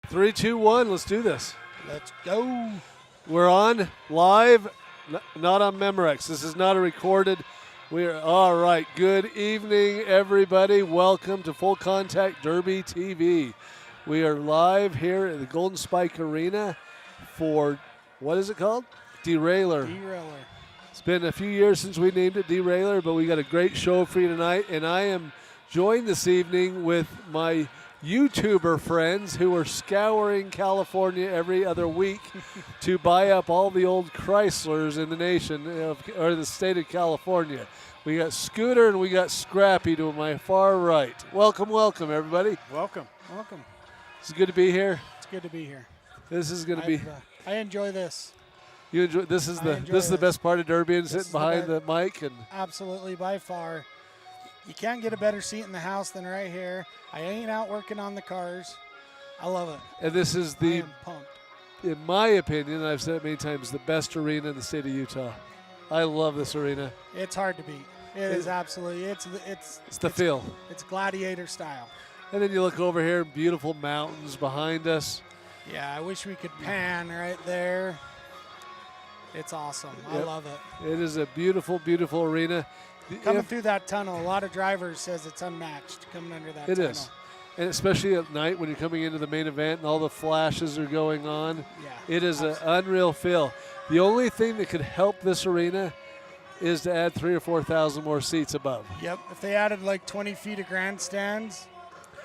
3, 2, 1. Let's do this. Let's go. We're on live, not on Memorex. This is not a recorded. We're all right. Good evening, everybody. Welcome to Full Contact Derby TV. We are live here at the Golden Spike Arena for, what is it called? Derailer. Derailer. It's been a few years since we named it Derailer, but we got a great show for you tonight. And I am joined this evening with my YouTuber friends who are scouring California every other week to buy up all the old Chryslers in the nation, or the state of California. We got Scooter and we got Scrappy to my far right. Welcome, welcome, everybody. Welcome. Welcome. It's good to be here. It's good to be here. This is going to be. I enjoy this. You enjoy. This is the best part of Derby, and sitting behind the mic and. Absolutely, by far. You can't get a better seat in the house than right here. I ain't out working on the cars. I love it. And this is I am pumped. In my opinion, and I've said it many times, the best arena in the state of Utah. I love this arena. It's hard to beat. It is absolutely. It's the feel. It's gladiator style. And then you look over here, beautiful mountains behind us. Yeah, I wish we could pan right there. It's awesome. Yep. I love it. It is a beautiful, beautiful arena. Coming through that tunnel, a lot of drivers says it's unmatched coming under that tunnel. It is. And especially at night when you're coming into the main event and all the flashes are going on. Yeah, it is an unreal feel. The only thing that could help this arena is to add 3,000 or 4,000 more seats above. Yep. If they added like 20 feet of grandstands,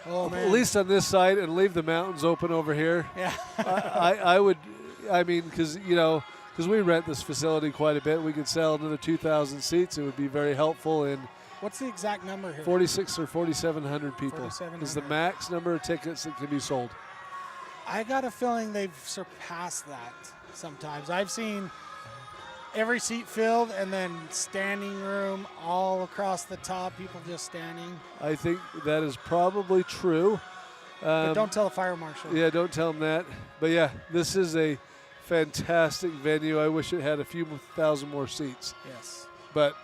oh man. At least on this side, and leave the mountains open over here. Yeah. I would, because, because we rent this facility quite a bit. We could sell another 2,000 seats. It would be very helpful in. What's the exact number here? 46 or 4,700 people 4,700. is the max number of tickets that can be sold. I got a feeling they've surpassed that sometimes. I've seen every seat filled and then standing room all across the top, people just standing. I think that is probably true. But don't tell the fire marshal. Yeah, don't tell them that. But, yeah, this is a fantastic venue. I wish it had a few thousand more seats. Yes. But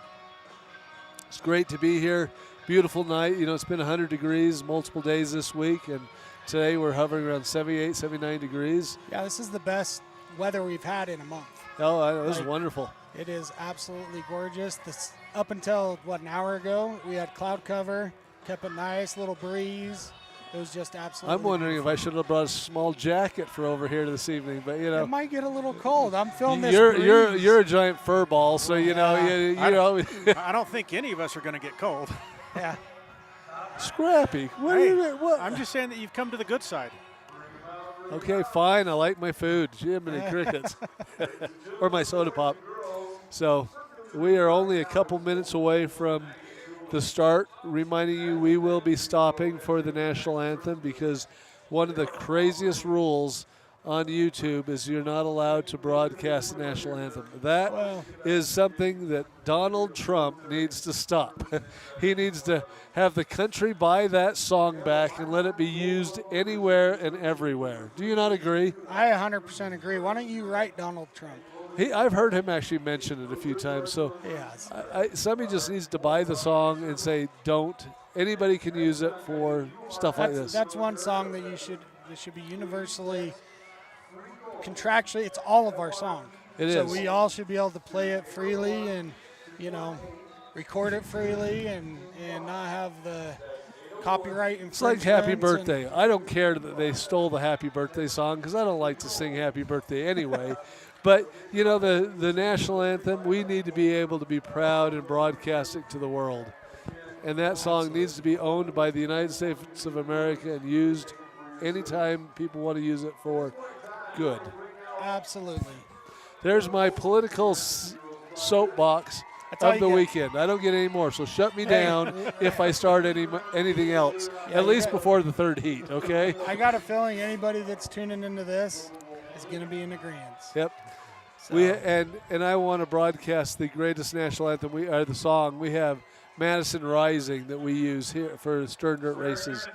it's great to be here. Beautiful night. It's been 100 degrees multiple days this week, and today we're hovering around 78, 79 degrees. Yeah, this is the best weather we've had in a month. Oh, I know. This is wonderful. It is absolutely gorgeous. This up until, an hour ago, we had cloud cover, kept it nice, little breeze. It was just absolutely I'm wondering beautiful. if I should have brought a small jacket for over here this evening, but it might get a little cold. I'm feeling this You're a giant fur ball, so I don't think any of us are going to get cold. Yeah. Scrappy. What? I'm just saying that you've come to the good side. Okay, fine. I like my food. Jiminy crickets. Or my soda pop. So we are only a couple minutes away from the start, reminding you we will be stopping for the national anthem because one of the craziest rules on YouTube is you're not allowed to broadcast the national anthem. That is something that Donald Trump needs to stop. He needs to have the country buy that song back and let it be used anywhere and everywhere. Do you not agree? I 100% agree. Why don't you write Donald Trump? I've heard him actually mention it a few times. So yes. Somebody just needs to buy the song and say, don't. Anybody can use it for stuff like this. That's one song that should be universally, contractually, it's all of our song. It is. So we all should be able to play it freely and, record it freely and not have the copyright infringement. It's like Happy Birthday. I don't care that they stole the Happy Birthday song because I don't like to sing Happy Birthday anyway. But, the national anthem, we need to be able to be proud and broadcast it to the world. And that song needs to be owned by the United States of America and used anytime people want to use it for good. Absolutely. There's my political soapbox of the weekend. I don't get any more, so shut me down if I start anything else, at least before the third heat, okay? I got a feeling anybody that's tuning into this is going to be in agreement. Yep. So. And I want to broadcast the greatest national anthem, the song. We have Madison Rising that we use here for Stern Dirt races.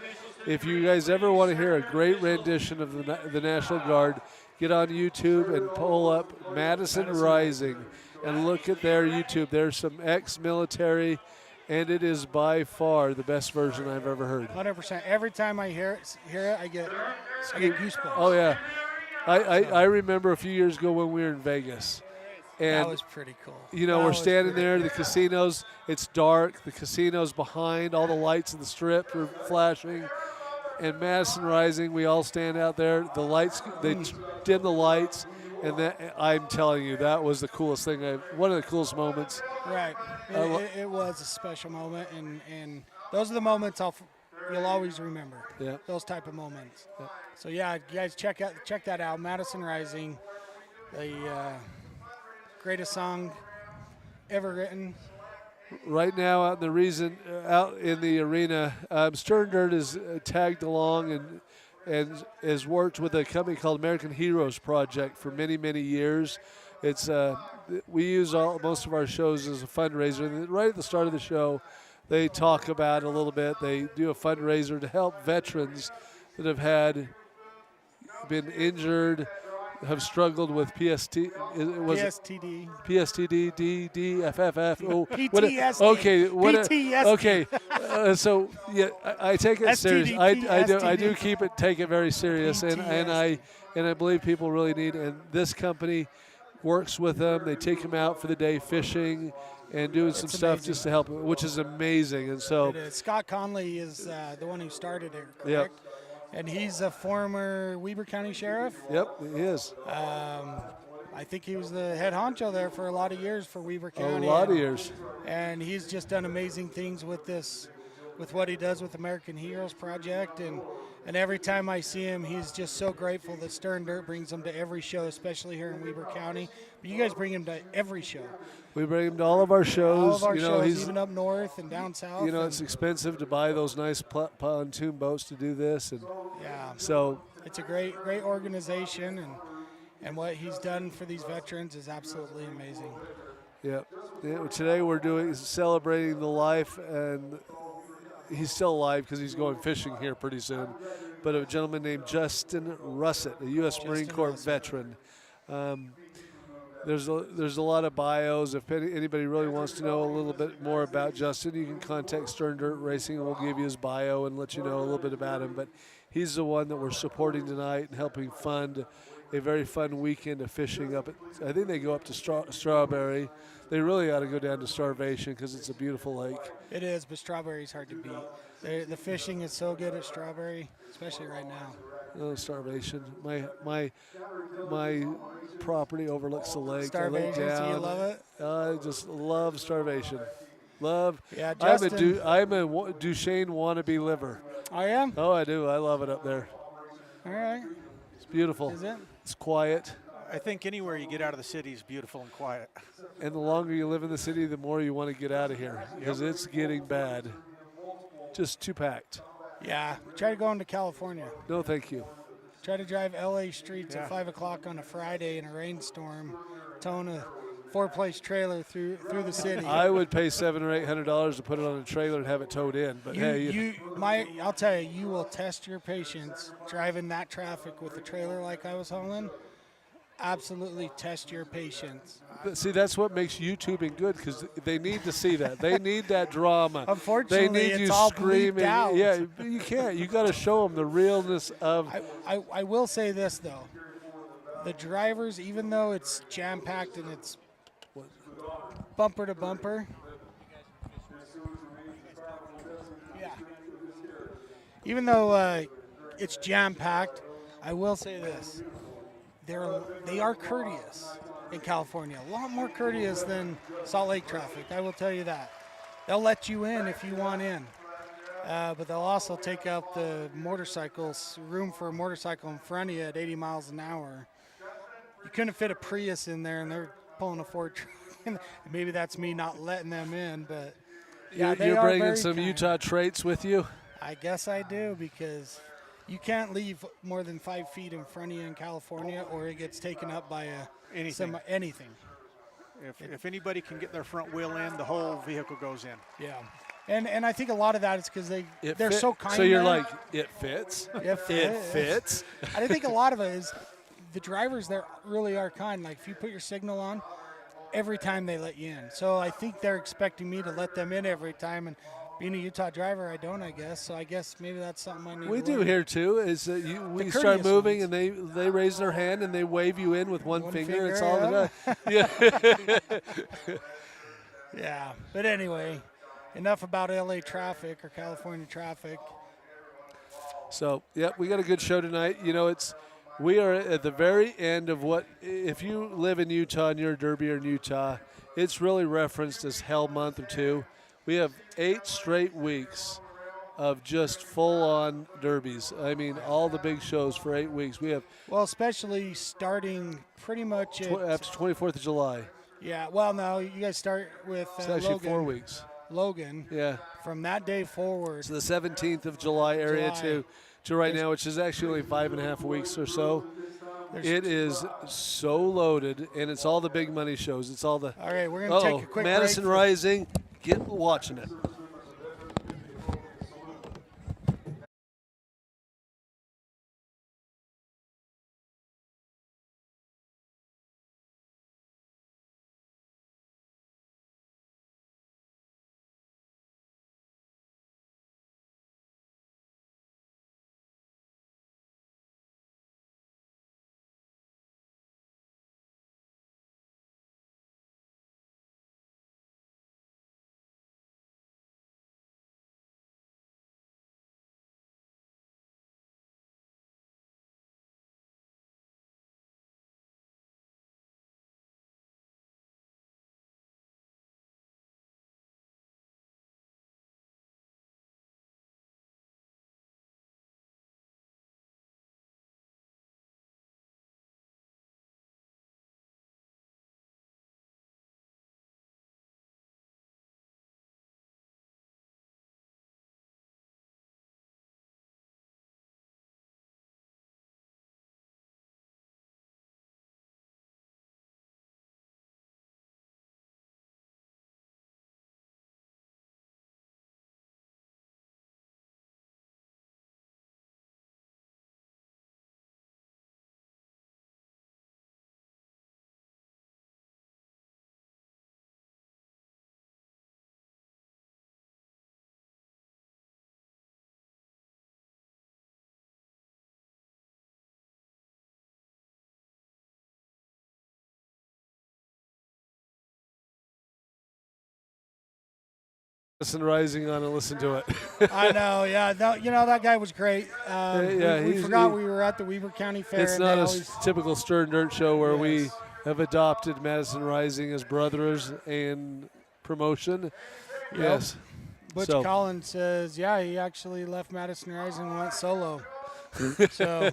If you guys ever want to hear a great rendition of the National Guard, get on YouTube and pull up Madison Rising and look at their YouTube. There's some ex-military and it is by far the best version I've ever heard. 100%. Every time I hear it, I get goosebumps. Oh yeah, I remember a few years ago when we were in Vegas, and that was pretty cool. you know, we're standing there, the casinos, it's dark, the casino's behind, all the lights in the strip are flashing, and Madison Rising, we all stand out there, the lights, they dim the lights, and that, I'm telling you, that was the coolest thing, one of the coolest moments. Right. It was a special moment, and those are the moments you'll always remember. Yeah. Those type of moments. Yeah. So yeah, you guys check that out. Madison Rising, the greatest song ever written. Right now, out in the arena, Stern Dirt is tagged along and has worked with a company called American Heroes Project for many, many years. It's we use most of our shows as a fundraiser. And right at the start of the show, they talk about it a little bit. They do a fundraiser to help veterans that have been injured, have struggled with PSTD, DFFF. PTSD. Okay, PTSD. Okay. So yeah, I take it serious. I do take it very serious, and I believe people really need. And this company works with them. They take them out for the day fishing and doing some stuff just to help, which is amazing. And so Scott Conley is the one who started it, correct? Yep. And he's a former Weber County Sheriff. Yep, he is. I think he was the head honcho there for a lot of years for Weber County. A lot of years. And he's just done amazing things with what he does with American Heroes Project. And every time I see him, he's just so grateful that Stern Dirt brings him to every show, especially here in Weber County. But you guys bring him to every show. We bring him to all of our shows. All of our shows, even up north and down south. You know, it's expensive to buy those nice pontoon boats to do this, and yeah. So it's a great organization, and what he's done for these veterans is absolutely amazing. Yeah. Today we're celebrating the life, and he's still alive because he's going fishing here pretty soon. But a gentleman named Justin Russett, a U.S. Marine Corps veteran. There's a lot of bios. If anybody really wants to know a little bit more about Justin, you can contact Stern Dirt Racing, and we'll give you his bio and let you know a little bit about him. But he's the one that we're supporting tonight and helping fund a very fun weekend of fishing up at, I think they go up to Strawberry. They really ought to go down to Starvation because it's a beautiful lake. It is, but Strawberry's hard to beat. The fishing is so good at Strawberry, especially right now. Oh, Starvation. My property overlooks the lake. Starvation, so you love it? I just love Starvation. Love. Yeah, Justin. I'm a Duchesne wannabe liver. Oh, yeah? Oh, I do. I love it up there. All right. It's beautiful. Is it? It's quiet. I think anywhere you get out of the city is beautiful and quiet. And the longer you live in the city, the more you want to get out of here because it's getting bad. Just too packed. Yeah. Try to go into California. No, thank you. Try to drive L.A. streets at 5 o'clock on a Friday in a rainstorm, towing a 4-place trailer through the city. I would pay $700 or $800 to put it on a trailer and have it towed in. But I'll tell you, you will test your patience driving that traffic with a trailer like I was hauling. Absolutely test your patience. See, that's what makes YouTubing good because they need to see that. They need that drama. Unfortunately, they need it's you all screaming. out. Yeah, you can't. You got to show them the realness of. I will say this though, the drivers, even though it's jam packed and it's bumper to bumper. Yeah. Even though it's jam packed, I will say this. They are courteous in California, a lot more courteous than Salt Lake traffic, I will tell you that. They'll let you in if you want in, but they'll also take out the room for a motorcycle in front of you at 80 miles an hour. You couldn't fit a Prius in there, and they're pulling a Ford truck. Maybe that's me not letting them in, but yeah, you're bringing some kind. Utah traits with you? I guess I do, because you can't leave more than 5 feet in front of you in California, or it gets taken up by anything. If anybody can get their front wheel in, the whole vehicle goes in. Yeah, and I think a lot of that is because they're so kind. So you're like, it fits. It fits. I think a lot of it is the drivers there really are kind. Like if you put your signal on, every time they let you in. So I think they're expecting me to let them in every time. And being a Utah driver, I don't, I guess. So I guess maybe that's something I need We to do learn. here too. Is that we start courteous moving ones. and they raise their hand and they wave you in with one finger. It's all finger, the yeah. Yeah. But anyway, enough about LA traffic or California traffic. So, yep, we got a good show tonight. You know, we are at the very end of what, if you live in Utah and you're a derbier in Utah, it's really referenced as hell month or two. We have 8 straight weeks of just full-on derbies. I mean, all the big shows for 8 weeks. We have Well, especially starting pretty much after 24th of July. yeah. Well, no, you guys start with It's actually Logan. 4 weeks. Logan. Yeah. From that day forward. So the 17th of July area July. to right now, which is actually only 5.5 weeks or so. There's- It is so loaded, and it's all the big money shows. It's all the All right, we're going to take a quick Madison break. Rising. Get watching it. Madison Rising on and listen to it. I know, yeah. No, you know, that guy was great. Yeah, we he's- forgot he- we were at the Weber County Fair. It's and not they a always- typical Stern Dirt show where we Yes. have adopted Madison Rising as brothers in promotion. Yes. Butch So- Collins says, yeah, he actually left Madison Rising and went solo. So,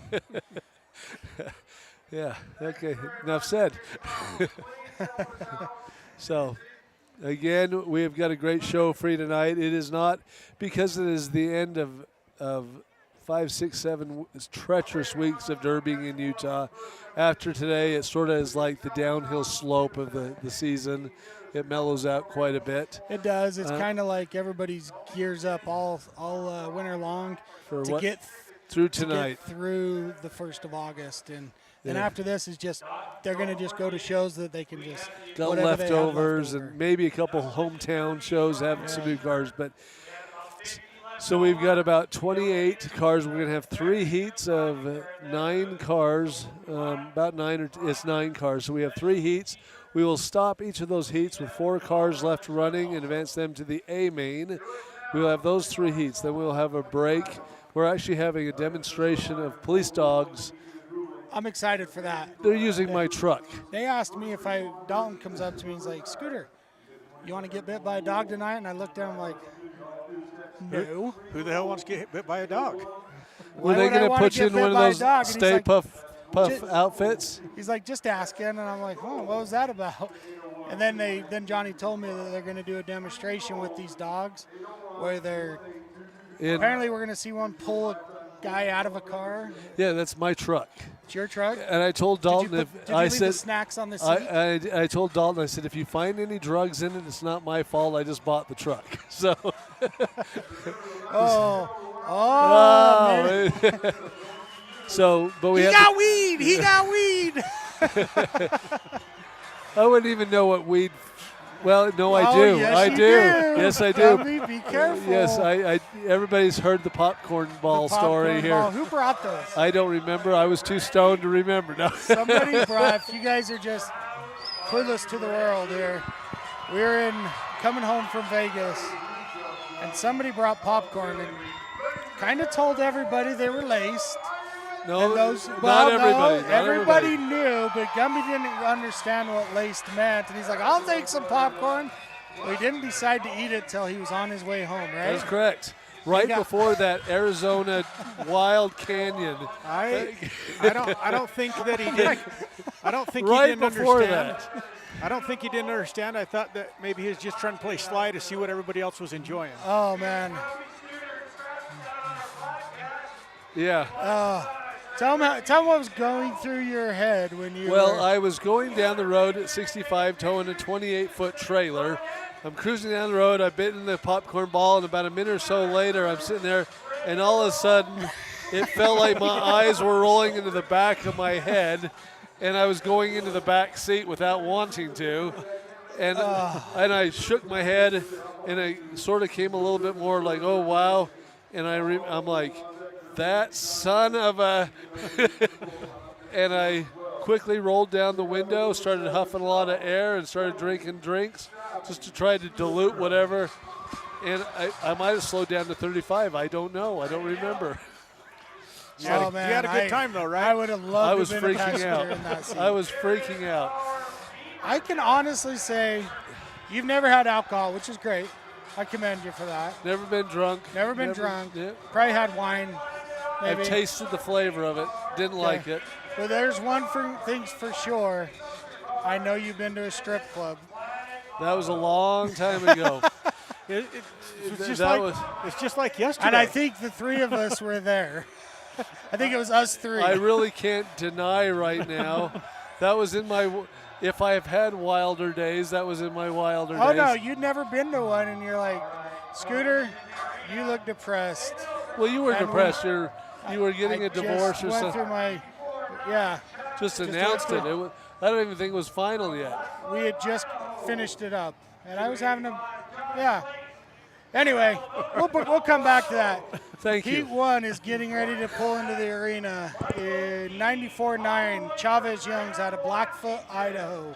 Yeah, okay, enough said. So, again, we have got a great show for you tonight. It is not, because it is the end of 5, 6, 7 treacherous weeks of derbying in Utah. After today, it sort of is like the downhill slope of the season. It mellows out quite a bit. it does. It's kind of like everybody's gears up all winter long For to what- get Through to get tonight. through the 1st of August. And Yeah. after this is just, they're going to just go to shows that they can just, Got whatever they have leftovers left over. and maybe a couple hometown shows, having some new cars. But so we've got about 28 cars. We're going to have 3 heats of 9 cars, about 9 or it's 9 cars. So we have 3 heats. We will stop each of those heats with 4 cars left running and advance them to the A main. We'll have those 3 heats. Then we'll have a break. We're actually having a demonstration of police dogs. I'm excited for that. They're using my truck. They asked me if Dalton comes up to me and he's like, Scooter, you want to get bit by a dog tonight? And I looked at him like, no. Who the hell wants to get bit by a dog? Were Why they would I going to wanna put you get in bit one of by a those dog? And he's Stay like, Puff "Ju- outfits? He's like, just asking. And I'm like, oh, what was that about? And then Johnny told me that they're going to do a demonstration with these dogs where they're, And apparently we're going to see one pull a guy out of a car. yeah, that's my truck. It's your truck? And I told Dalton did you, if did you I leave the said snacks on the seat? I told Dalton, I said, if you find any drugs in it, it's not my fault. I just bought the truck. So oh, man. so but we He have got weed. He got weed. I wouldn't even know what weed. Well, no, I Oh, do. yes, I you do. Yes, I do. Gumby, be careful. Yes, I. Everybody's heard the popcorn ball The story popcorn here. ball. Who brought those? I don't remember. I was too stoned to remember. No. Somebody brought. You guys are just clueless to the world here. We're coming home from Vegas, and somebody brought popcorn and kind of told everybody they were laced. No, And those, not well, everybody. No, not everybody everybody. knew, but Gumby didn't understand what laced meant, and he's like, "I'll take some popcorn." Well, he didn't decide to eat it till he was on his way home, right? That's correct. Right got- before that Arizona Wild Canyon. I don't think that he did. I don't think Right he didn't before understand. that. I don't think he didn't understand. I thought that maybe he was just trying to play sly to see what everybody else was enjoying. Oh man, Yeah. tell him what was going through your head when you. Well, were, I was going down the road at 65 towing a 28-foot trailer. I'm cruising down the road. I've bitten the popcorn ball, and about a minute or so later, I'm sitting there, and all of a sudden, it felt like my eyes were rolling into the back of my head, and I was going into the back seat without wanting to. And I shook my head, and it sort of came a little bit more like, oh, wow. And I'm like, that son of a... And I quickly rolled down the window, started huffing a lot of air, and started drinking drinks just to try to dilute whatever. And I might have slowed down to 35. I don't know. I don't remember. You had, oh a, man, you had a good time though, right? I would have loved I was to have been a freaking passenger out. in that seat. I was freaking out. I can honestly say, you've never had alcohol, which is great. I commend you for that. Never been drunk. Never been drunk. Yeah. Probably had wine. Maybe. I've tasted the flavor of it. Didn't like it. But there's one thing for sure. I know you've been to a strip club. That was a long time ago. It's just that like was- it's just like yesterday. And I think the three of us were there. I think it was us three. I really can't deny right now. That was in my. If I have had wilder days, that was in my wilder oh days. no, you'd never been to one, and you're like, Scooter, you look depressed. Well, you were And depressed. You were getting I a divorce just or went something. through my, yeah. Just went announced it. through- I don't even think it was final yet. We had just finished it up, and I was having a, yeah. Anyway, we'll come back to that. Thank Heat you. 1 is getting ready to pull into the arena. In 94.9, Chavez Youngs out of Blackfoot, Idaho.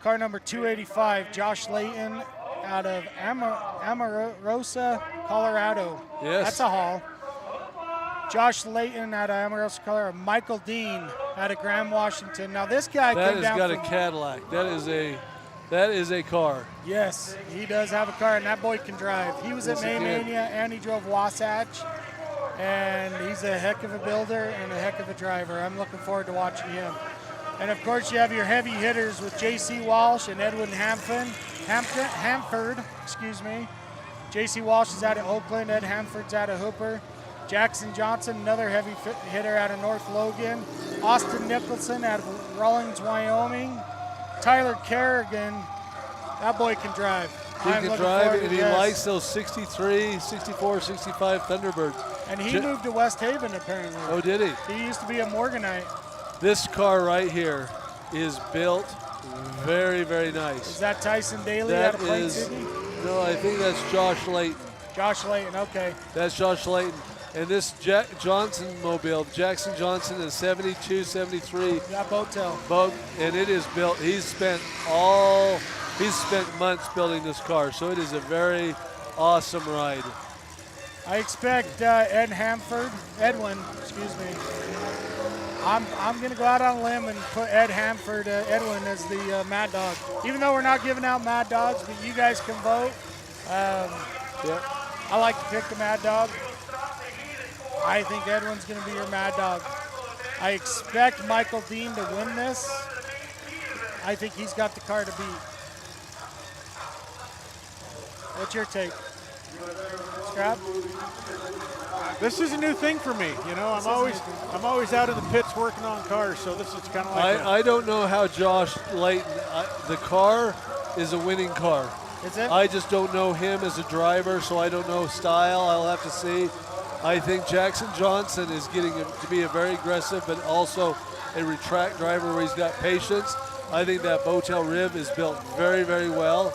Car number 285, Josh Layton out of Amarosa, Colorado. Yes. That's a haul. Josh Layton out of Amarosa, Colorado. Michael Dean out of Graham, Washington. Now this guy That came has down got a from, Cadillac. That is a car. yes, he does have a car, and that boy can drive. He was Yes, at he can. Mania, and he drove Wasatch, and he's a heck of a builder and a heck of a driver. I'm looking forward to watching him. And, of course, you have your heavy hitters with J.C. Walsh and Edwin Hamford. J.C. Walsh is out of Oakland. Ed Hamford's out of Hooper. Jackson Johnson, another heavy hitter out of North Logan. Austin Nicholson out of Rawlins, Wyoming. Tyler Kerrigan, that boy can drive. He I'm can looking drive forward it, and to he this. likes those 63, 64, 65 Thunderbirds. And he moved to West Haven, apparently. Oh, did he? He used to be a Morganite. This car right here is built very, very Is nice. that Tyson Daly That out of Plain is, City? no, I think that's Josh Layton. Josh Layton, okay. That's Josh Layton. And this Johnson mobile, Jackson Johnson is 72, 73 That boat tail. boat, and it is built. He's spent months building this car, so it is a very awesome ride. I expect Edwin, I'm going to go out on a limb and put Edwin as the Mad Dog. Even though we're not giving out Mad Dogs, but you guys can vote. Yeah. I like to pick the Mad Dog. I think Edwin's going to be your Mad Dog. I expect Michael Dean to win this. I think he's got the car to beat. What's your take? Scrap? This is a new thing for me. You know, I'm always out in the pits working on cars, so this is kind of like I don't know how Josh Layton, the car is a winning car. Is it? I just don't know him as a driver, so I don't know style. I'll have to see. I think Jackson Johnson is getting to be a very aggressive, but also a retract driver where he's got patience. I think that bow-tail rib is built very, very well.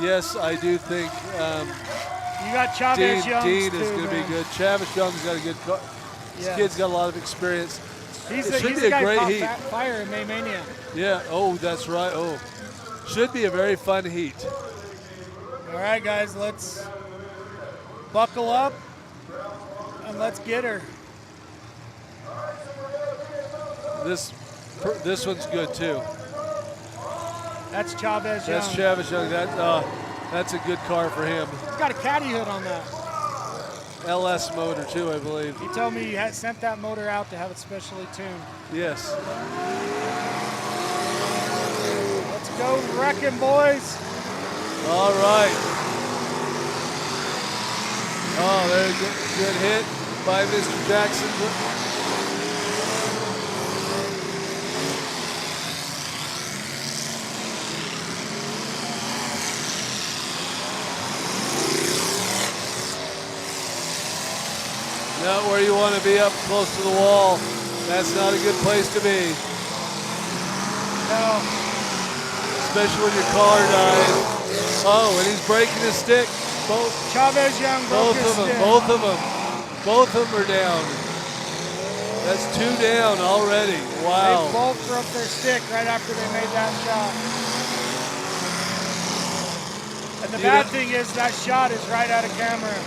Yes, I do think You got Chavez Young. Dean is going to be good. Chavis Young's got a good car. This kid's got a lot of experience. He's It should the be a guy great caught heat. fire in May Mania. Yeah. Oh, that's right. Oh, should be a very fun heat. All right, guys, let's buckle up and let's get her. This one's good too. That's Chavez Young. That's Chavis Young. That's a good car for him. He's got a caddy hood on that. LS motor too, I believe. He told me he had sent that motor out to have it specially tuned. Yes. Let's go wrecking, boys. All right. Oh, there's a good hit by Mr. Jackson. Not where you want to be, up close to the wall. That's not a good place to be. No. Especially when your car dies. Oh, and he's breaking his stick. Chavez Young broke his stick. Both of them are down. That's 2 down already. Wow. They both broke their stick right after they made that shot. And the bad thing is that shot is right out of camera.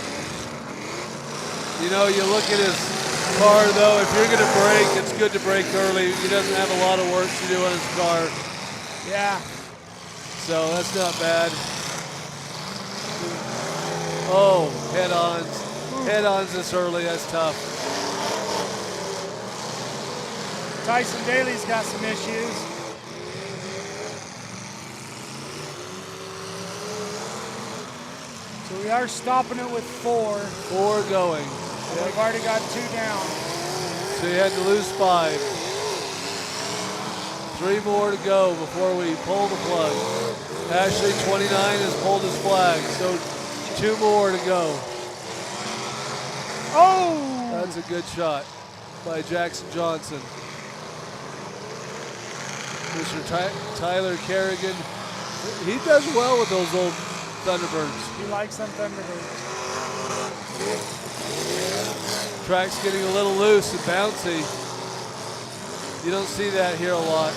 You know, you look at his car, though. If you're going to brake, it's good to brake early. He doesn't have a lot of work to do on his car. Yeah. So that's not bad. Oh, head-ons. Head-ons this early, that's tough. Tyson Daly's got some issues. So we are stopping it with 4. 4 going. And we've already got 2 down. So you had to lose 5. 3 more to go before we pull the plug. Ashley, 29, has pulled his flag, so 2 more to go. Oh! That's a good shot by Jackson Johnson. Mr. Tyler Kerrigan, he does well with those old Thunderbirds. He likes them Thunderbirds. Track's getting a little loose and bouncy. You don't see that here a lot.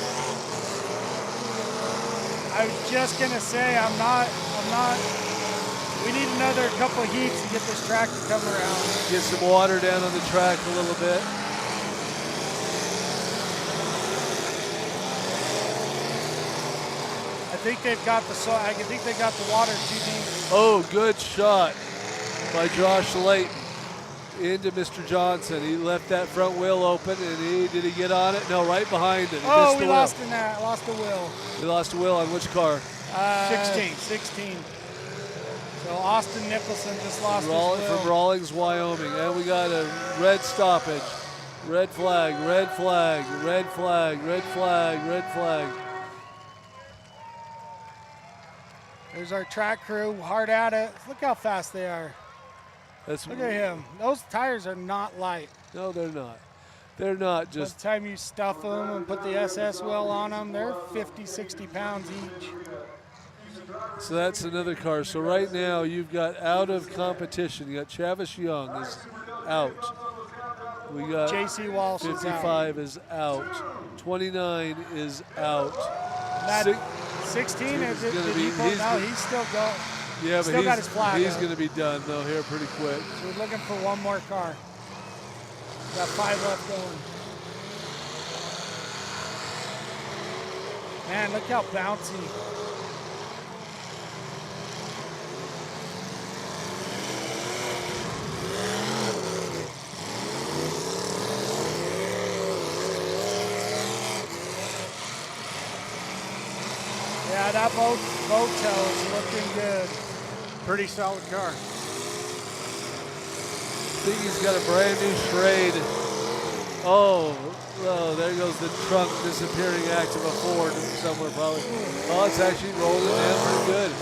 I was just gonna say, I'm not. We need another couple of heats to get this track to come around. Get some water down on the track a little bit. I think they've got the water too deep. Oh, good shot by Josh Layton into Mr. Johnson. He left that front wheel open, and did he get on it? No, right behind it. Oh, we lost in that. Lost the wheel. We lost a wheel on which car? 16. So Austin Nicholson just lost his wheel. From Rawlings, Wyoming. And we got a red stoppage. Red flag, red flag, red flag, red flag, red flag. There's our track crew, hard at it. Look how fast they are. Look at him. Those tires are not light. No, they're not. They're not just. By the time you stuff them and put the SS wheel on them, they're 50, 60 pounds each. So that's another car. So right now you've got out of competition. You got Chavis Young is out. We got JC Walsh 55 is out. 29 is out. That 16 is going to be. He's still going. Yeah, but still got his flag. He's going to be done though here pretty quick. So we're looking for one more car. Got 5 left going. Man, look how bouncy. Yeah, that boat tail is looking good. Pretty solid car. I think he's got a brand new Schrade. Oh, there goes the trunk disappearing act of a Ford somewhere probably. Oh, it's actually rolling down pretty good.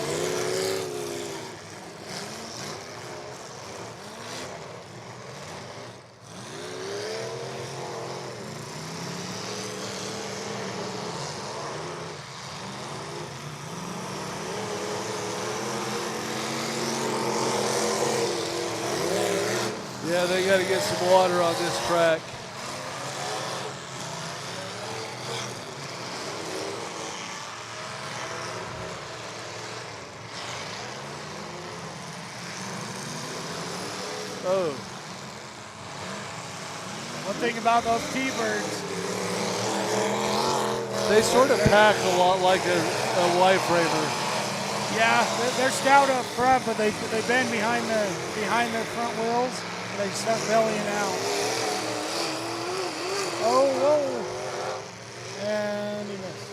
Yeah, they got to get some water on this track. Oh. One thing about those T-birds, They sort of pack a lot like a Y-framer. yeah, they're stout up front, but they bend behind their front wheels. And they start bellying out. Oh, whoa! And he missed.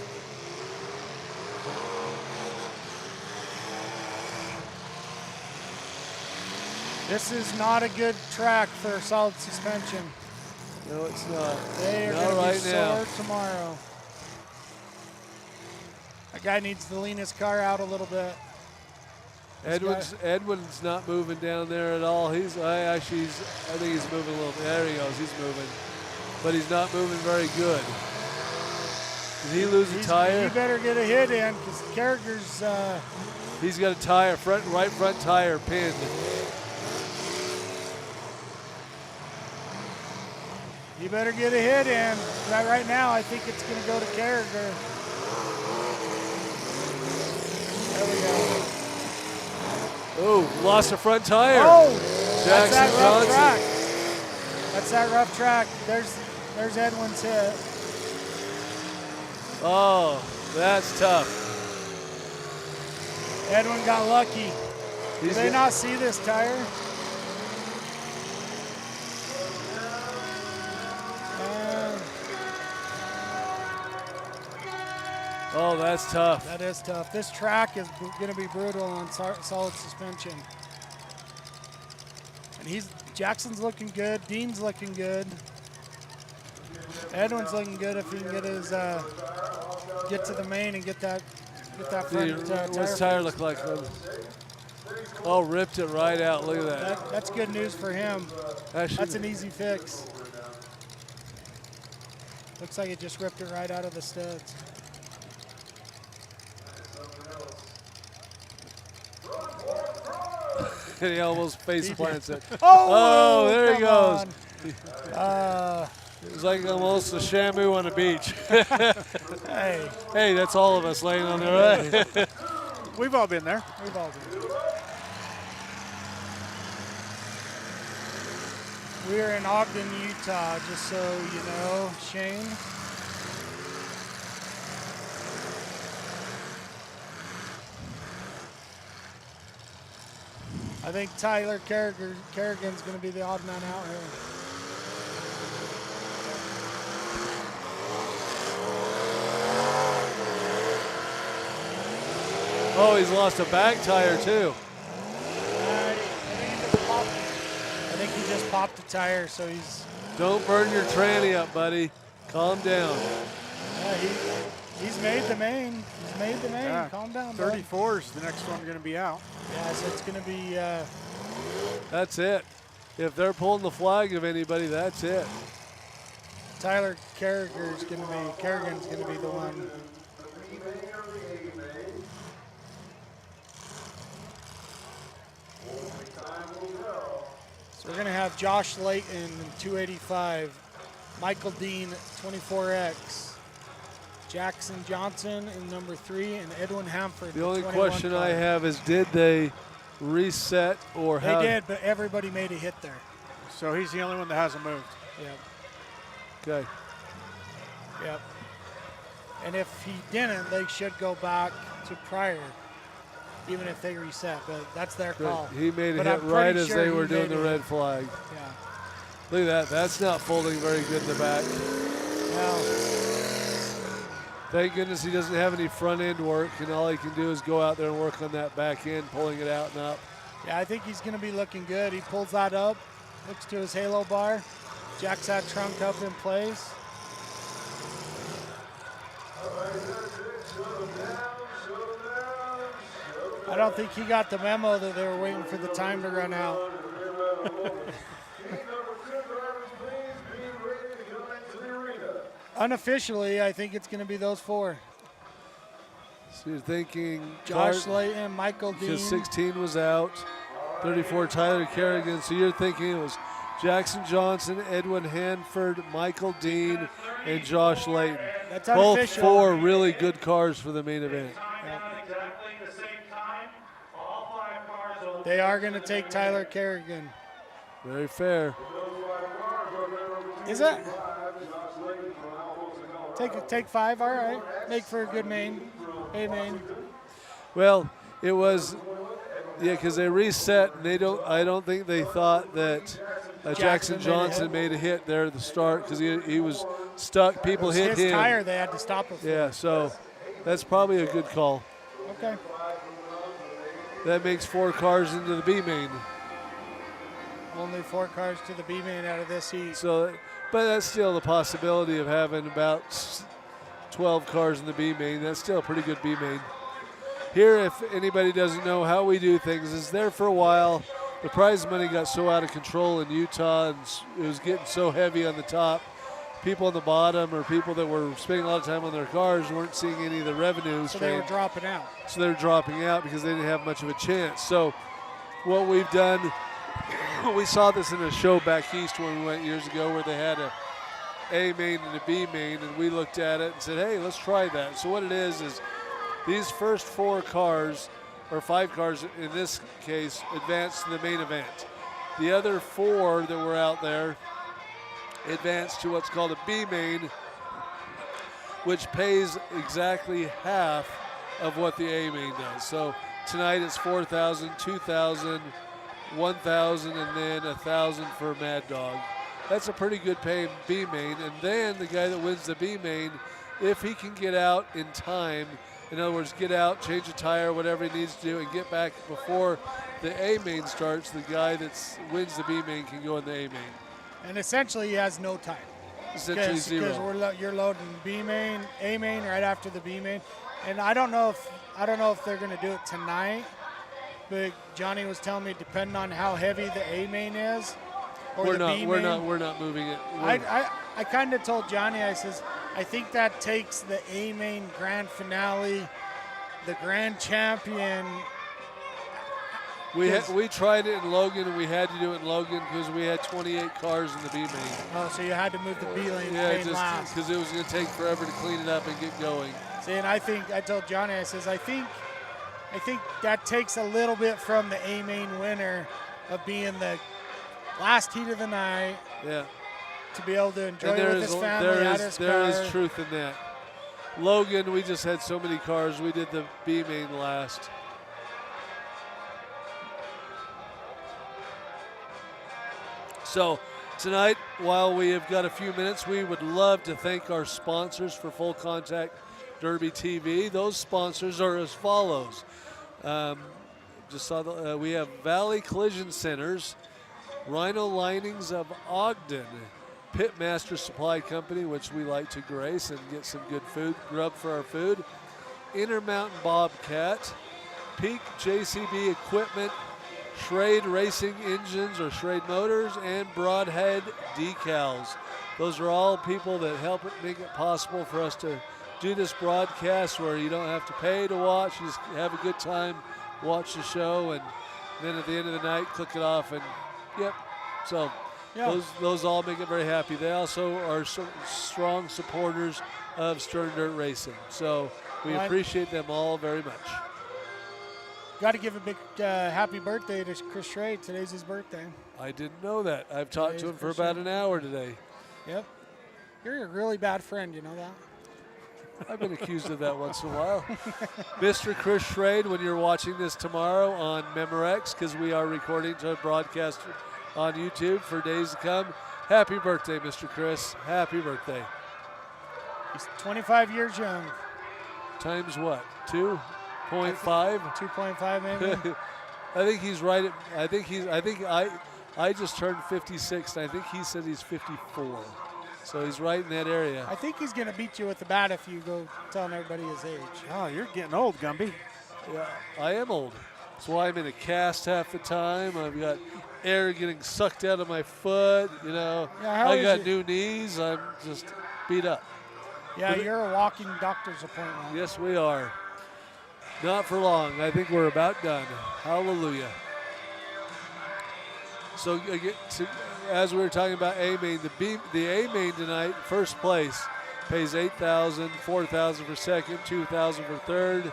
This is not a good track for solid suspension. No, it's not. They are Not going to right be now. sore tomorrow. That guy needs to lean his car out a little bit. Edwin's not moving down there at all. I think he's moving a little bit. There he goes. He's moving, but he's not moving very good. Did he lose a tire? He better get a hit in because Carragher's. He's got a tire, right front tire pinned. You better get a hit in. Right now, I think it's going to go to Carragher. There we go. Oh, lost a front tire. Oh, that's Jackson that rough Johnson. track. That's that rough track. There's Edwin's hit. Oh, that's tough. Edwin got lucky. Did they not see this tire? Oh, that's tough. That is tough. This track is going to be brutal on solid suspension. And Jackson's looking good. Dean's looking good. Edwin's looking good if he can get to the main and get that front tire. What's the tire look like? Oh, ripped it right out. Look at that. That's good news for him. That's an easy fix. Looks like it just ripped it right out of the studs. And he almost face plants it. Oh, there he goes. It was like almost a shamu on a beach. Hey. Hey, that's all of us laying on there, right? We've all been there. We've all been there. We're in Ogden, Utah, just so you know, Shane. I think Tyler Kerrigan's going to be the odd man out here. Oh, he's lost a back tire too. I think he just popped a tire, so he's... Don't burn your tranny up, buddy. Calm down. Yeah, he's made the main. He's made the main. Yeah. Calm down, 34 is the next one going to be out. Yeah, so it's going to be... That's it. If they're pulling the flag of anybody, that's it. Tyler Kerrigan's going to be the one. So we're going to have Josh Layton in 285, Michael Dean 24X, Jackson Johnson in number 3, and Edwin Hamford. The only question I have is, did they reset or how? They did, but everybody made a hit there. So he's the only one that hasn't moved. Yep. Okay. Yep. And if he didn't, they should go back to prior, even if they reset. But that's their call. He made a but hit I'm right pretty as sure they were he doing made the it. red flag. Yeah. Look at that. That's not folding very good in the back. No. Thank goodness he doesn't have any front end work, and all he can do is go out there and work on that back end, pulling it out and up. Yeah, I think he's going to be looking good. He pulls that up, looks to his halo bar, jacks that trunk up in place. I don't think he got the memo that they were waiting for the time to run out. Unofficially, I think it's going to be those 4. So you're thinking Josh Layton, Michael Dean. Because 16 was out, 34 Tyler Kerrigan. So you're thinking it was Jackson Johnson, Edwin Hanford, Michael Dean, and Josh Layton. That's Both unofficial. 4 really good cars for the main event. They are going to take Tyler Kerrigan. Very fair. Is it? Take 5, all right. Make for a good main. Hey, main. Well, it was, yeah, because they reset, and I don't think they thought that Jackson Johnson made a hit there at the start because he was stuck. People hit him. His tire, they had to stop it. Yeah, so that's probably a good call. Okay. That makes 4 cars into the B main. Only 4 cars to the B main out of this heat. So, but that's still the possibility of having about 12 cars in the B main. That's still a pretty good B main. Here, if anybody doesn't know how we do things, is there for a while. The prize money got so out of control in Utah, and it was getting so heavy on the top. People on the bottom, or people that were spending a lot of time on their cars, weren't seeing any of the revenue. So they were dropping out. So they were dropping out because they didn't have much of a chance. So what we've done, we saw this in a show back east when we went years ago where they had A main and a B main, and we looked at it and said, hey, let's try that. So what it is these first 4 cars, or 5 cars in this case, advanced to the main event. The other 4 that were out there advanced to what's called a B main, which pays exactly half of what the A main does. So tonight it's 4,000, 2,000, 1,000, and then 1,000 for Mad Dog. That's a pretty good paying B main. And then the guy that wins the B main, if he can get out in time, in other words, get out, change a tire, whatever he needs to do, and get back before the A main starts, the guy that wins the B main can go in the A main. And essentially he has no time. Essentially zero. Because you're loading B main, A main right after the B main. And I don't know if they're going to do it tonight, but Johnny was telling me depending on how heavy the A main is, or We're the B main. We're not moving it. I kind of told Johnny, I says, I think that takes the A main grand finale, the grand champion. We tried it in Logan, and we had to do it in Logan because we had 28 cars in the B main. Oh, so you had to move the B lane Yeah, main last. because it was going to take forever to clean it up and get going. See, and I told Johnny, I says, I think that takes a little bit from the A main winner of being the last heat of the night. Yeah. To be able to enjoy it with his family at his car. There is truth in that. Logan, we just had so many cars. We did the B main last. So tonight, while we have got a few minutes, we would love to thank our sponsors for Full Contact Derby TV. Those sponsors are as follows. We have Valley Collision Centers, Rhino Linings of Ogden, Pitmaster Supply Company, which we like to grace and get some good food, grub for our food, Intermountain Bobcat, Peak JCB Equipment, Schrade Racing Engines or Schrade Motors, and Broadhead Decals. Those are all people that help make it possible for us to do this broadcast where you don't have to pay to watch. You just have a good time, watch the show, and then at the end of the night, click it off, and yep. So those all make it very happy. They also are strong supporters of Stern Dirt Racing. So we appreciate them all very much. Got to give a big happy birthday to Chris Schrade. Today's his birthday. I didn't know that. I've talked to him for about an hour today. Yep. You're a really bad friend, you know that? I've been accused of that once in a while. Mr. Chris Schrade, when you're watching this tomorrow on Memorex, because we are recording to broadcast on YouTube for days to come, happy birthday, Mr. Chris. Happy birthday. He's 25 years young. Times what? 2.5? 2.5 maybe. I think he's right. I just turned 56, and I think he said he's 54. So he's right in that area. I think he's going to beat you with the bat if you go telling everybody his age. Oh, you're getting old, Gumby. Yeah, I am old. That's why I'm in a cast half the time. I've got air getting sucked out of my foot. You know, I got new knees. I'm just beat up. Yeah, you're a walking doctor's appointment. Yes, we are. Not for long. I think we're about done. Hallelujah. So as we were talking about A main, the A main tonight, first place, pays $8,000, $4,000 for second, $2,000 for third,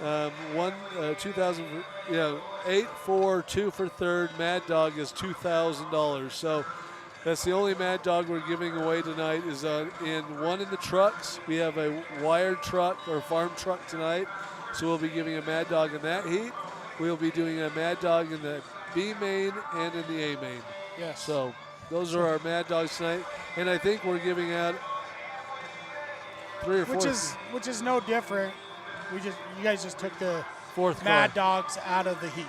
$2,000 for 8, 4, 2 for third. Mad Dog is $2,000. So that's the only Mad Dog we're giving away tonight. Is in one in the trucks. We have a wired truck or farm truck tonight, so we'll be giving a Mad Dog in that heat. We'll be doing a Mad Dog in the B main and in the A main. Yes. So those are our Mad Dogs tonight, and I think we're giving out 3 or 4. Which is no different. You guys just took the fourth Mad car. Dogs out of the heat.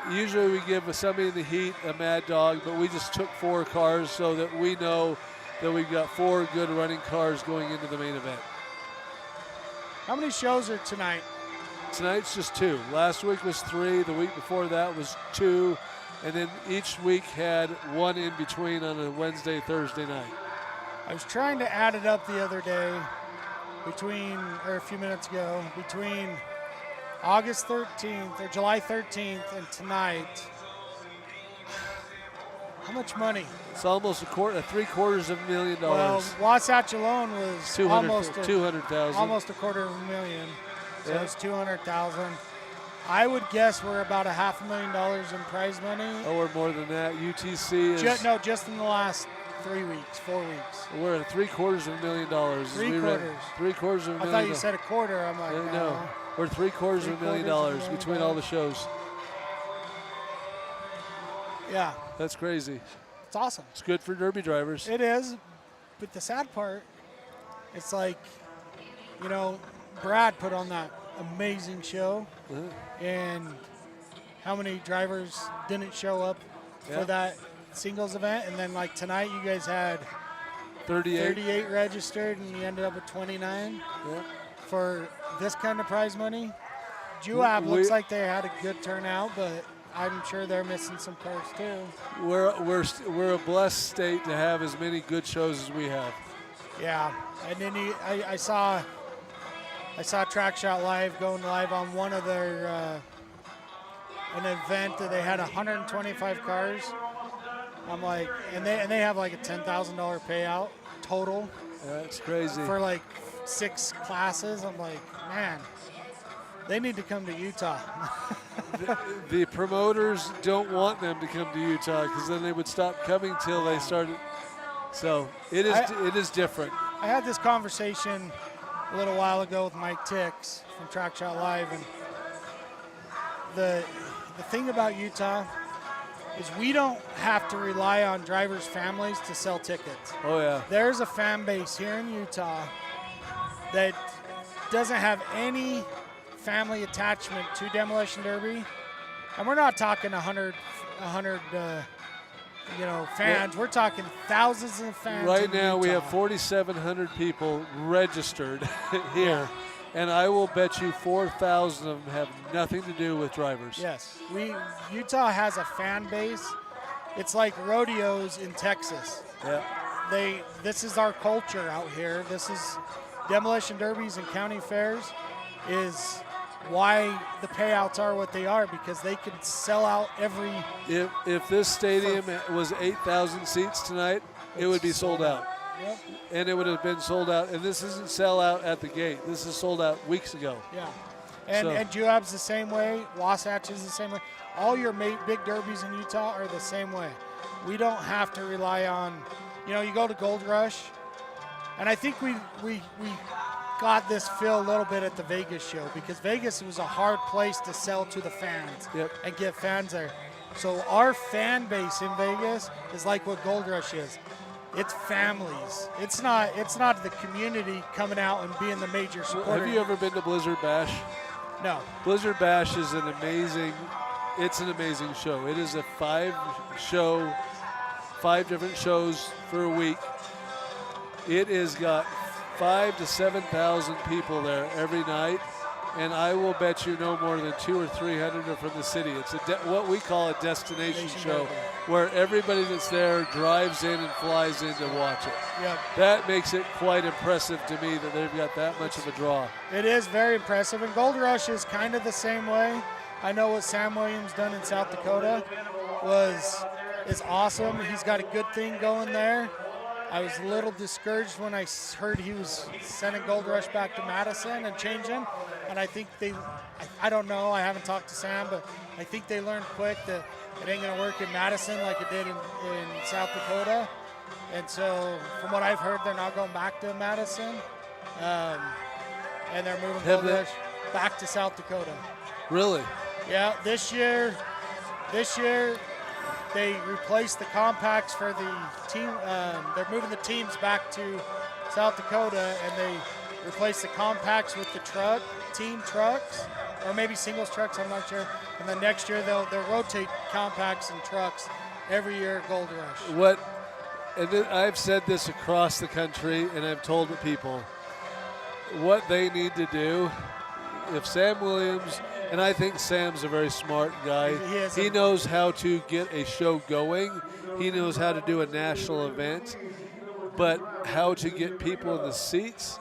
Usually we give somebody in the heat a Mad Dog, but we just took 4 cars so that we know that we've got 4 good running cars going into the main event. How many shows are tonight? Tonight's just 2. Last week was 3. The week before that was 2. And then each week had 1 in between on a Wednesday, Thursday night. I was trying to add it up the other day a few minutes ago, between August 13th or July 13th and tonight. How much money? It's almost $750,000. Well, Wasatch alone was almost $200,000. almost $250,000. So Yeah. it's $200,000. I would guess we're about $500,000 in prize money. Oh, we're more than that. UTC is. Just in the last 3 weeks, 4 weeks. We're at $750,000. $750,000. I thought you said a quarter. I'm like, No, we're $750,000 between all the shows. Yeah, That's crazy. it's awesome. It's good for Derby drivers. It is, but the sad part, it's like, Brad put on that amazing show, and how many drivers didn't show up for that singles event? And then like tonight, you guys had 38 registered, and you ended up with 29 for this kind of prize money. Juab looks like they had a good turnout, but I'm sure they're missing some cars too. We're a blessed state to have as many good shows as we have. Yeah, and then I saw Track Shot Live going live on one of their an event that they had 125 cars. I'm like, and they have like a $10,000 payout total. That's crazy. For like 6 classes. I'm like, man, they need to come to Utah. the promoters don't want them to come to Utah because then they would stop coming till they started. So it is different. I had this conversation a little while ago with Mike Tix from Track Shot Live, and the thing about Utah is we don't have to rely on drivers' families to sell tickets. Oh yeah. There's a fan base here in Utah that doesn't have any family attachment to Demolition Derby, and we're not talking 100 fans. We're talking thousands of fans. Right now we Utah. have 4,700 people registered here, and I will bet you 4,000 of them have nothing to do with drivers. Yes, Utah has a fan base. It's like rodeos in Texas. Yeah. This is our culture out here. This is Demolition Derbies and county fairs is why the payouts are what they are, because they can sell out every. If this stadium was 8,000 seats tonight, it would be sold out. Yep. And it would have been sold out. And this isn't sell out at the gate. This is sold out weeks ago. Yeah. And Juab's the same way. Wasatch is the same way. All your big derbies in Utah are the same way. We don't have to rely on, you go to Gold Rush, and I think we got this feel a little bit at the Vegas show, because Vegas was a hard place to sell to the fans and get fans there. So our fan base in Vegas is like what Gold Rush is. It's families. It's not the community coming out and being the major supporter. Have you ever been to Blizzard Bash? No. Blizzard Bash is an amazing show. It is a 5 different shows for a week. It has got 5,000 to 7,000 people there every night, and I will bet you no more than 200 or 300 are from the city. It's what we call a destination show, where everybody that's there drives in and flies in to watch it. Yep. That makes it quite impressive to me that they've got that much of a draw. It is very impressive, and Gold Rush is kind of the same way. I know what Sam Williams done in South Dakota was is awesome. He's got a good thing going there. I was a little discouraged when I heard he was sending Gold Rush back to Madison and changing. And I think I don't know, I haven't talked to Sam, but I think they learned quick that it ain't going to work in Madison like it did in South Dakota. And so from what I've heard, they're not going back to Madison. And they're moving Gold Rush back to South Dakota. Really? Yeah, this year they replaced the compacts for the team. They're moving the teams back to South Dakota, and they replaced the compacts with the team trucks, or maybe singles trucks, I'm not sure. And then next year they'll rotate compacts and trucks every year at Gold Rush. I've said this across the country, and I've told the people, what they need to do, if Sam Williams, and I think Sam's a very smart guy. He knows how to get a show going. He knows how to do a national event. But how to get people in the seats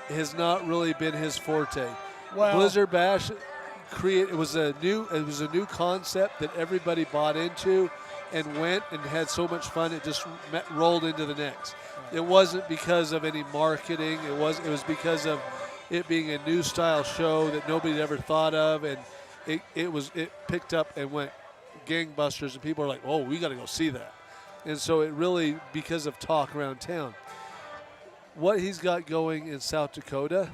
has not really been his forte. Well, Blizzard Bash it was a new concept that everybody bought into and went and had so much fun it just rolled into the next. It wasn't because of any marketing. It was because of it being a new style show that nobody ever thought of, and it picked up and went gangbusters, and people are like, oh, we got to go see that. And so it really, because of talk around town, what he's got going in South Dakota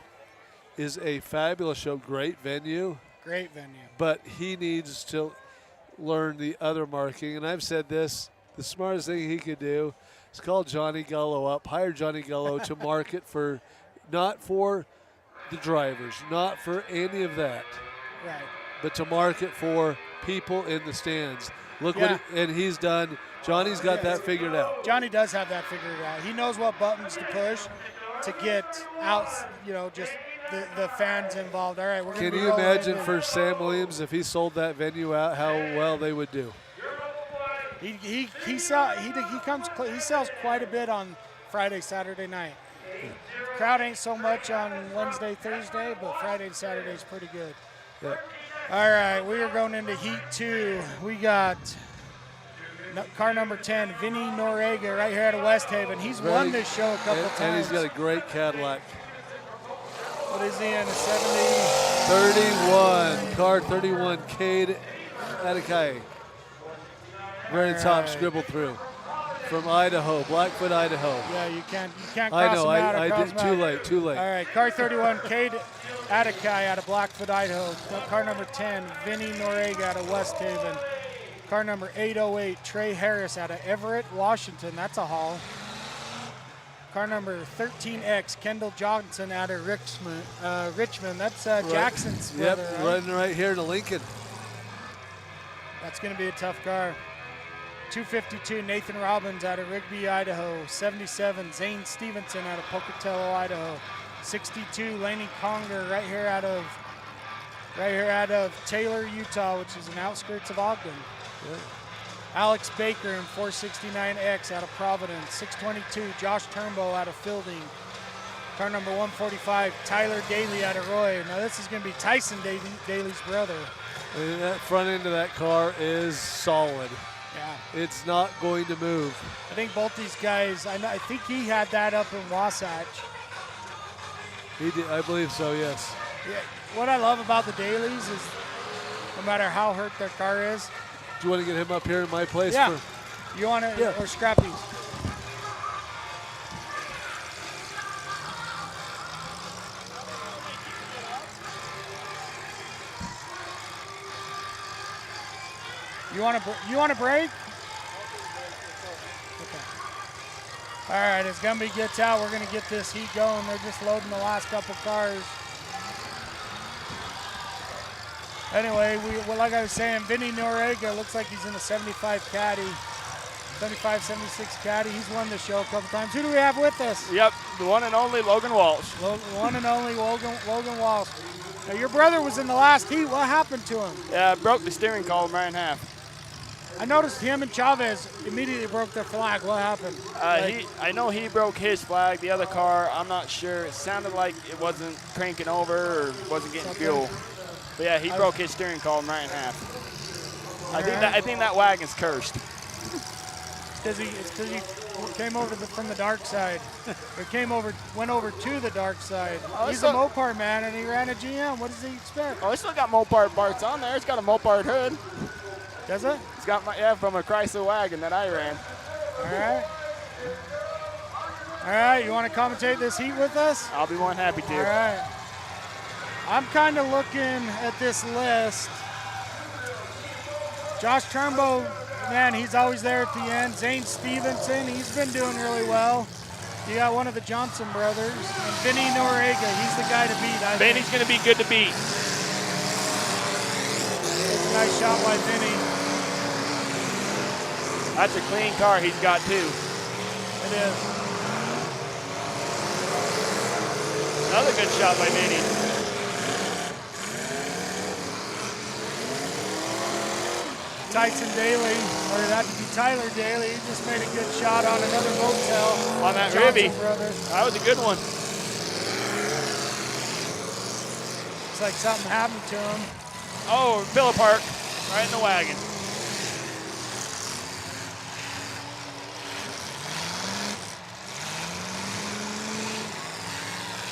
is a fabulous show, great venue. Great venue. But he needs to learn the other marketing, and I've said this, the smartest thing he could do is call Johnny Gullo up, hire Johnny Gullo to market for, not for the drivers, not for any of that, right, but to market for people in the stands. Look and he's done. Johnny's got that figured out. Johnny does have that figured out. He knows what buttons to push to get out, just the fans involved. All right, we're going to Can you imagine for Sam Williams if he sold that venue out, how well they would do? He sells quite a bit on Friday, Saturday night. Crowd ain't so much on Wednesday, Thursday, but Friday and Saturday is pretty good. Yeah. All right, we are going into Heat 2. We got car number 10, Vinny Noriega, right here out of West Haven. He's won this show a couple times. And he's got a great Cadillac. What is he in, a 31, car 31, Cade Atakai. Very top, scribbled through. From Idaho, Blackfoot, Idaho. Yeah, you can't cross I know, him out. I did too late. All right, car 31, Cade Atakai out of Blackfoot, Idaho. Car number 10, Vinny Noriega out of West Haven. Car number 808, Trey Harris out of Everett, Washington. That's a haul. Car number 13X, Kendall Johnson out of Richmond. That's Jackson's brother. Yep, running right here to Lincoln. That's going to be a tough car. 252, Nathan Robbins out of Rigby, Idaho. 77, Zane Stevenson out of Pocatello, Idaho. 62, Laney Conger right here out of Taylor, Utah, which is in the outskirts of Ogden. Yeah. Alex Baker in 469X out of Providence. 622, Josh Turnbow out of Fielding. Car number 145, Tyler Daly out of Roy. Now this is going to be Tyson Daly's brother. And that front end of that car is solid. Yeah. It's not going to move. I think both these guys, I think he had that up in Wasatch. He did, I believe so, yes. Yeah. What I love about the Dalys is no matter how hurt their car is. Do you want to get him up here in my place? Yeah. You want to, or Scrappy? You want to break? Okay. All right, as Gumby gets out, we're going to get this heat going. They're just loading the last couple cars. Anyway, like I was saying, Vinny Noriega looks like he's in a 75 caddy. 75, 76 caddy. He's won the show a couple times. Who do we have with us? Yep, the one and only Logan Walsh. One and only Logan Walsh. Now, your brother was in the last heat. What happened to him? Yeah, broke the steering column right in half. I noticed him and Chavez immediately broke their flag. What happened? I know he broke his flag. The other car, I'm not sure. It sounded like it wasn't cranking over or wasn't getting fuel. But yeah, he broke his steering column right in half. I think that wagon's cursed. Because he came over from the dark side. Or went over to the dark side. Oh, He's so- a Mopar man, and he ran a GM. What does he expect? Oh, it's still got Mopar parts on there. It's got a Mopar hood. Does it? It's got from a Chrysler wagon that I ran. All right. All right, you want to commentate this heat with us? I'll be one happy to. All right. I'm kind of looking at this list. Josh Trumbo, man, he's always there at the end. Zane Stevenson, he's been doing really well. You got one of the Johnson brothers. And Vinny Noriega, he's the guy to beat. Vinny's going to be good to beat. It's a nice shot by Vinny. That's a clean car he's got, too. It is. Another good shot by Vinny. Tyson Daly, or that'd be Tyler Daly, he just made a good shot on another motel. On that Johnson ribby. brothers. That was a good one. Looks like something happened to him. Oh, Villa Park, right in the wagon.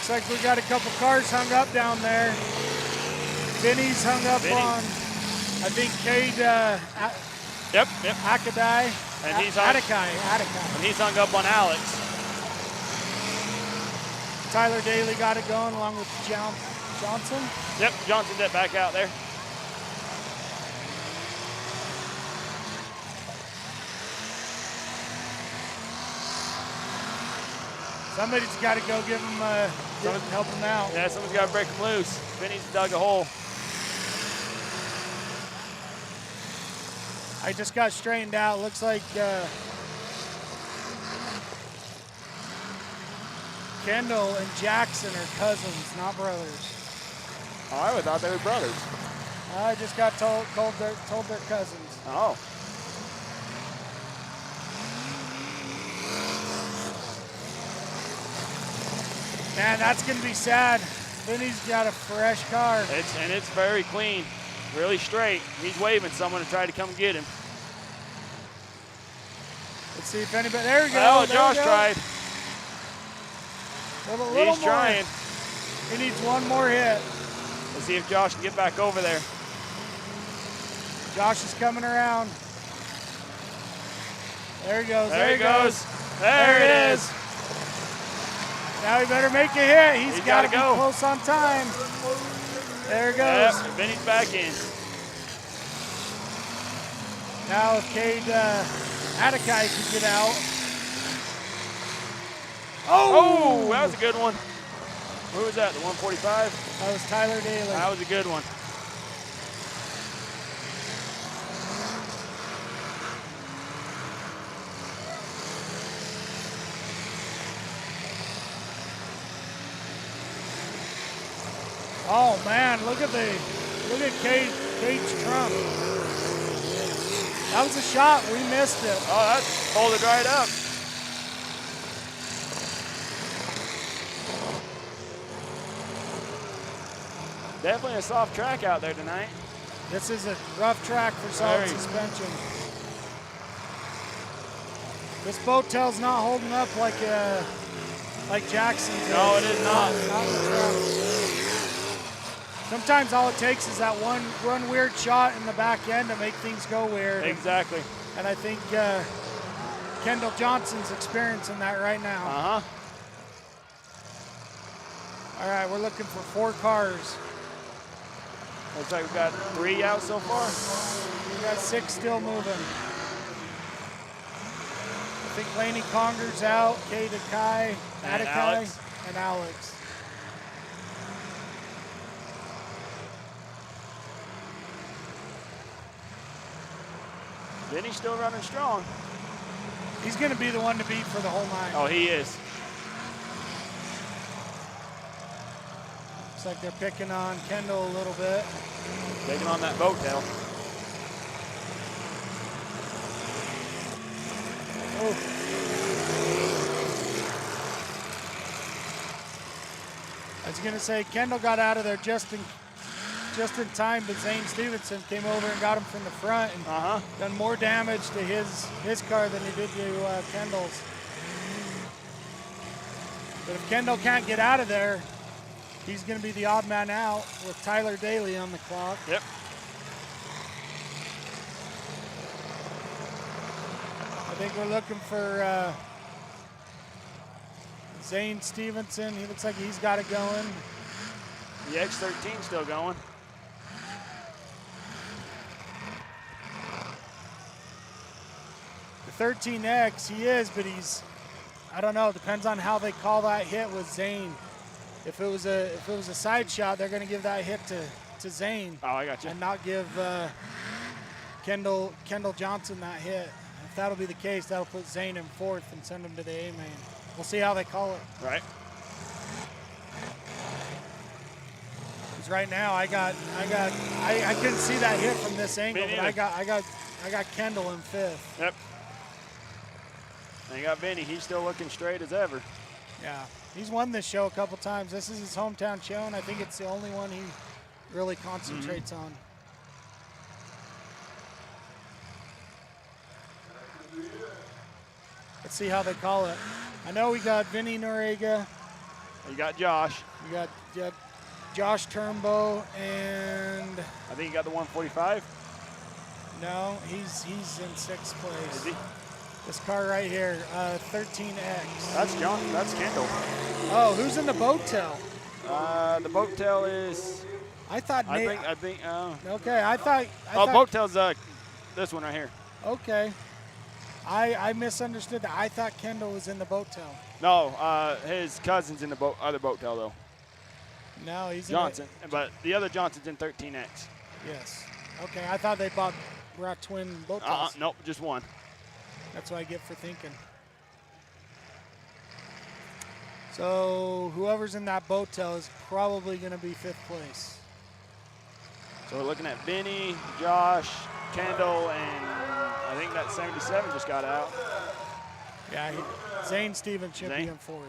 Looks like we got a couple cars hung up down there. Vinny's hung up on, I think, Cade Yep. Akadai. And he's hung, Atakai. and he's hung up on Alex. Tyler Daly got it going along with Johnson. Yep, Johnson did back out there. Somebody's got to go give him, help him out. Yeah, someone's got to break him loose. Vinny's dug a hole. I just got straightened out. Looks like Kendall and Jackson are cousins, not brothers. Oh, I would thought they were brothers. I just got told they're cousins. Oh. Man, that's going to be sad. Vinny's got a fresh car. It's very clean, really straight. He's waving someone to try to come get him. Let's see if anybody. There we go. Oh, there Josh we go. tried. Little He's more. trying. He needs one more hit. Let's see if Josh can get back over there. Josh is coming around. There he goes. There he goes. There it is. Now he better make a hit. He's got to gotta go. be close on time. There he Yep, goes. Vinny's back in. Now if Cade Atakai can get out. Oh, that was a good one. Who was that, the 145? That was Tyler Daly. That was a good one. Oh man, look at Cade's trunk. That was a shot. We missed it. Oh, that's folded right up. Definitely a soft track out there tonight. This is a rough track for solid Very. suspension. This boat tail's not holding up like Jackson's. No, it is not. Not in the truck. Sometimes all it takes is that one weird shot in the back end to make things go weird. Exactly. And I think Kendall Johnson's experiencing that right now. Uh-huh. All right, we're looking for 4 cars. Looks like we've got 3 out so far. We got 6 still moving. I think Laney Conger's out, Cade Atakai, Alex. and Alex. Vinny's still running strong. He's going to be the one to beat for the whole night. Oh, he is. Looks like they're picking on Kendall a little bit. Taking on that boat tail. Oh. I was going to say Kendall got out of there just just in time, but Zane Stevenson came over and got him from the front and done more damage to his car than he did to Kendall's. But if Kendall can't get out of there, he's going to be the odd man out with Tyler Daly on the clock. Yep. I think we're looking for Zane Stevenson. He looks like he's got it going. The X13 still going. The 13X, he is, but I don't know. It depends on how they call that hit with Zane. If it was a side shot, they're going to give that hit to Zane. Oh, I got you. And not give Kendall Johnson that hit. If that'll be the case, that'll put Zane in fourth and send him to the A main. We'll see how they call it. Right. Because right now I couldn't see that hit from this angle, but I got Kendall in fifth. Yep. And you got Vinny. He's still looking straight as ever. Yeah. He's won this show a couple times. This is his hometown show, and I think it's the only one he really concentrates on. Let's see how they call it. I know we got Vinny Noriega. You got Josh. We got Josh Turnbow, and I think you got the 145. no, he's in sixth place. Is he? This car right here, 13X. That's John. That's Kendall. Oh, who's in the boat tail? The boat tail is. I thought Nate. I think. Okay, I thought. Boat tail's this one right here. Okay. I misunderstood that. I thought Kendall was in the boat tail. No, his cousin's in the other boat tail though. No, he's Johnson, but the other Johnson's in 13X. Yes. Okay, I thought they brought twin boat tails. Nope, just one. That's what I get for thinking. So whoever's in that boat tail is probably going to be fifth place. So we're looking at Vinny, Josh, Kendall, and I think that 77 just got out. Yeah, Zane Stevens should be in fourth.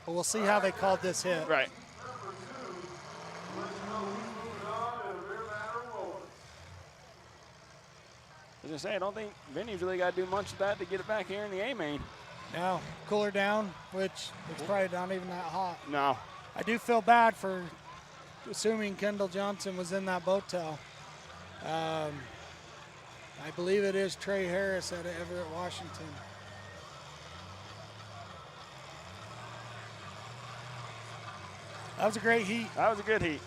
But we'll see how they called this hit. Right. As I say, I don't think Vinny's really got to do much of that to get it back here in the A main. No, cooler down, which it's probably not even that hot. No. I do feel bad for assuming Kendall Johnson was in that boat tail. I believe it is Trey Harris out of Everett, Washington. That was a great heat. That was a good heat.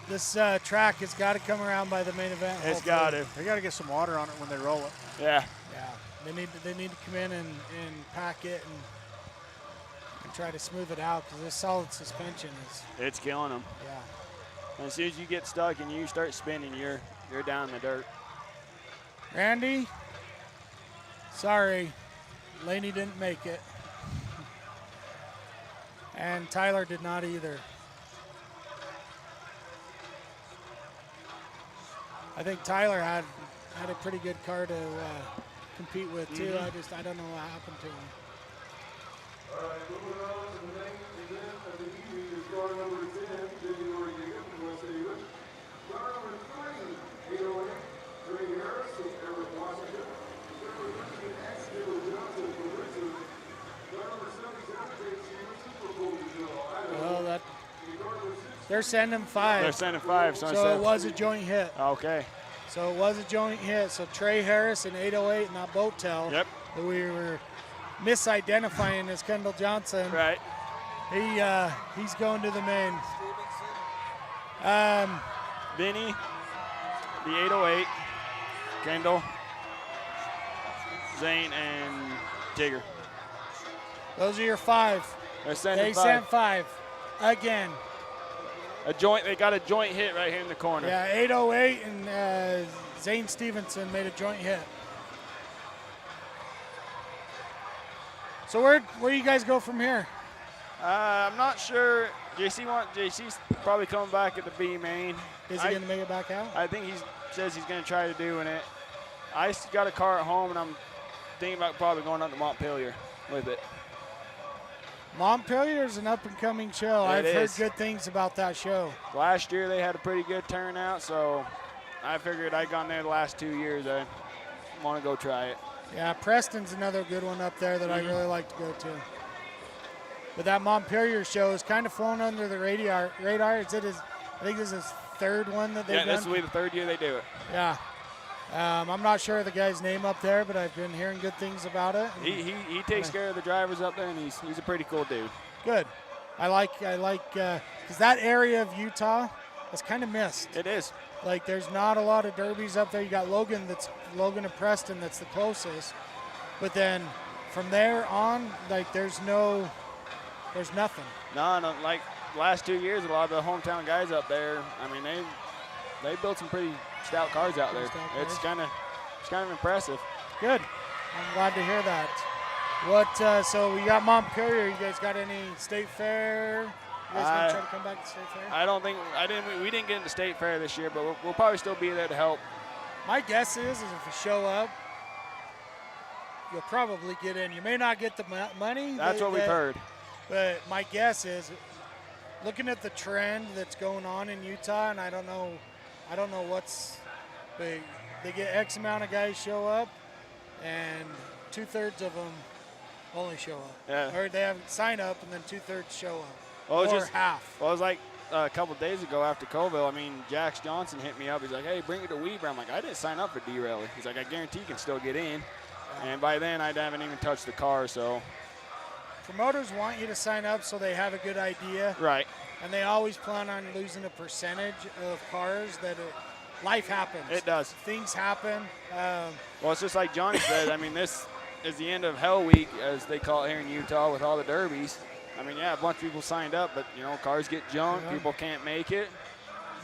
This track has got to come around by the main event. It's got to. They got to get some water on it when they roll it. Yeah. Yeah. They need to come in and pack it and try to smooth it out because this solid suspension is. It's killing them. Yeah. And as soon as you get stuck and you start spinning, you're down in the dirt. Randy, sorry, Laney didn't make it. And Tyler did not either. I think Tyler had a pretty good car to compete with too. I don't know what happened to him. All right, moving on to the next event of the evening is car number 10, Vinny Noriega from West Haven. Car number 3, 808, Trey Harris from Everett, Washington. Number 13, Kendall Johnson from Richmond. Car number 77, Jay Stevenson from Colbyville, Idaho. Well, they're sending five. They're sending five. So it was a joint hit. Okay. So it was a joint hit. So Trey Harris and 808 in that boat tail. Yep. That we were misidentifying as Kendall Johnson. Right. He's going to the main. Vinny, the 808, Kendall, Zane, and Tigger. Those are your five. They're sending They five. sent five again. They got a joint hit right here in the corner. Yeah, 808 and Zane Stevenson made a joint hit. So where you guys go from here? I'm not sure. JC's probably coming back at the B main. Is he going to make it back out? I think he says he's going to try to doing it. I got a car at home, and I'm thinking about probably going up to Montpelier with it. Montpelier is an up-and-coming show. I've heard good things about that show. Last year they had a pretty good turnout, so I figured I'd gone there the last 2 years. I want to go try it. Yeah, Preston's another good one up there that I really like to go to. But that Montpelier show is kind of flown under the radar. I think this is his third one that they've done. Yeah, this will be the third year they do it. Yeah. I'm not sure of the guy's name up there, but I've been hearing good things about it. He takes care of the drivers up there, and he's a pretty cool dude. Good. I like because that area of Utah is kind of missed. It is. Like there's not a lot of derbies up there. You got Logan and Preston that's the closest, but then from there on, like there's nothing. No, like last 2 years, a lot of the hometown guys up there. I mean, they built some pretty stout cars out there. It's kind of impressive. Good. I'm glad to hear that. What? So we got Montpelier. You guys got any state fair? You guys gonna try to come back to state fair? We didn't get into state fair this year, but we'll probably still be there to help. My guess is if you show up, you'll probably get in. You may not get the money. That's what we've heard. But my guess is, looking at the trend that's going on in Utah, and I don't know but they get X amount of guys show up, and 2/3 of them only show up. Yeah. Or they have sign up, and then 2/3 show up. Well, or half. Well, it was like a couple days ago after Coville. I mean, Jax Johnson hit me up. He's like, "Hey, bring it to Weber." I'm like, "I didn't sign up for Derailer." He's like, "I guarantee you can still get in." And by then, I haven't even touched the car, so. Promoters want you to sign up so they have a good idea. Right. And they always plan on losing a percentage of cars that life happens. It does. Things happen. Well, it's just like Johnny said. I mean, this is the end of Hell Week, as they call it here in Utah, with all the derbies. I mean, yeah, a bunch of people signed up, but, you know, cars get junked. Yeah. People can't make it.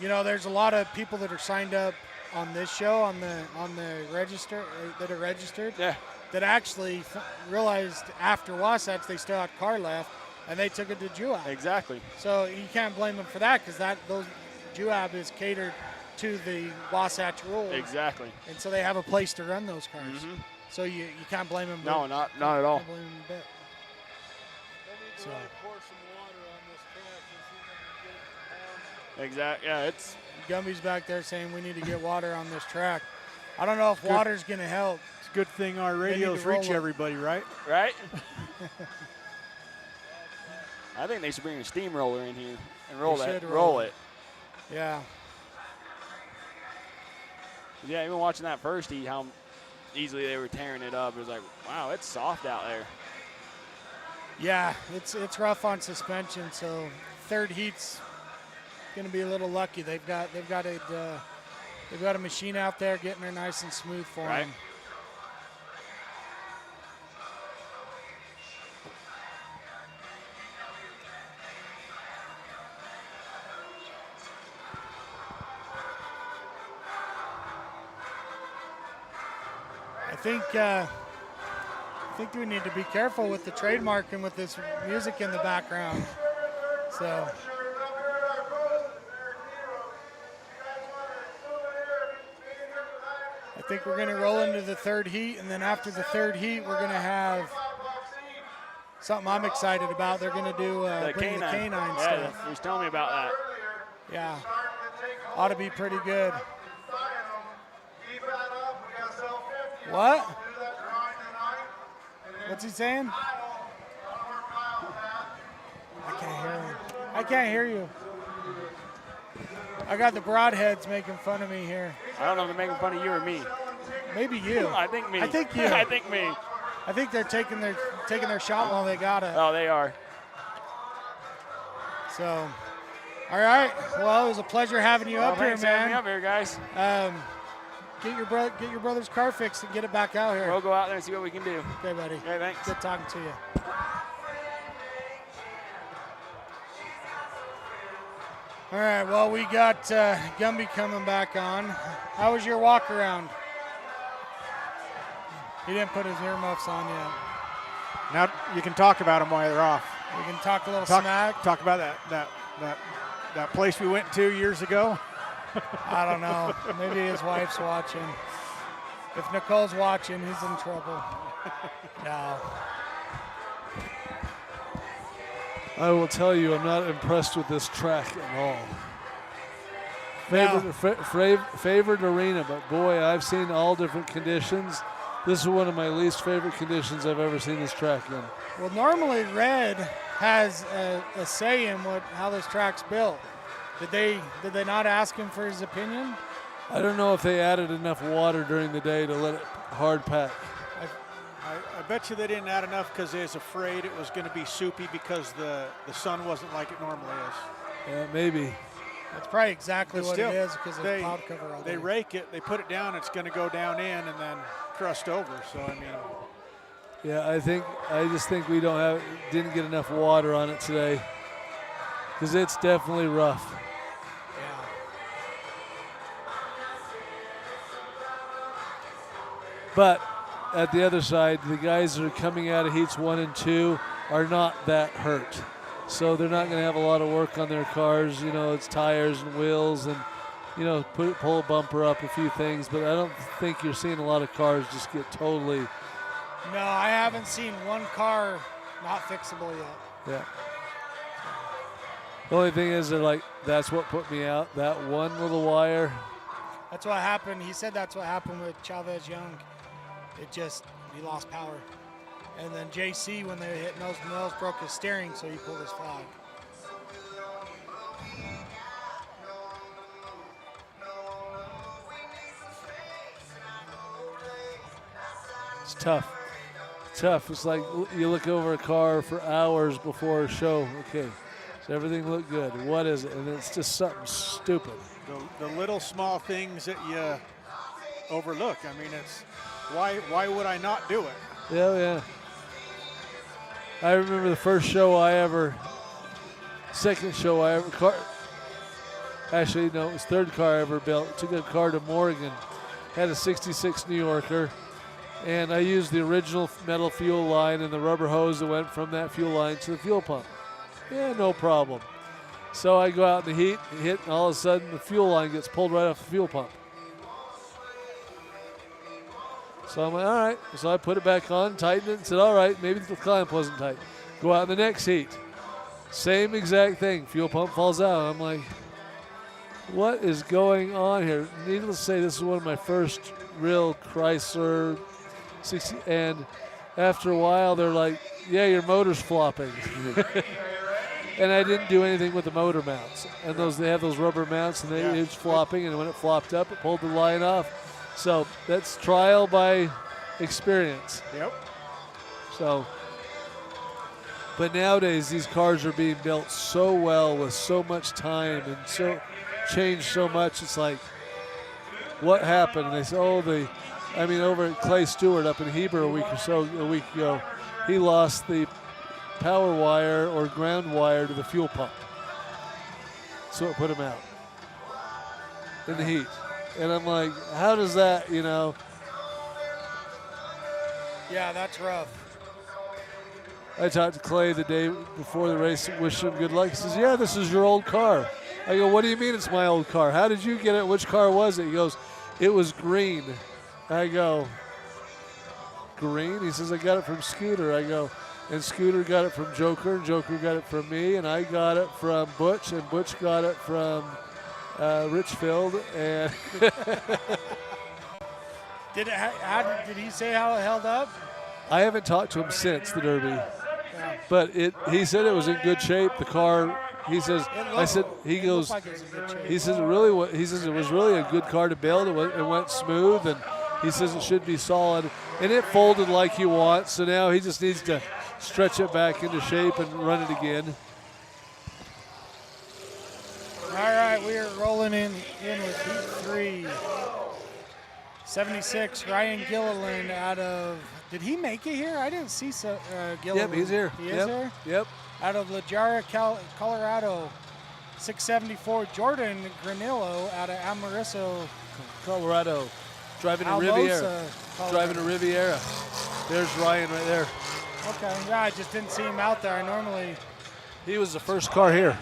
You know, there's a lot of people that are signed up on this show, on the register, that are registered. Yeah. That actually realized after Wasatch they still had car left, and they took it to Juab. Exactly. So you can't blame them for that, because those Juab is catered to the Wasatch rules. Exactly. And so they have a place to run those cars. Mm-hmm. So you can't blame them. No, not at all. Can't blame them a bit. So. Exactly. Yeah, it's. Gumby's back there saying we need to get water on this track. I don't know if water's going to help. It's a good thing our radios reach everybody, right? Right? I think they should bring a steamroller in here and roll it. Yeah. Yeah, even watching that first heat, how easily they were tearing it up. It was like, wow, it's soft out there. Yeah, it's rough on suspension. So third heat's going to be a little lucky. They've got a machine out there getting her nice and smooth for them. I think we need to be careful with the trademarking with this music in the background. So. I think we're going to roll into the third heat, and then after the third heat, we're going to have something I'm excited about. They're going to do the K9 stuff. Yeah, he was telling me about that. Yeah, ought to be pretty good. What? What's he saying? I can't hear him. I can't hear you. I got the broadheads making fun of me here. I don't know if they're making fun of you or me. Maybe you. I think me. I think you. I think me. I think they're taking their shot while they got it. Oh, they are. So, all right. Well, it was a pleasure having you up here, man. Having me up here, guys. Get your brother's car fixed and get it back out here. We'll go out there and see what we can do. Okay, buddy. Okay, thanks. Good talking to you. All right, well, we got Gumby coming back on. How was your walk around? He didn't put his earmuffs on yet. Now you can talk about them while they're off. We can talk a little smack. Talk about that place we went to years ago. I don't know. Maybe his wife's watching. If Nicole's watching, he's in trouble. No. I will tell you, I'm not impressed with this track at all. Favorite arena, but boy, I've seen all different conditions. This is one of my least favorite conditions I've ever seen this track in. Well, normally Red has a say in how this track's built. Did they not ask him for his opinion? I don't know if they added enough water during the day to let it hard pack. I bet you they didn't add enough because they was afraid it was going to be soupy because the sun wasn't like it normally is. Yeah, maybe. That's probably exactly But what still, it is because of the they- cloud cover all day. They rake it, they put it down, it's going to go down in and then crust over. So, I mean, Yeah, I just think we didn't get enough water on it today because it's definitely rough. Yeah. But at the other side, the guys that are coming out of heats 1 and 2 are not that hurt. So they're not going to have a lot of work on their cars. You know, it's tires and wheels and, you know, pull a bumper up, a few things. But I don't think you're seeing a lot of cars just get totally. No, I haven't seen one car not fixable yet. Yeah. The only thing is, that's what put me out. That one little wire. That's what happened. He said that's what happened with Chavez Young. He lost power. And then JC, when they hit nose to nose, broke his steering, so he pulled his flag. It's tough. It's like you look over a car for hours before a show. Okay, does everything look good? What is it? And it's just something stupid. the little small things that you overlook. I mean, it's why would I not do it? Yeah. I remember the second show I ever, actually, no, it was third car I ever built. Took a car to Morgan, had a 66 New Yorker, and I used the original metal fuel line and the rubber hose that went from that fuel line to the fuel pump. Yeah, no problem. So I go out in the heat, and all of a sudden the fuel line gets pulled right off the fuel pump. So I'm like, all right. So I put it back on, tightened it, and said, all right, maybe the clamp wasn't tight. Go out in the next heat. Same exact thing. Fuel pump falls out. I'm like, what is going on here? Needless to say, this is one of my first real Chrysler 60. And after a while, they're like, yeah, your motor's flopping. And I didn't do anything with the motor mounts. And they have those rubber mounts, and it was flopping. And when it flopped up, it pulled the line off. So that's trial by experience. Yep. So, but nowadays these cars are being built so well with so much time and so changed so much. It's like, what happened? And they say, over at Clay Stewart up in Heber a week ago, he lost the power wire or ground wire to the fuel pump. So it put him out in the heat. And I'm like, how does that, Yeah, that's rough. I talked to Clay the day before the race, wished him good luck. He says, yeah, this is your old car. I go, what do you mean it's my old car? How did you get it? Which car was it? He goes, it was green. I go, green? He says, I got it from Scooter. I go, and Scooter got it from Joker, and Joker got it from me, and I got it from Butch, and Butch got it from Richfield. And Did he say how it held up? I haven't talked to him since the Derby. Yeah. But he said it was in good shape. The car, he says, he goes, Like it was in good shape. he says it was really a good car to build. It went smooth, and he says it should be solid. And it folded like he wants, so now he just needs to stretch it back into shape and run it again. All right, we are rolling in with Heat 3. 76, Ryan Gilliland out of, did he make it here? I didn't see Gilliland. Yep, he's here. He is here? Yep. Out of La Jarra, Colorado. 674, Jordan Granillo out of Amoroso, Colorado. Driving a Riviera. Colorado. Driving a Riviera. There's Ryan right there. Okay, yeah, I just didn't see him out there. I normally, He was the first car here.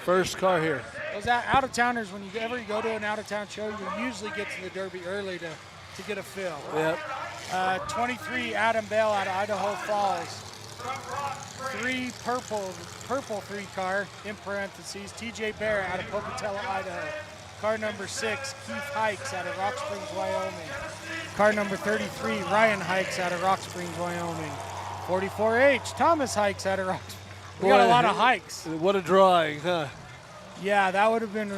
First car here. those out-of-towners, when you go to an out-of-town show, you usually get to the Derby early to get a feel. Yep. 23, Adam Bell out of Idaho Falls. 3 purple 3 car, in parentheses, TJ Bear out of Pocatello, Idaho. Car number 6, Keith Hikes out of Rock Springs, Wyoming. Car number 33, Ryan Hikes out of Rock Springs, Wyoming. 44H, Thomas Hikes out of Rock Springs. We got a lot of hikes. What a drawing, huh? Yeah, that would have been,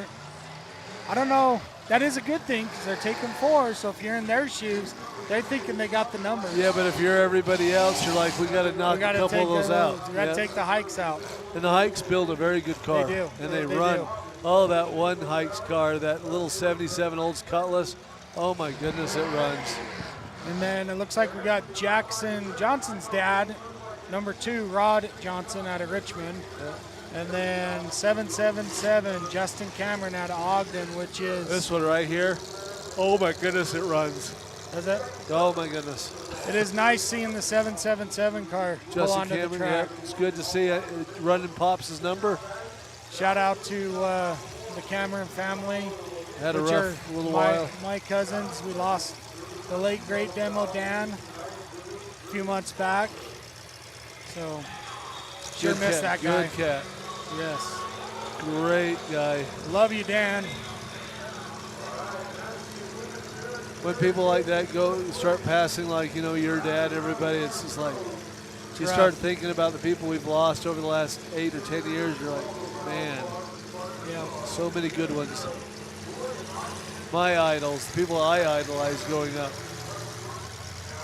I don't know. That is a good thing because they're taking 4, so if you're in their shoes, they're thinking they got the numbers. Yeah, but if you're everybody else, you're like, we got to knock a couple of those out. We got to take the hikes out. And the Hikes build a very good car. They do. And they They run. do. Oh, that one Hikes car, that little 77 Olds Cutlass. Oh, my goodness, it runs. And then it looks like we got Jackson Johnson's dad, number 2, Rod Johnson out of Richmond. And then 777, Justin Cameron out of Ogden, which is... This one right here. Oh, my goodness, it runs. Is it? Oh, my goodness. It is nice seeing the 777 car pull Justin onto the Cameron, track. yeah, it's good to see it running Pops' number. Shout out to the Cameron family. Had a which rough are little while. My cousins. We lost the late, great Demo Dan a few months back. So, sure Good miss cat, that guy. Good cat. Yes. Great guy. Love you, Dan. When people like that start passing, like, you know, your dad, everybody, it's just like, you start thinking about the people we've lost over the last 8 or 10 years. You're like, man, Yeah. so many good ones. My idols, the people I idolized growing up.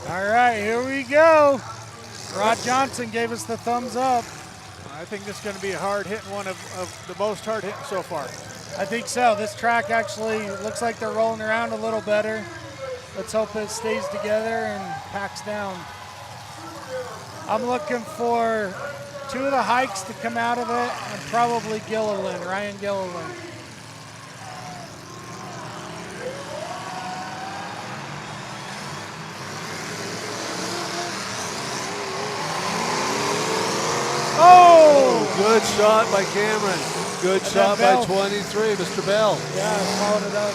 All right, here we go. Rod Johnson gave us the thumbs up. I think this is going to be a hard-hitting one of the most hard-hitting so far. I think so. This track actually looks like they're rolling around a little better. Let's hope it stays together and packs down. I'm looking for 2 of the Hikes to come out of it, and probably Gilliland, Ryan Gilliland. Oh! Good shot by Cameron. Good shot by Bell. 23, Mr. Bell. Yeah, followed it up.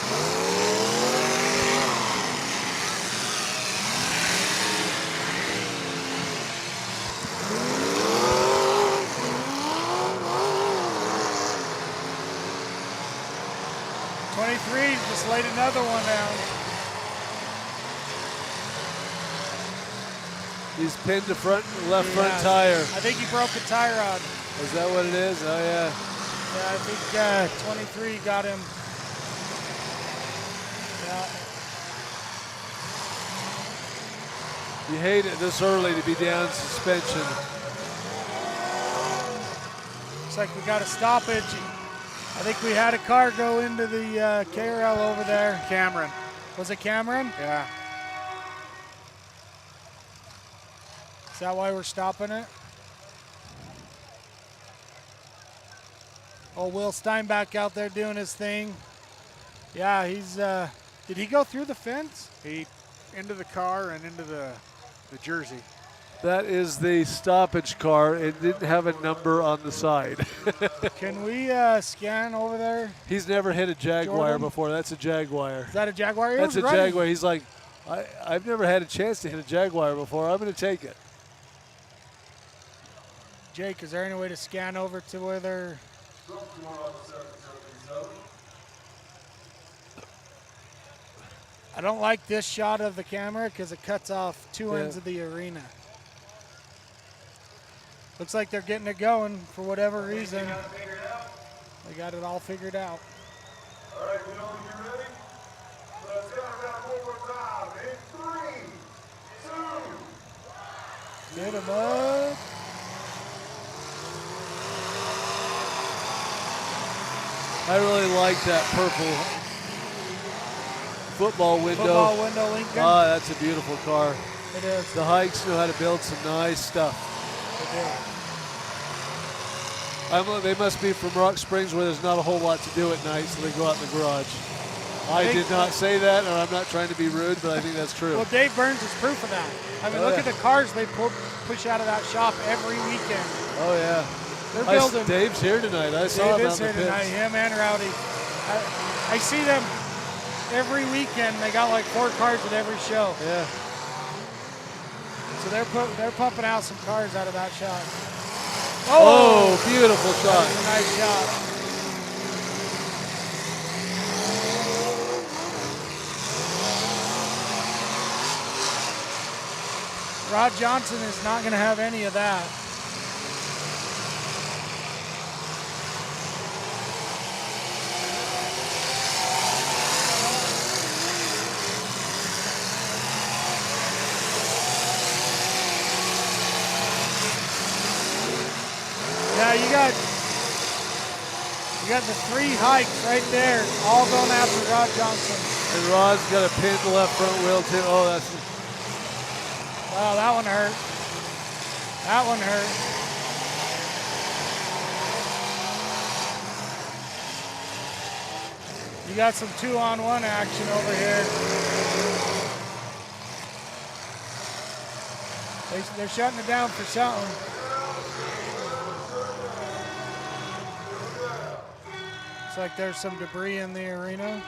Just laid another one down. He's pinned the left front tire. I think he broke a tie rod. Is that what it is? Oh, yeah. Yeah, I think 23 got him. Yeah. You hate it this early to be down suspension. Looks like we got a stoppage. I think we had a car go into the KRL over there. Cameron. Was it Cameron? Yeah. Is that why we're stopping it? Oh, Will Steinbach out there doing his thing. Yeah, he's, did he go through the fence? He into the car and into the jersey. That is the stoppage car. It didn't have a number on the side. Can we scan over there? He's never hit a Jaguar Jordan? before. That's a Jaguar. Is that a Jaguar? It That's was a running. Jaguar. He's like, I've never had a chance to hit a Jaguar before. I'm going to take it. Jake, is there any way to scan over to where they're... I don't like this shot of the camera because it cuts off 2 ends of the arena. Looks like they're getting it going for whatever reason. They got it all figured out. All right, gentlemen, you ready? Let's count down one more time. In 3, 2. Get him up. I really like that purple football window. Football window Lincoln. Ah, that's a beautiful car. It is. The Hikes know how to build some nice stuff. They must be from Rock Springs where there's not a whole lot to do at night, so they go out in the garage. I did not say that, and I'm not trying to be rude, but I think that's true. Well, Dave Burns is proof of that. I mean, look at the cars they push out of that shop every weekend. Oh, yeah. They're building. Dave's here tonight. I saw him Dave out is in the here tonight, pits. him and Rowdy. I see them every weekend. They got like 4 cars at every show. Yeah. So they're pumping out some cars out of that shop. Oh, beautiful shot. That's a nice shot. Rod Johnson is not going to have any of that. Yeah, you got the 3 hikes right there, all going after Rod Johnson. And Rod's got a pinned left front wheel too. Oh, that's. Oh, that one hurt. That one hurt. You got some 2-on-1 action over here. They're shutting it down for something. Looks like there's some debris in the arena.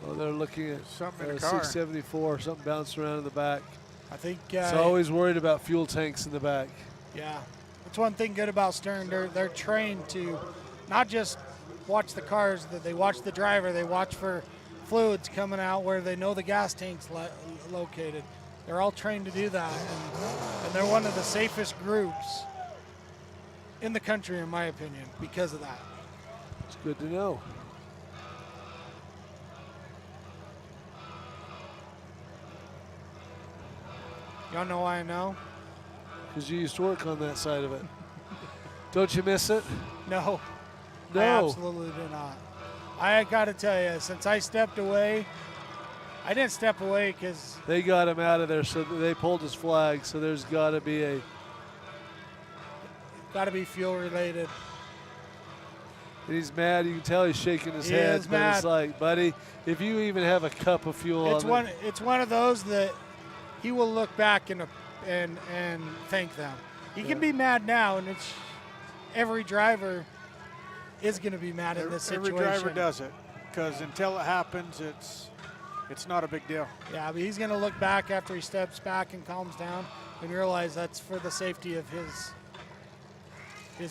Oh, they're looking at Something in the car. 674, something bouncing around in the back. I think. It's always worried about fuel tanks in the back. Yeah, that's one thing good about Stern. They're trained to not just watch the cars, that they watch the driver. They watch for fluids coming out where they know the gas tank's located. They're all trained to do that, and they're one of the safest groups in the country, in my opinion, because of that. It's good to know. Y'all know why I know? Because you used to work on that side of it. Don't you miss it? No. No. I absolutely do not. I got to tell you, since I stepped away, I didn't step away because They got him out of there, so they pulled his flag, so there's got to be a. got to be fuel related. And he's mad. You can tell he's shaking his He head, is but it's mad. like, buddy, if you even have a cup of fuel It's on it's one of those that he will look back and thank them. He can be mad now, and it's every driver is going to be mad in this situation. Every driver does it, because until it happens, it's not a big deal. Yeah, but he's going to look back after he steps back and calms down and realize that's for the safety of his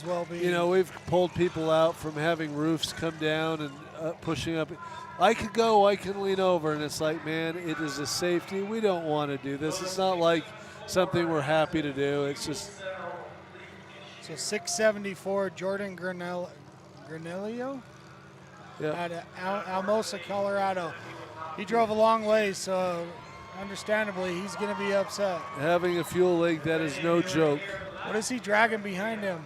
well-being. You know, we've pulled people out from having roofs come down and pushing up. I could go, I can lean over, and it's like, man, it is a safety. We don't want to do this. It's not like something we're happy to do. It's just. So 674, Jordan Granillo Yeah. out of Almosa, Colorado. He drove a long way, so understandably he's going to be upset. Having a fuel leak, that is no joke. What is he dragging behind him?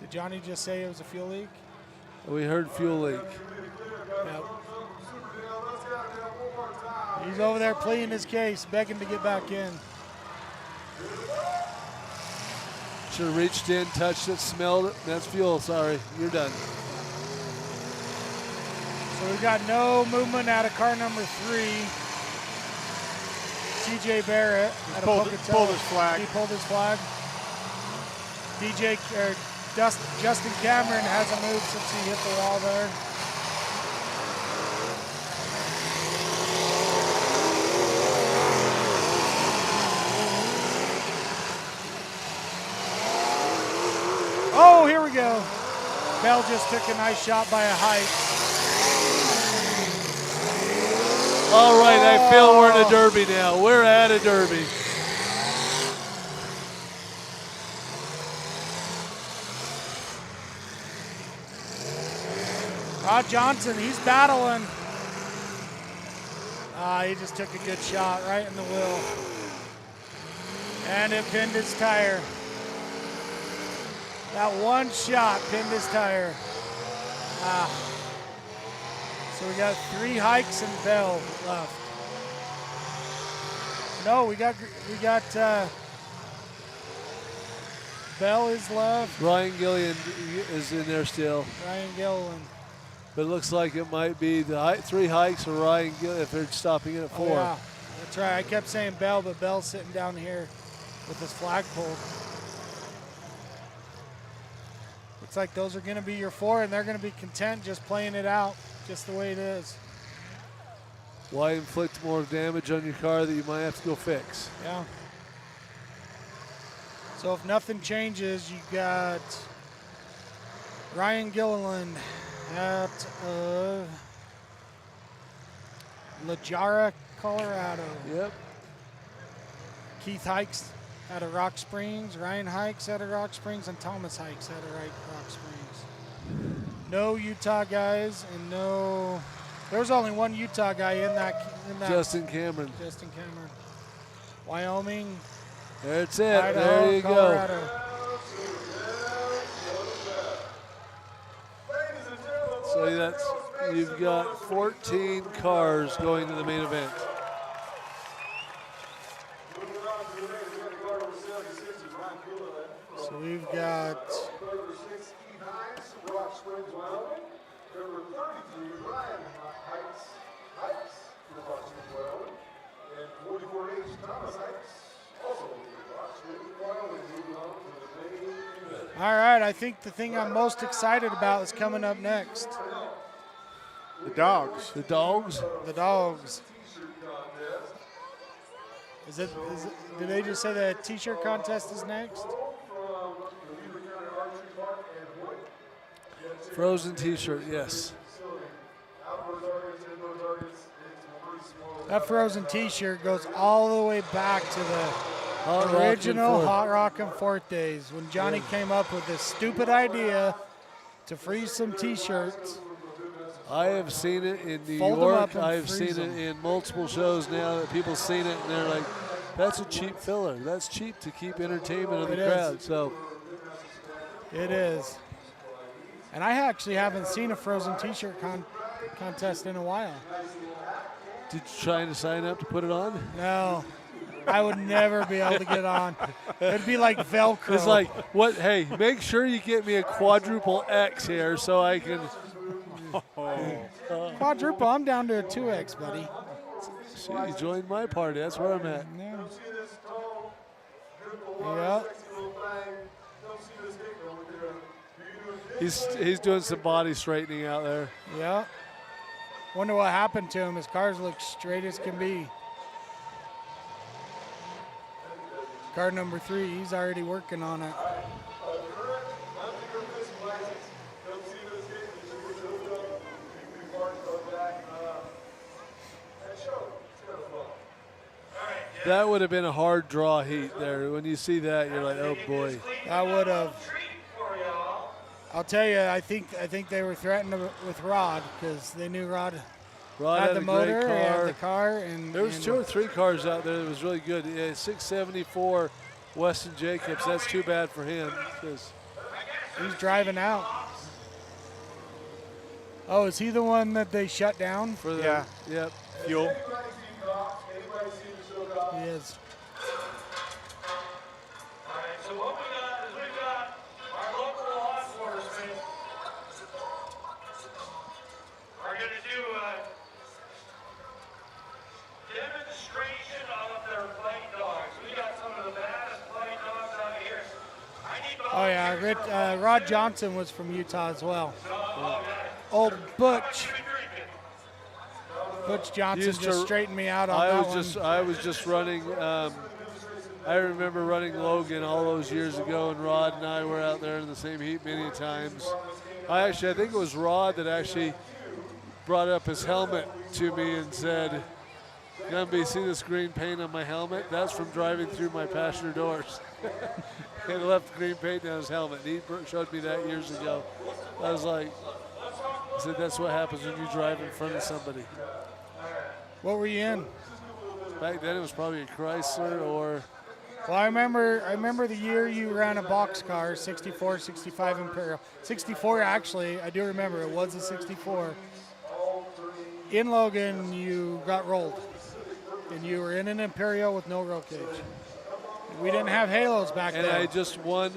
Did Johnny just say it was a fuel leak? We heard fuel leak. Yep. He's over there pleading his case, begging to get back in. Should have reached in, touched it, smelled it. That's fuel. Sorry, you're done. So we've got no movement out of car number 3. TJ Barrett out of Pulled Pocatello. his flag. He pulled his flag. Justin Cameron hasn't moved since he hit the wall there. Oh, here we go. Bell just took a nice shot by a height. All right, I feel we're in a derby now. We're at a derby. Rod Johnson, he's battling. He just took a good shot right in the wheel. And it pinned his tire. That one shot pinned his tire. So we got 3 hikes and Bell left. No, we got Bell is left. Ryan Gillian is in there still. Ryan Gilliland. But it looks like it might be the 3 hikes or Ryan Gillian if they're stopping it at 4. Oh, yeah, that's right. I kept saying Bell, but Bell's sitting down here with his flag pulled. Looks like those are going to be your 4, and they're going to be content just playing it out. just the way it is. Why inflict more damage on your car that you might have to go fix? Yeah. So if nothing changes, you got Ryan Gilliland at La Jara, Colorado. Yep. Keith Hikes out of Rock Springs, Ryan Hikes out of Rock Springs, and Thomas Hikes out of Rock Springs. No Utah guys, and no. There was only one Utah guy in that. Justin Cameron. Justin Cameron. Wyoming. That's it. Idaho, There you Colorado. go. So that's you've got 14 cars going to the main event. So we've got Number 33, Ryan Hikes, and 44H, Thomas Hikes, also moving on to the main event. all right. I think the thing I'm most excited about is coming up next. The dogs. The dogs. The dogs. Did they just say the t-shirt contest is next? Frozen T-shirt. Yes. That frozen t-shirt goes all the way back to the original Hot Rockin' Fort days when Johnny came up with this stupid idea to freeze some t-shirts. I have seen it in New Fold 'em up York. and I've freeze seen it in multiple shows now that people seen it and they're like, that's a cheap filler. That's cheap to keep entertainment of the It is. crowd. So It is. And I actually haven't seen a frozen t-shirt contest in a while. did you try to sign up to put it on? No, I would never be able to get on. It'd be like Velcro. It's like, what? Hey, make sure you get me a quadruple X here so I can. quadruple. I'm down to a 2X, buddy. See, you joined my party. That's where I'm at. Yeah. Yeah. He's doing some body straightening out there. Yeah. Wonder what happened to him. His cars look straight as can be. Car number 3, he's already working on it. That would have been a hard draw heat there. When you see that, you're like, oh boy. I would have. I'll tell you, I think they were threatened with Rod because they knew Rod had the a motor, great he had car. the car, and There was and 2 or 3 cars out there that was really good. Yeah, 674 Weston Jacobs. That's too bad for him because he's driving out. Oh, is he the one that they shut down? for the Yeah. Yep. Fuel. He is. Alright, so what we got is we've got our local law enforcement are going to do a demonstration of their fight dogs. We got some of the baddest fight dogs out here. I need Oh yeah, Rod Johnson was from Utah as well. Old Butch. Butch Johnson Used just to- straightened me out on I that was one. I was just running. I remember running Logan all those years ago, and Rod and I were out there in the same heat many times. I think it was Rod that actually brought up his helmet to me and said, "Gumby, see this green paint on my helmet? That's from driving through my passenger doors." He had left green paint on his helmet. He showed me that years ago. I was like, I said, "That's what happens when you drive in front of somebody." What were you in? Back then, it was probably a Chrysler or. Well, I remember the year you ran a boxcar, 64, 65 Imperial. 64, actually, I do remember. It was a 64. In Logan, you got rolled. And you were in an Imperial with no roll cage. We didn't have halos back And then. I just won.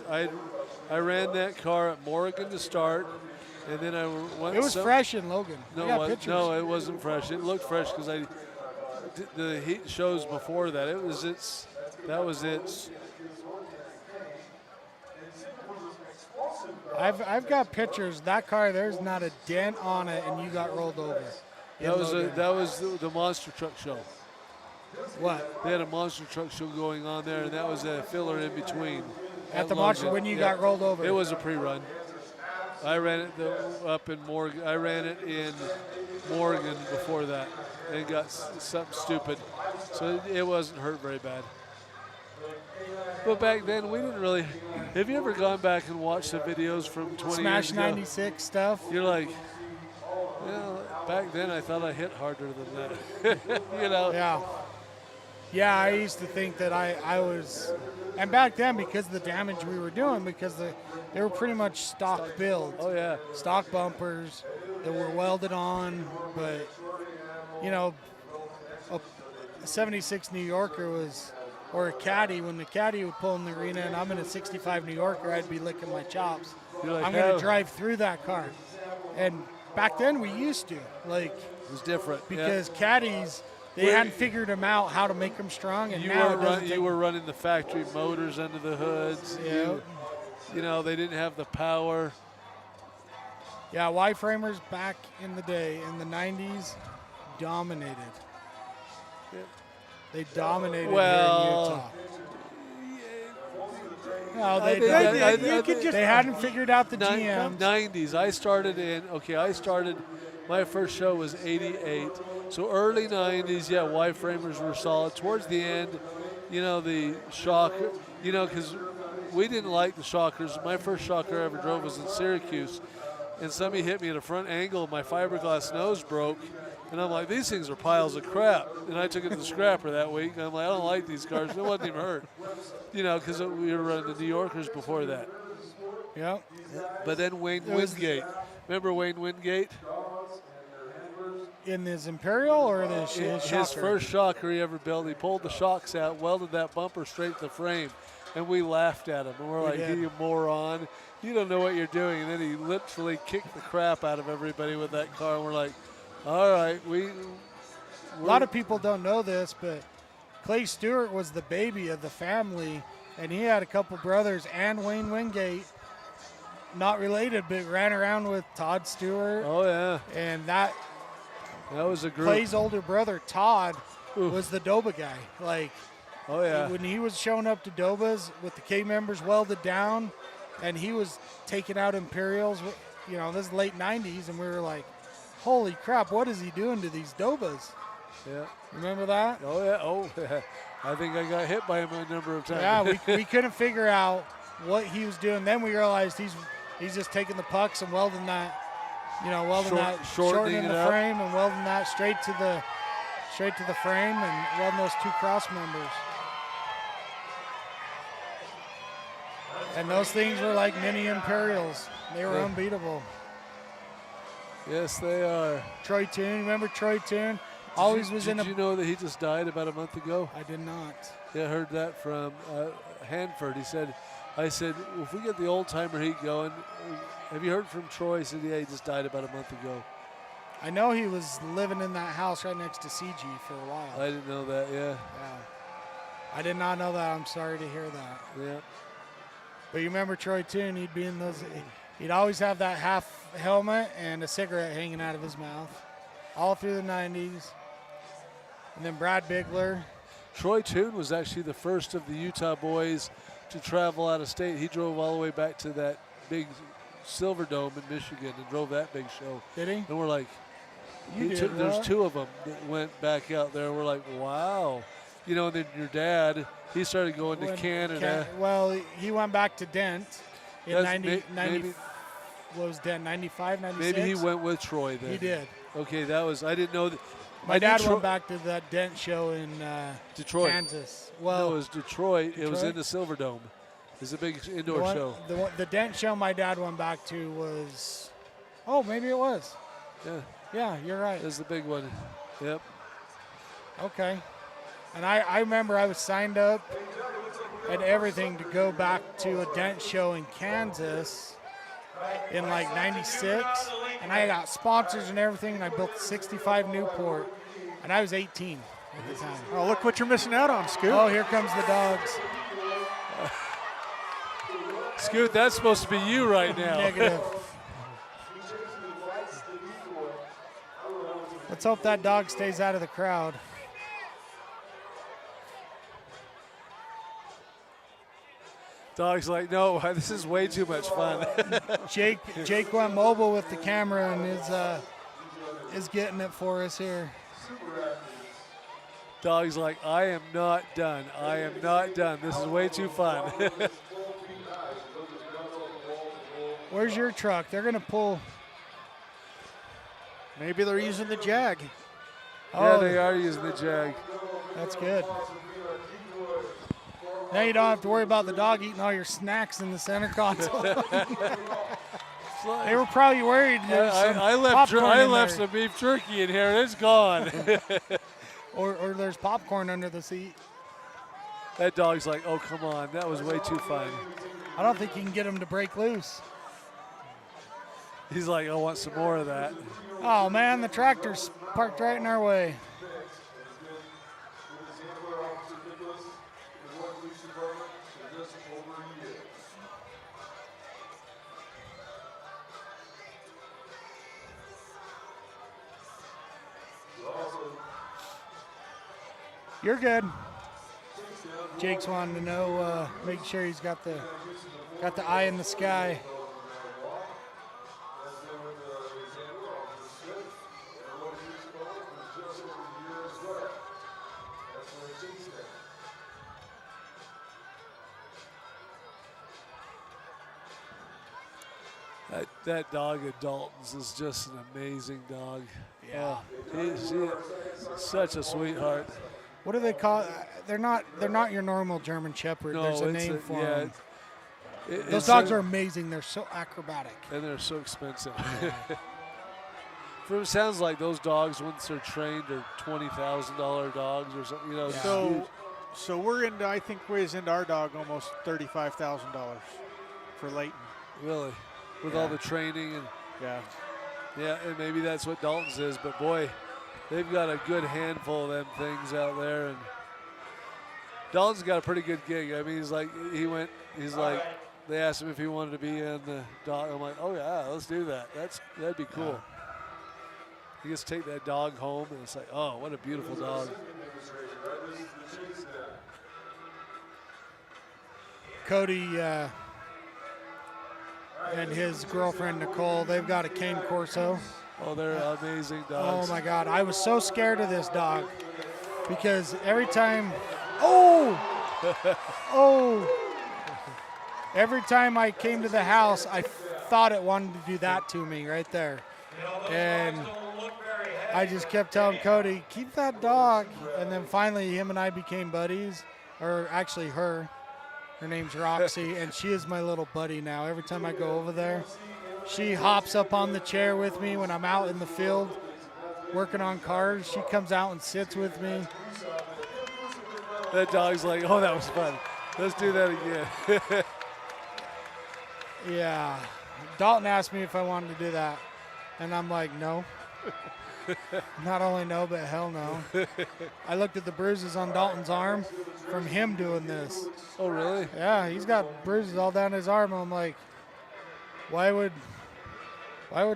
I ran that car at Morgan to start, and then I went. It was fresh in Logan. No, I got it, pictures. no, it wasn't fresh. It looked fresh because I did the heat shows before that. It was its. That was its. I've got pictures. That car, there's not a dent on it, and you got rolled over. That was the monster truck show. What? They had a monster truck show going on there, and that was a filler in between. At the monster when you got rolled over. It was a pre-run. I ran it up in Morgan. I ran it in Morgan before that, and got something stupid, so it wasn't hurt very bad. But back then, we didn't really. Have you ever gone back and watched the videos from 20 Smash years ago? 96 stuff. You're like, back then I thought I hit harder than that. Yeah. Yeah, I used to think that I was, and back then because of the damage we were doing, because they were pretty much stock builds. Oh yeah. Stock bumpers that were welded on, but a 76 New Yorker was, or a Caddy, when the Caddy would pull in the arena and I'm in a 65 New Yorker, I'd be licking my chops. You're like, I'm going to drive through that car. And back then we used to, it was different. because Caddies, they hadn't figured them out how to make them strong, and you were running the factory motors under the hoods. Yeah. They didn't have the power. Yeah, Y-framers back in the day, in the 90s, dominated. Yeah. They dominated Well, here in Utah. No, they hadn't figured out the GMs. 90s. I started, my first show was 88. So early 90s, yeah, Y-framers were solid. Towards the end, the shocker, because we didn't like the shockers. My first shocker I ever drove was in Syracuse, and somebody hit me at a front angle, and my fiberglass nose broke. And I'm like, these things are piles of crap. And I took it to the scrapper that week. And I'm like, I don't like these cars. It wasn't even hurt. Because we were running the New Yorkers before that. Yeah. But then Wayne Wingate. Remember Wayne Wingate? In his Imperial or his shocker? His first shocker he ever built. He pulled the shocks out, welded that bumper straight to the frame. And we laughed at him. And we're like, you moron. You don't know what you're doing. And then he literally kicked the crap out of everybody with that car. And we're like, all right, a lot of people don't know this, but Clay Stewart was the baby of the family, and he had a couple brothers and Wayne Wingate, not related, but ran around with Todd Stewart. Oh, yeah. And that was a group. Clay's older brother, Todd, was the Doba guy. Oh, yeah. When he was showing up to Dobas with the K members welded down, and he was taking out Imperials, this is late 90s, and we were like, holy crap, what is he doing to these Dobas? Yeah. Remember that? Oh, yeah. Oh, I think I got hit by him a number of times. Yeah, we couldn't figure out what he was doing. Then we realized he's just taking the pucks and welding that, shortening the frame and welding that straight to the frame and welding those two cross members. And those things were like mini Imperials. They were unbeatable. Yes, they are. Troy Toon, remember Troy Toon? Did you know that he just died about a month ago? I did not. Yeah, I heard that from Hanford. I said, if we get the old timer heat going, have you heard from Troy? He said, yeah, he just died about a month ago. I know he was living in that house right next to CG for a while. I didn't know that, yeah. I did not know that. I'm sorry to hear that. Yeah. But you remember Troy Toon, he'd be in those, he'd always have that half helmet and a cigarette hanging out of his mouth all through the 90s. And then Brad Bigler. Troy Toon was actually the first of the Utah boys to travel out of state. He drove all the way back to that big Silver Dome in Michigan and drove that big show. Did he? And we're like, there's two of them that went back out there. We're like, wow. And then your dad, he started going to Canada. He went back to Dent in 90, what was Dent, 95, 96? Maybe he went with Troy then. He did. Okay, I didn't know that. My dad went back to that Dent show in Detroit, Kansas. Well, no, it was Detroit. It was in the Silver Dome. It was a big indoor show. The Dent show my dad went back to was, maybe it was. Yeah. Yeah, you're right. It was the big one. Yep. Okay. And I remember I was signed up and everything to go back to a Dent show in Kansas in like 96. And I got sponsors and everything, and I built the 65 Newport. And I was 18 at the time. Oh, look what you're missing out on, Scoop. Oh, here comes the dogs. Scoot, that's supposed to be you right now. Negative. Let's hope that dog stays out of the crowd. Dog's like, no, this is way too much fun. Jake went mobile with the camera and is getting it for us here. Dog's like, I am not done. I am not done. This is way too fun. Where's your truck? They're gonna pull. Maybe they're using the Jag. Yeah, they are using the Jag. That's good. Now you don't have to worry about the dog eating all your snacks in the center console. They were probably worried. I left some beef jerky in here and it's gone. or there's popcorn under the seat. That dog's like, oh, come on. That was way too fun. I don't think you can get him to break loose. He's like, I want some more of that. Oh, man, the tractor's parked right in our way. You're good. Jake's wanting to know, make sure he's got the eye in the sky. That dog at Dalton's is just an amazing dog. Yeah. He's such a sweetheart. What do they call? They're not your normal German Shepherd. No, There's a it's name for them. Those it's dogs are amazing. They're so acrobatic. And they're so expensive. It sounds like those dogs, once they're trained, are $20,000 dogs or something. You know. Yeah. So we're into. I think we're into our dog almost $35,000 for Leighton. Really, with all the training and and maybe that's what Dalton's is. But boy, they've got a good handful of them things out there, and Dalton's got a pretty good gig. I mean, they asked him if he wanted to be in the dog. I'm like, oh yeah, let's do that. That'd be cool. Yeah. He gets to take that dog home, and it's like, oh, what a beautiful dog. Cody and his girlfriend Nicole, they've got a cane corso. Oh, they're amazing dogs. Oh my God, I was so scared of this dog because every time, every time I came to the house, I thought it wanted to do that to me right there. And I just kept telling Cody, keep that dog. And then finally him and I became buddies, or actually her. Her name's Roxy, and she is my little buddy now. Every time I go over there, she hops up on the chair with me when I'm out in the field working on cars. She comes out and sits with me. That dog's like, oh, that was fun. Let's do that again. Yeah. Dalton asked me if I wanted to do that, and I'm like, no. Not only no, but hell no. I looked at the bruises on Dalton's arm from him doing this. Oh, really? Yeah, he's got bruises all down his arm. I'm like, why would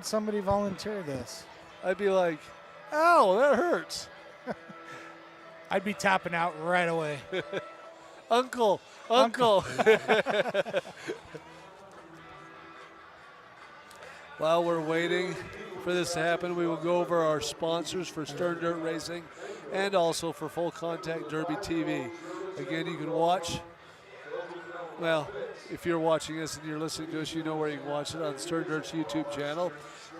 somebody volunteer this? I'd be like, ow, that hurts. I'd be tapping out right away. Uncle. While we're waiting for this to happen, we will go over our sponsors for Stern Dirt Racing and also for Full Contact Derby TV. Again, you can watch, well, if you're watching us and you're listening to us, you know where you can watch it on Stern Dirt's YouTube channel.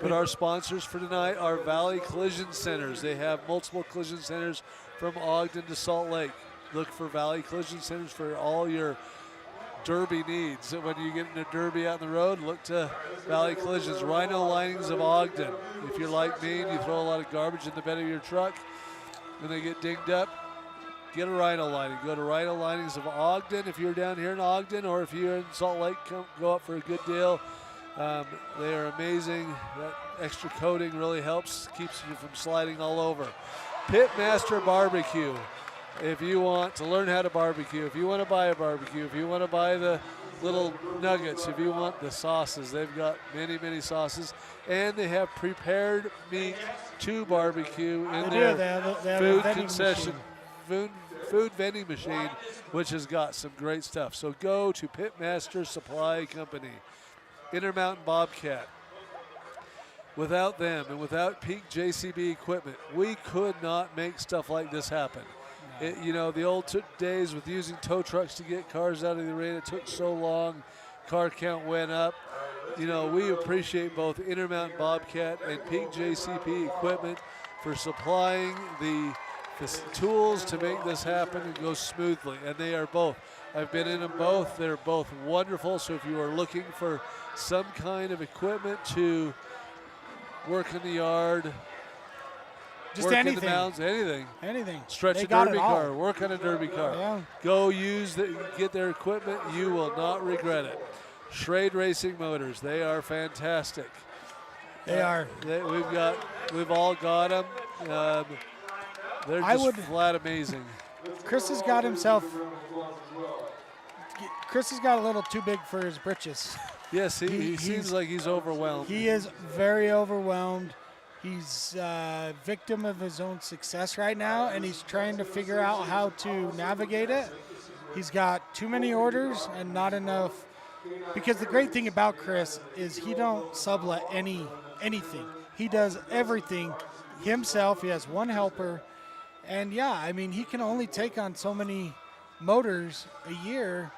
But our sponsors for tonight are Valley Collision Centers. They have multiple collision centers from Ogden to Salt Lake. Look for Valley Collision Centers for all your Derby needs. When you get in a Derby out on the road, look to Valley Collisions. Rhino Linings of Ogden. If you're like me and you throw a lot of garbage in the bed of your truck and they get dinged up, get a Rhino Lining. Go to Rhino Linings of Ogden if you're down here in Ogden, or if you're in Salt Lake, go up for a good deal. They are amazing. That extra coating really helps, keeps you from sliding all over. Pitmaster Barbecue. If you want to learn how to barbecue, if you want to buy a barbecue, if you want to buy the little nuggets if you want the sauces. They've got many, many sauces, and they have prepared meat to barbecue in their They have a food vending concession, machine. food vending machine, which has got some great stuff. So go to Pitmaster Supply Company, Intermountain Bobcat. Without them and without Peak JCB equipment, we could not make stuff like this happen. The old days with using tow trucks to get cars out of the arena, it took so long, car count went up. We appreciate both Intermountain Bobcat and Peak JCB equipment for supplying the tools to make this happen and go smoothly, and they are both. I've been in them both. They're both wonderful, so if you are looking for some kind of equipment to work in the yard, Just work anything. in the mountains, Anything. stretch They a got derby it all. car, work on a derby car. Yeah. Go get their equipment. You will not regret it. Schrade Racing Motors, they are fantastic. They are. We've all got them. They're just flat amazing. Chris has got a little too big for his britches. Yes, he seems like he's overwhelmed. He is very overwhelmed. He's a victim of his own success right now, and he's trying to figure out how to navigate it. He's got too many orders and not enough. Because the great thing about Chris is he don't sublet anything. He does everything himself. He has one helper. And, he can only take on so many motors a year.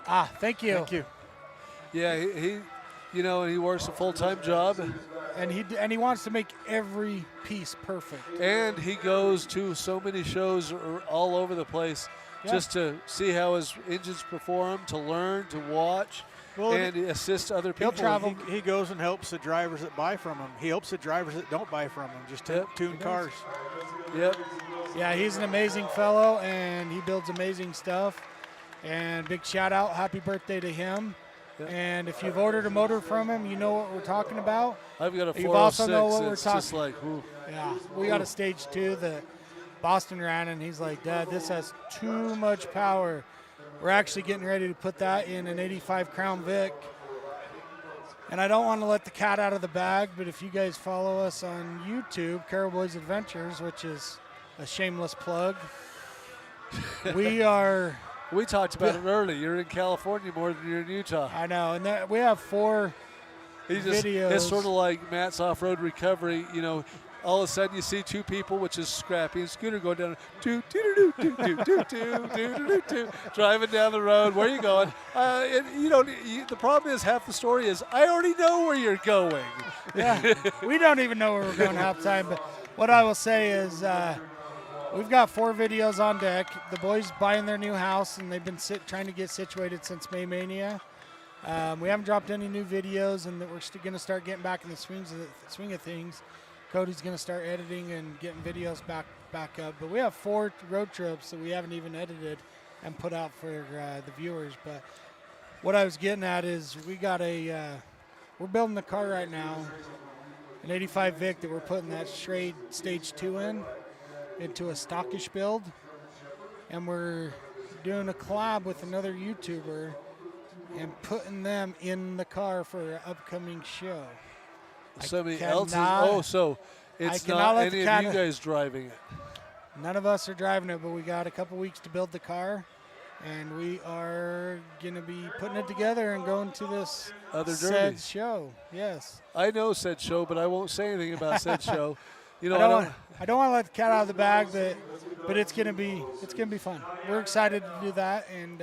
Thank you. Thank you. Yeah, he works a full-time job. And he wants to make every piece perfect. And he goes to so many shows all over the place just to see how his engines perform, to learn, to watch, and assist other people. He'll travel. He goes and helps the drivers that buy from him. He helps the drivers that don't buy from him, just to tune cars. Yep. Yeah, he's an amazing fellow, and he builds amazing stuff. And big shout out, happy birthday to him. Yep. And if you've ordered a motor from him, you know what we're talking about. I've got a 406. You also know what we're it's talking. just like, ooh. Yeah, we got a stage 2 that Boston ran, and he's like, Dad, this has too much power. We're actually getting ready to put that in an 85 Crown Vic. And I don't want to let the cat out of the bag, but if you guys follow us on YouTube, Carol Boys Adventures, which is a shameless plug, we talked about it early. You're in California more than you're in Utah. I know, and we have 4 videos. It's sort of like Matt's off-road recovery. All of a sudden you see 2 people, which is Scrappy and Scooter, going down, driving down the road. Where are you going? The problem is half the story is I already know where you're going. Yeah, we don't even know where we're going half the time. But what I will say is we've got 4 videos on deck. The boys buying their new house, and they've been trying to get situated since May Mania. We haven't dropped any new videos, and we're going to start getting back in the swing of things. Cody's going to start editing and getting videos back up. But we have 4 road trips that we haven't even edited and put out for the viewers. But what I was getting at is we're building the car right now, an 85 Vic that we're putting that Schrade Stage 2 into a stockish build. And we're doing a collab with another YouTuber and putting them in the car for an upcoming show. Somebody else is. So it's not any of you guys driving it. None of us are driving it, but we got a couple weeks to build the car, and we are going to be putting it together and going to this said show. Yes. I know said show, but I won't say anything about said show. I don't want to let the cat out of the bag, but it's going to be fun. We're excited to do that, and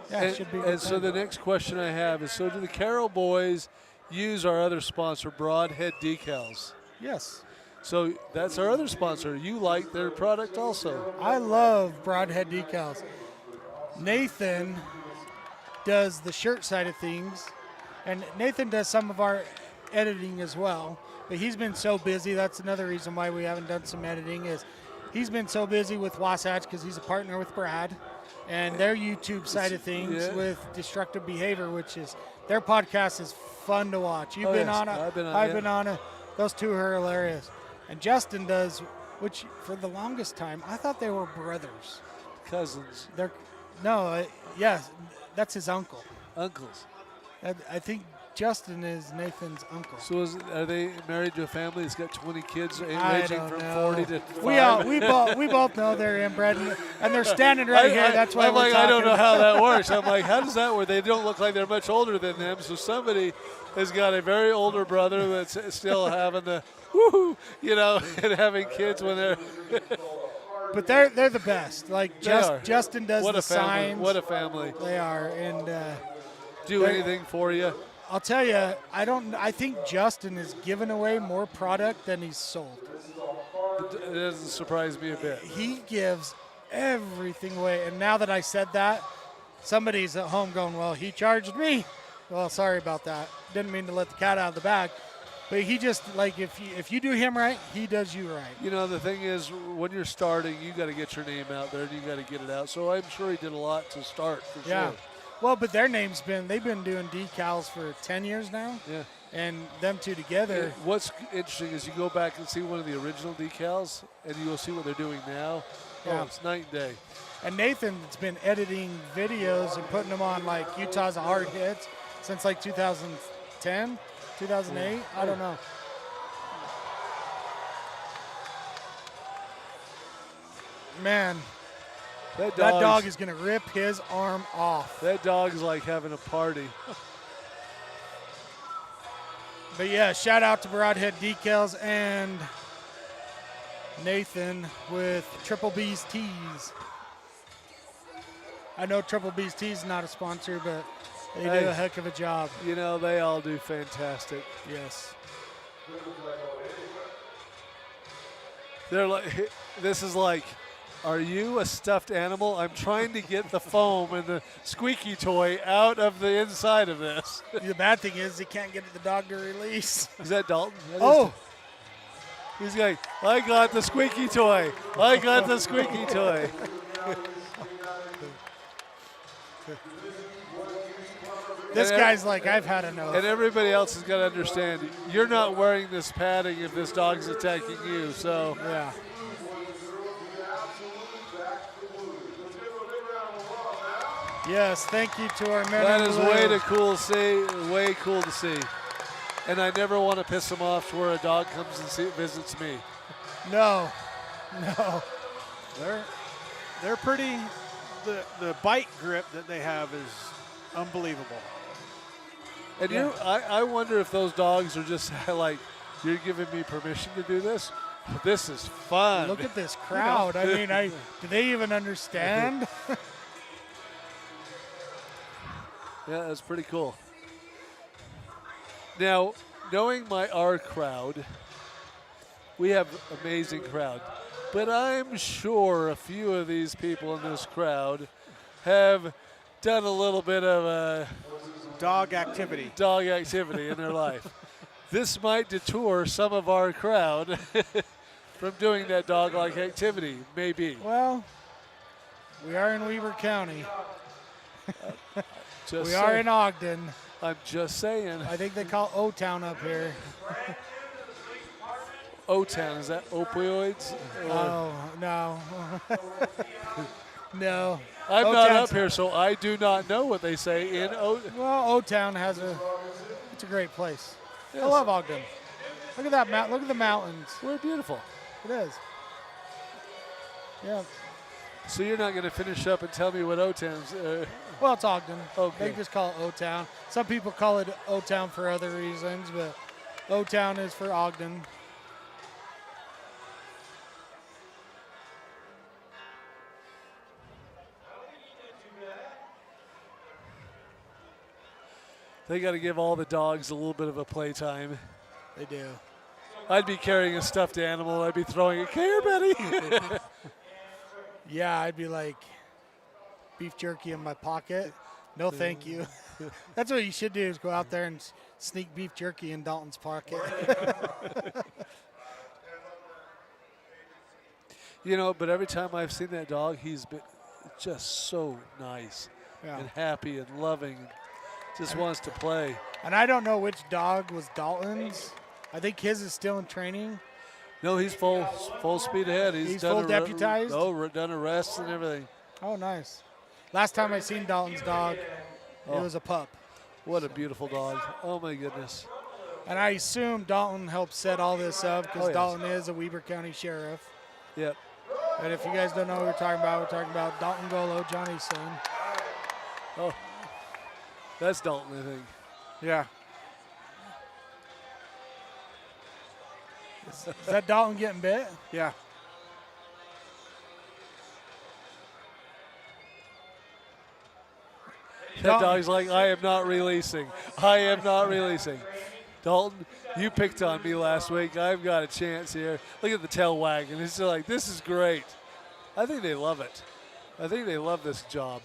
it should be. And so the next question I have is: so do the Carroll boys use our other sponsor, Broadhead Decals? Yes. So that's our other sponsor. You like their product also? I love Broadhead Decals. Nathan does the shirt side of things, and Nathan does some of our editing as well. But he's been so busy. That's another reason why we haven't done some editing is he's been so busy with Wasatch because he's a partner with Brad and their YouTube side of things with Destructive Behavior, which is their podcast is fun to watch. You've been on it. I've been on it. Those two are hilarious. And Justin does, which for the longest time, I thought they were brothers. Cousins. No, yes, that's his uncle. Uncles. I think Justin is Nathan's uncle. So are they married to a family that's got 20 kids I ranging don't from know. 40 to 5? We both know they're inbred, and they're standing right here. That's why I'm we're like, talking. I don't know how that works. I'm like, how does that work? They don't look like they're much older than them. So somebody has got a very older brother that's still having the woohoo, and having kids when they're. But they're the best. Like They are. Justin does What the a family! signs. What a family! They are, and Do They're- anything for you? I'll tell you, I think Justin has given away more product than he's sold. It doesn't surprise me a bit. He gives everything away. And now that I said that, somebody's at home going, well, he charged me. Well, sorry about that. Didn't mean to let the cat out of the bag. But he just, like, if you do him right, he does you right. The thing is, when you're starting, you got to get your name out there and you got to get it out. So I'm sure he did a lot to start for Yeah. sure. Well, but they've been doing decals for 10 years now. Yeah. And them two together. What's interesting is you go back and see one of the original decals, and you will see what they're doing now. Yeah. Oh, it's night and day. And Nathan's been editing videos and putting them on, like, Utah's Hard Hits since, like, 2010, 2008. I don't know. Man, That that dog is going to rip his arm off. That dog's like having a party. But, yeah, shout out to Broadhead Decals and Nathan with Triple B's Tees. I know Triple B's Tees is not a sponsor, but they Hey. do a heck of a job. They all do fantastic. Yes. They're like, this is like, are you a stuffed animal? I'm trying to get the foam and the squeaky toy out of the inside of this. The bad thing is he can't get the dog to release. Is that Dalton? That is Oh, He's going, I got the squeaky toy. I got the squeaky toy. this And guy's like, I've had enough. And everybody else has got to understand, you're not wearing this padding if this dog's attacking you. So Yeah. Yes, thank you to our men. that in is blue. way cool to see. And I never want to piss them off to where a dog comes and visits me. No. They're pretty. The bite grip that they have is unbelievable. And I wonder if those dogs are just like, you're giving me permission to do this? This is fun. Look at this crowd. I mean, do they even understand? Yeah, that's pretty cool. Now, knowing our crowd, we have amazing crowd. But I'm sure a few of these people in this crowd have done a little bit of Dog activity. dog activity in their life. This might detour some of our crowd from doing that dog-like activity, maybe. Well, we are in Weber County. Just We are in Ogden. I'm just saying. I think they call O-Town up here. O-Town, is that opioids? Or- Oh, no. No. I'm not O-Town's- up here, so I do not know what they say in Well, O-Town it's a great place. I love Ogden. Look at that look at the mountains. We're beautiful. It is. Yeah. So you're not going to finish up and tell me what O-Town's. Well, it's Ogden. Okay. They just call it O-Town. Some people call it O-Town for other reasons, but O-Town is for Ogden. They got to give all the dogs a little bit of a playtime. They do. I'd be carrying a stuffed animal. I'd be throwing it. Come here, Betty. Yeah, I'd be like, beef jerky in my pocket. No, thank you. That's what you should do is go out there and sneak beef jerky in Dalton's pocket. But every time I've seen that dog, he's been just so nice Yeah. and happy and loving. Just wants to play. And I don't know which dog was Dalton's. I think his is still in training. No, he's full speed ahead. He's done full deputized? done arrests and everything. Oh, nice. Last time I seen Dalton's dog, it was a pup. What a beautiful dog. Oh, my goodness. And I assume Dalton helped set all this up because Oh, yes. Dalton is a Weber County sheriff. Yep. And if you guys don't know what we're talking about Dalton Golo, Johnny's son. Oh, that's Dalton, I think. Yeah. Is that Dalton getting bit? Yeah. That dog's like, I am not releasing. I am not releasing. Dalton, you picked on me last week. I've got a chance here. Look at the tail wagging. It's just like, this is great. I think they love it. I think they love this job.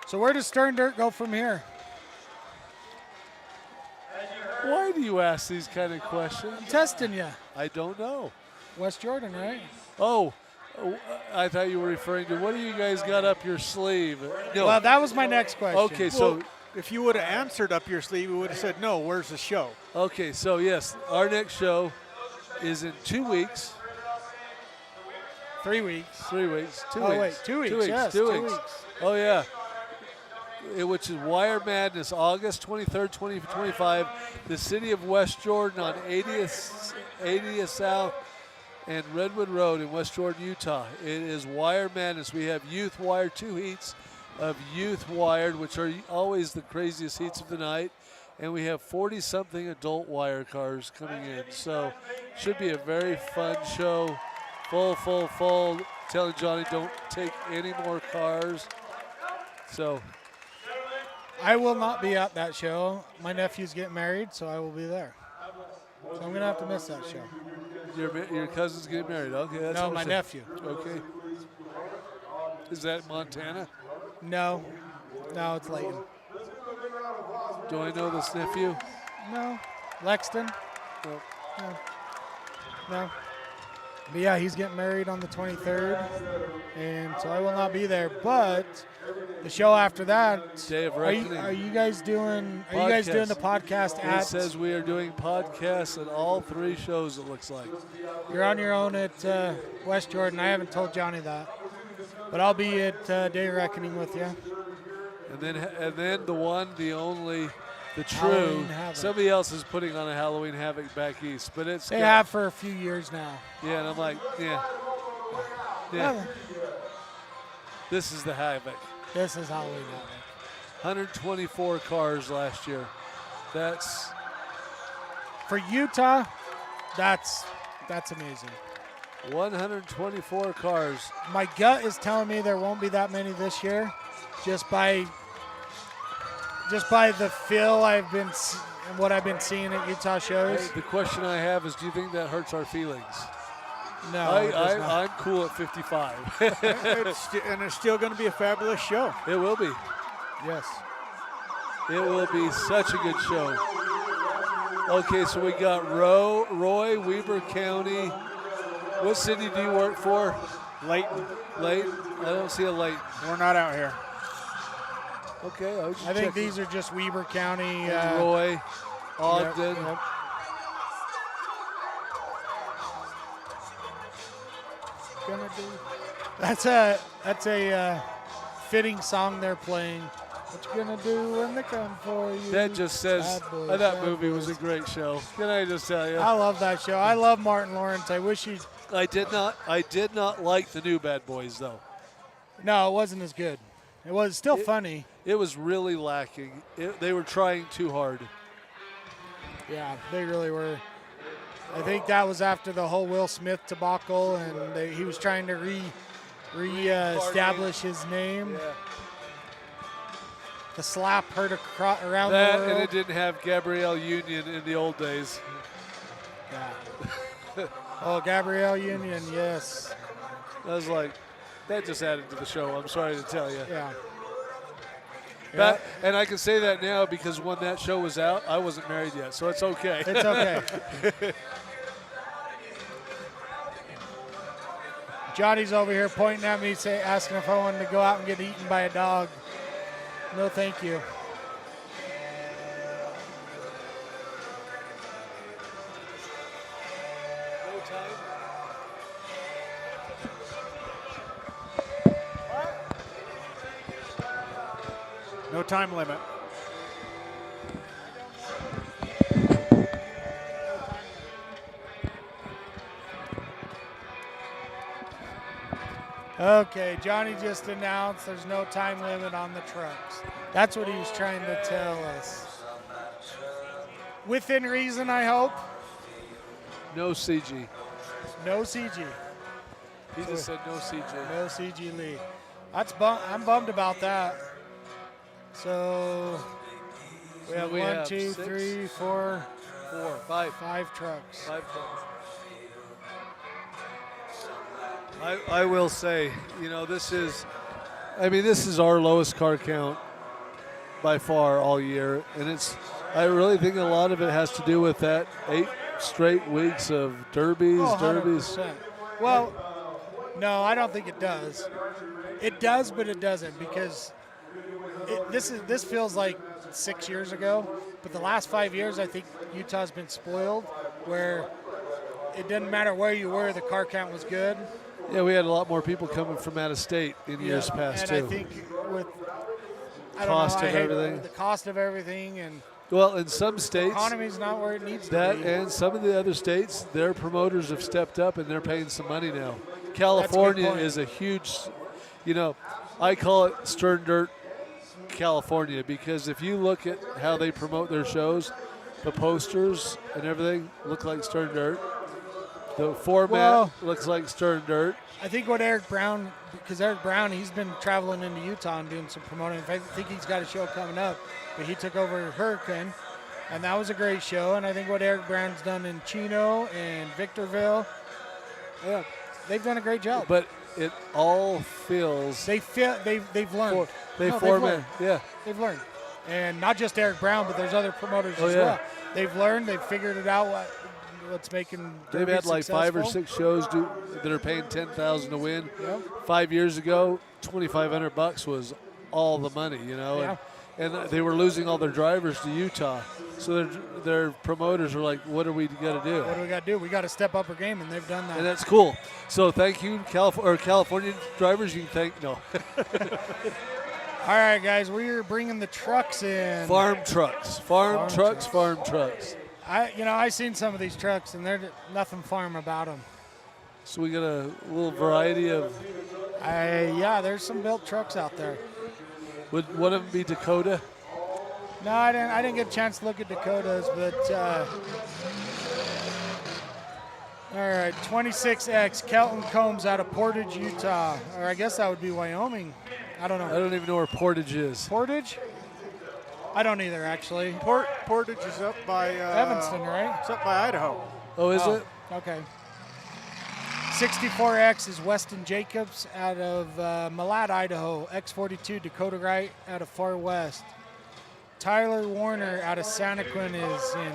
So where does Stern Dirt go from here? Why do you ask these kind of questions? I'm testing you. I don't know. West Jordan, right? Oh, I thought you were referring to what do you guys got up your sleeve? No. Well, that was my next question. Okay, so Well, if you would have answered up your sleeve, we would have said, no, where's the show? okay, so yes, our next show is in 2 weeks. 3 weeks. 3 weeks. 2 Oh, weeks. wait, 2 weeks, 2 weeks. yes, 2 2 weeks. weeks. Oh, yeah. Which is Wire Madness, August 23rd, 2025. The city of West Jordan on 80th South and Redwood Road in West Jordan, Utah. It is Wire Madness. We have Youth Wire, 2 heats of Youth Wired, which are always the craziest heats of the night. And we have 40-something adult wire cars coming in. So should be a very fun show. Full. Telling Johnny don't take any more cars. So I will not be at that show. My nephew's getting married, so I will be there. So I'm going to have to miss that show. your cousin's getting married. Okay, that's No, what my I'm saying. nephew. Okay. Is that Montana? No, it's Layton. Do I know this nephew? No, Lexington. No. No. But yeah, he's getting married on the 23rd, and so I will not be there. But the show after that, Day of are you Reckoning. guys doing? Are you guys doing the podcast It at? says we are doing podcasts at all 3 shows, it looks like. You're on your own at West Jordan. I haven't told Johnny that, but I'll be at Day of Reckoning with you. And then the one, the only, the true. Halloween Havoc. Somebody else is putting on a Halloween Havoc back east, but it's They have for a few years now. Yeah, and I'm like, yeah. Well, This is the Havoc. this is Halloween Havoc. 124 cars last year. That's For Utah, that's amazing. 124 cars. My gut is telling me there won't be that many this year, just by the feel I've been and what I've been seeing at Utah shows. Hey, the question I have is, do you think that hurts our feelings? No, it does not. I'm cool at 55. It's still going to be a fabulous show. It will be. Yes. It will be such a good show. Okay, so we got Roy, Weber County. What city do you work for? Layton, Layton? I don't see a Layton. we're not out here. Okay, I was just I think checking. these are just Weber County. Roy, Ogden. Yep. Gonna do. That's a fitting song they're playing. What you gonna do when they come for you? That just says Bad boys, that bad movie was a boys. great show. Can I just tell you? I love that show. I love Martin Lawrence. I wish he. I did not like the new Bad Boys though. No, it wasn't as good. It was still funny. It was really lacking. They were trying too hard. Yeah, they really were. I think that was after the whole Will Smith debacle, and he was trying to establish his name. Yeah. The slap heard around the That world. and it didn't have Gabrielle Union in the old days. Yeah. Oh, Gabrielle Union, yes. I was like, that just added to the show. I'm sorry to tell you. Yeah. That, and I can say that now because when that show was out, I wasn't married yet, so it's okay. It's okay. Johnny's over here pointing at me, asking if I wanted to go out and get eaten by a dog. No, thank you. No time limit. Okay, Johnny just announced there's no time limit on the trucks. That's what he was trying to tell us. Within reason, I hope. No CG. No CG. He just said no CG. No CG Lee. I'm bummed about that. So we have we one, have two, 6, three, four, 4, 5. 5 trucks. 5 trucks. I will say, you know, this is our lowest car count by far all year, and I really think a lot of it has to do with that 8 straight weeks of derbies. 100%. Well, no, I don't think it does. It does, but it doesn't, because this feels like 6 years ago, but the last 5 years I think Utah's been spoiled, where it didn't matter where you were, the car count was good. Yeah, we had a lot more people coming from out of state in years past, and too. I think with Cost of everything. The cost of everything, and Well, in some the states, economy's not where it needs to be. and some of the other states, their promoters have stepped up and they're paying some money now. California point. is a huge, you know, I call it Stern Dirt California, because if you look at how they promote their shows, the posters and everything look like Stern Dirt. The format looks like Stern Dirt. I think what Eric Brown, because Eric Brown, he's been traveling into Utah and doing some promoting. I think he's got a show coming up, but he took over Hurricane, and that was a great show. And I think what Eric Brown's done in Chino and Victorville, yeah, they've done a great job. But it all feels They've learned. they've learned. They've learned, and not just Eric Brown, but there's other promoters as yeah. well. They've learned. They've figured it out. What's making They've Derby had like 5 or successful. 6 shows that are paying $10,000 to win. Yep. 5 years ago, $2,500 was all the money, you know, Yeah. and they were losing all their drivers to Utah. So their promoters were like, "What are we got to do?" What do we got to do? We got to step up our game, and they've done that. And that's cool. So thank you, California drivers. You can thank All right, guys, we're bringing the trucks in. farm trucks. I seen some of these trucks, and they're nothing farm about them. So we got a little variety of. There's some built trucks out there. Would one of them be Dakota? No, I didn't get a chance to look at Dakotas, but all right, 26X Kelton Combs out of Portage, Utah, or I guess that would be Wyoming. I don't know. I don't even know where Portage is. Portage? I don't either, actually. Portage is up by Evanston, right? It's up by Idaho. Oh, is it? Okay. 64X is Weston Jacobs out of Malad, Idaho. X42 Dakota Wright out of Far West. Tyler Warner out of Santaquin is in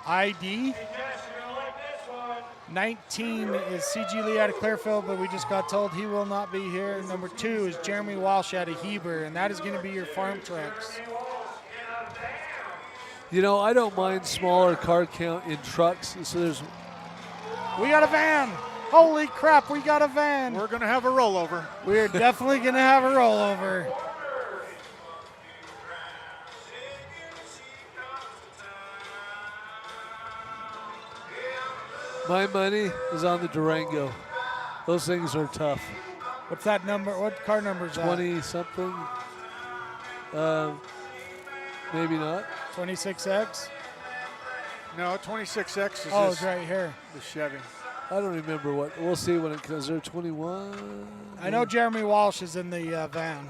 ID. 19 is CG Lee out of Clearfield, but we just got told he will not be here. Number 2 is Jeremy Walsh out of Heber, and that is going to be your farm trucks. You know, I don't mind smaller car count in trucks. So We got a van. Holy crap, we got a van. We're going to have a rollover. We're definitely going to have a rollover. my money is on the Durango. Those things are tough. What's that number? What car number is that? 20 something. Maybe not. 26X? No, 26X is Oh, this, it's right here. the Chevy. I don't remember what. We'll see when it comes. They're 21. I know Jeremy Walsh is in the van.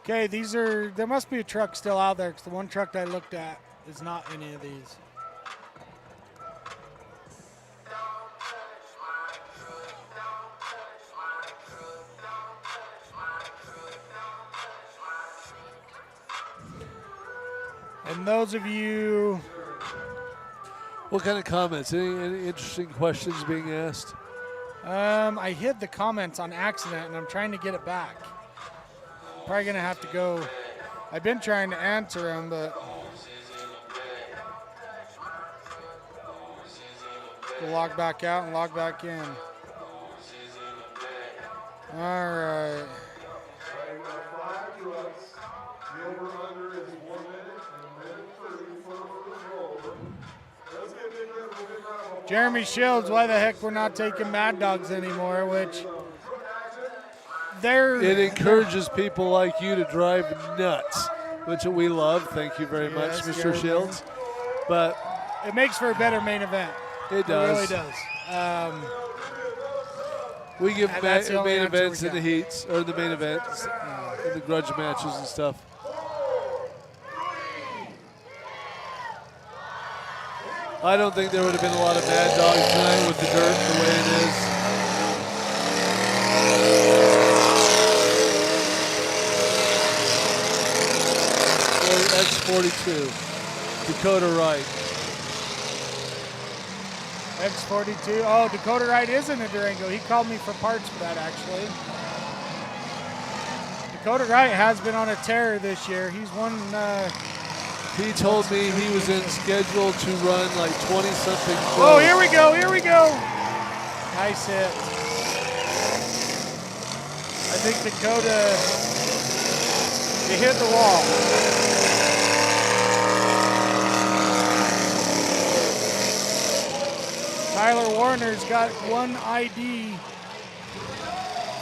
Okay, there must be a truck still out there, because the one truck I looked at is not any of these. And those of you, What kind of comments? Any interesting questions being asked? I hid the comments on accident, and I'm trying to get it back. Probably gonna have to go. I've been trying to answer them, but we'll log back out and log back in. All right. I got 5 trucks. The over-under is 1 minute and 1:30 for the first roll. Let's get big red, we'll get round of Jeremy Shields, why the heck we're not taking Mad Dogs anymore, which they're... It encourages people like you to drive nuts, which we love. Thank you very much, Yes, Mr. Jeremy. Shields. But It makes for a better main event. it does. It really does. We give And that's the only main answer events we in the got. heats, or the main events, in the grudge matches and stuff. I don't think there would have been a lot of Mad Dogs tonight with the dirt the way it is. X42, Dakota Wright. X42. Oh, Dakota Wright is in a Durango. He called me for parts for that, actually. Dakota Wright has been on a tear this year. He's won. He told me he was in schedule to run like 20-something shows. Oh, here we go. Here we go. Nice hit. I think Dakota, he hit the wall. Tyler Warner's got one ID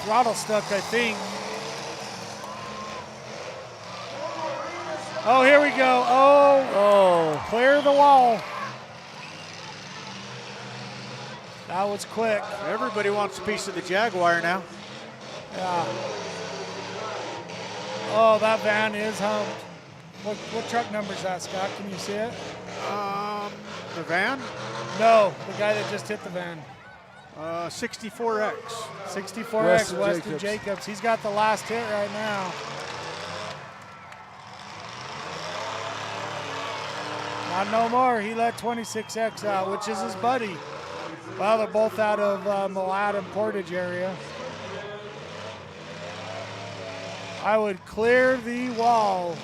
throttle stuck, I think. Oh, here we go. Oh, clear the wall. That was quick. Everybody wants a piece of the Jaguar now. Yeah. Oh, that van is humped. What truck number is that, Scott? Can you see it? The van? No, the guy that just hit the van. 64X. 64X, Weston Jacobs. He's got the last hit right now. Not no more. He let 26X out, which is his buddy. Well, they're both out of Malad and Portage area. I would clear the wall.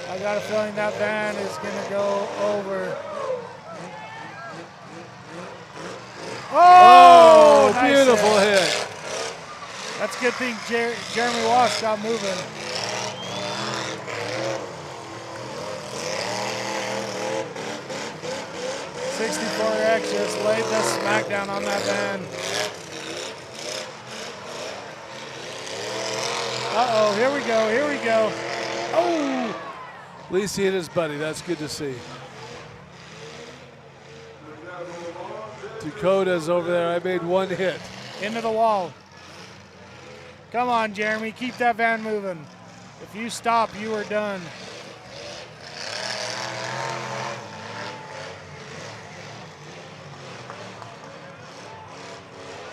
I got a feeling that van is going to go over. Oh, nice beautiful hit. That's a good thing Jeremy Walsh got moving. .64X just laid the smackdown on that van. Uh-oh, here we go, here we go. Oh! At least he hit his buddy. That's good to see. Dakota's over there. I made one hit. Into the wall. Come on, Jeremy. Keep that van moving. If you stop, you are done.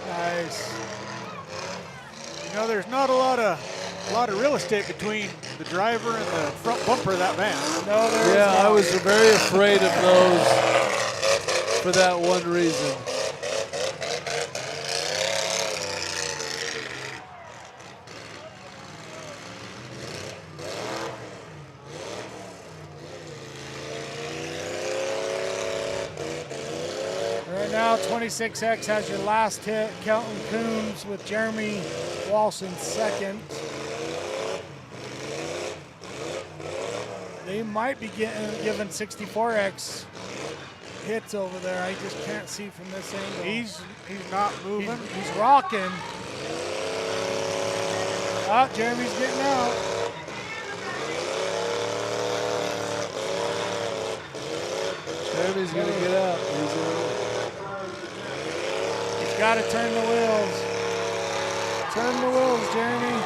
Nice. You know, there's not a lot of real estate between the driver and the front bumper of that van. No, there is Yeah, not. I was very afraid of those for that one reason. Right now, 26X has your last hit. Kelton Coombs with Jeremy Walsh in second. They might be giving 64X hits over there. I just can't see from this angle. He's not moving. He's rocking. Oh, Jeremy's getting out. Jeremy's going to get out. He's got to turn the wheels. Turn the wheels, Jeremy.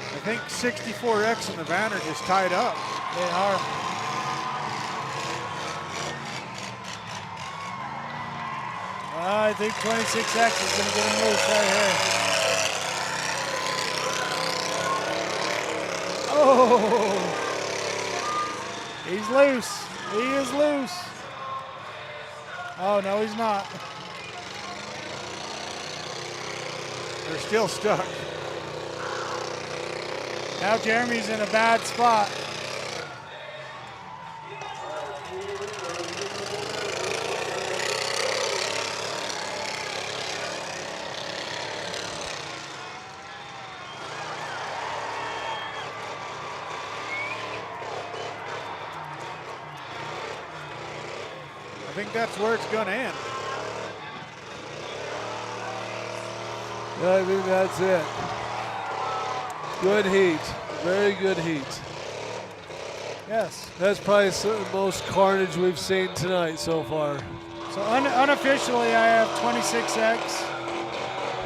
I think 64X and the van are just tied up. They are. I think 26X is going to get him loose right here. Oh! He's loose. He is loose. Oh, no, he's not. They're still stuck. Now Jeremy's in a bad spot. I think that's where it's going to end. I think that's it. Good heat. Very good heat. Yes. That's probably the most carnage we've seen tonight so far. So unofficially, I have 26X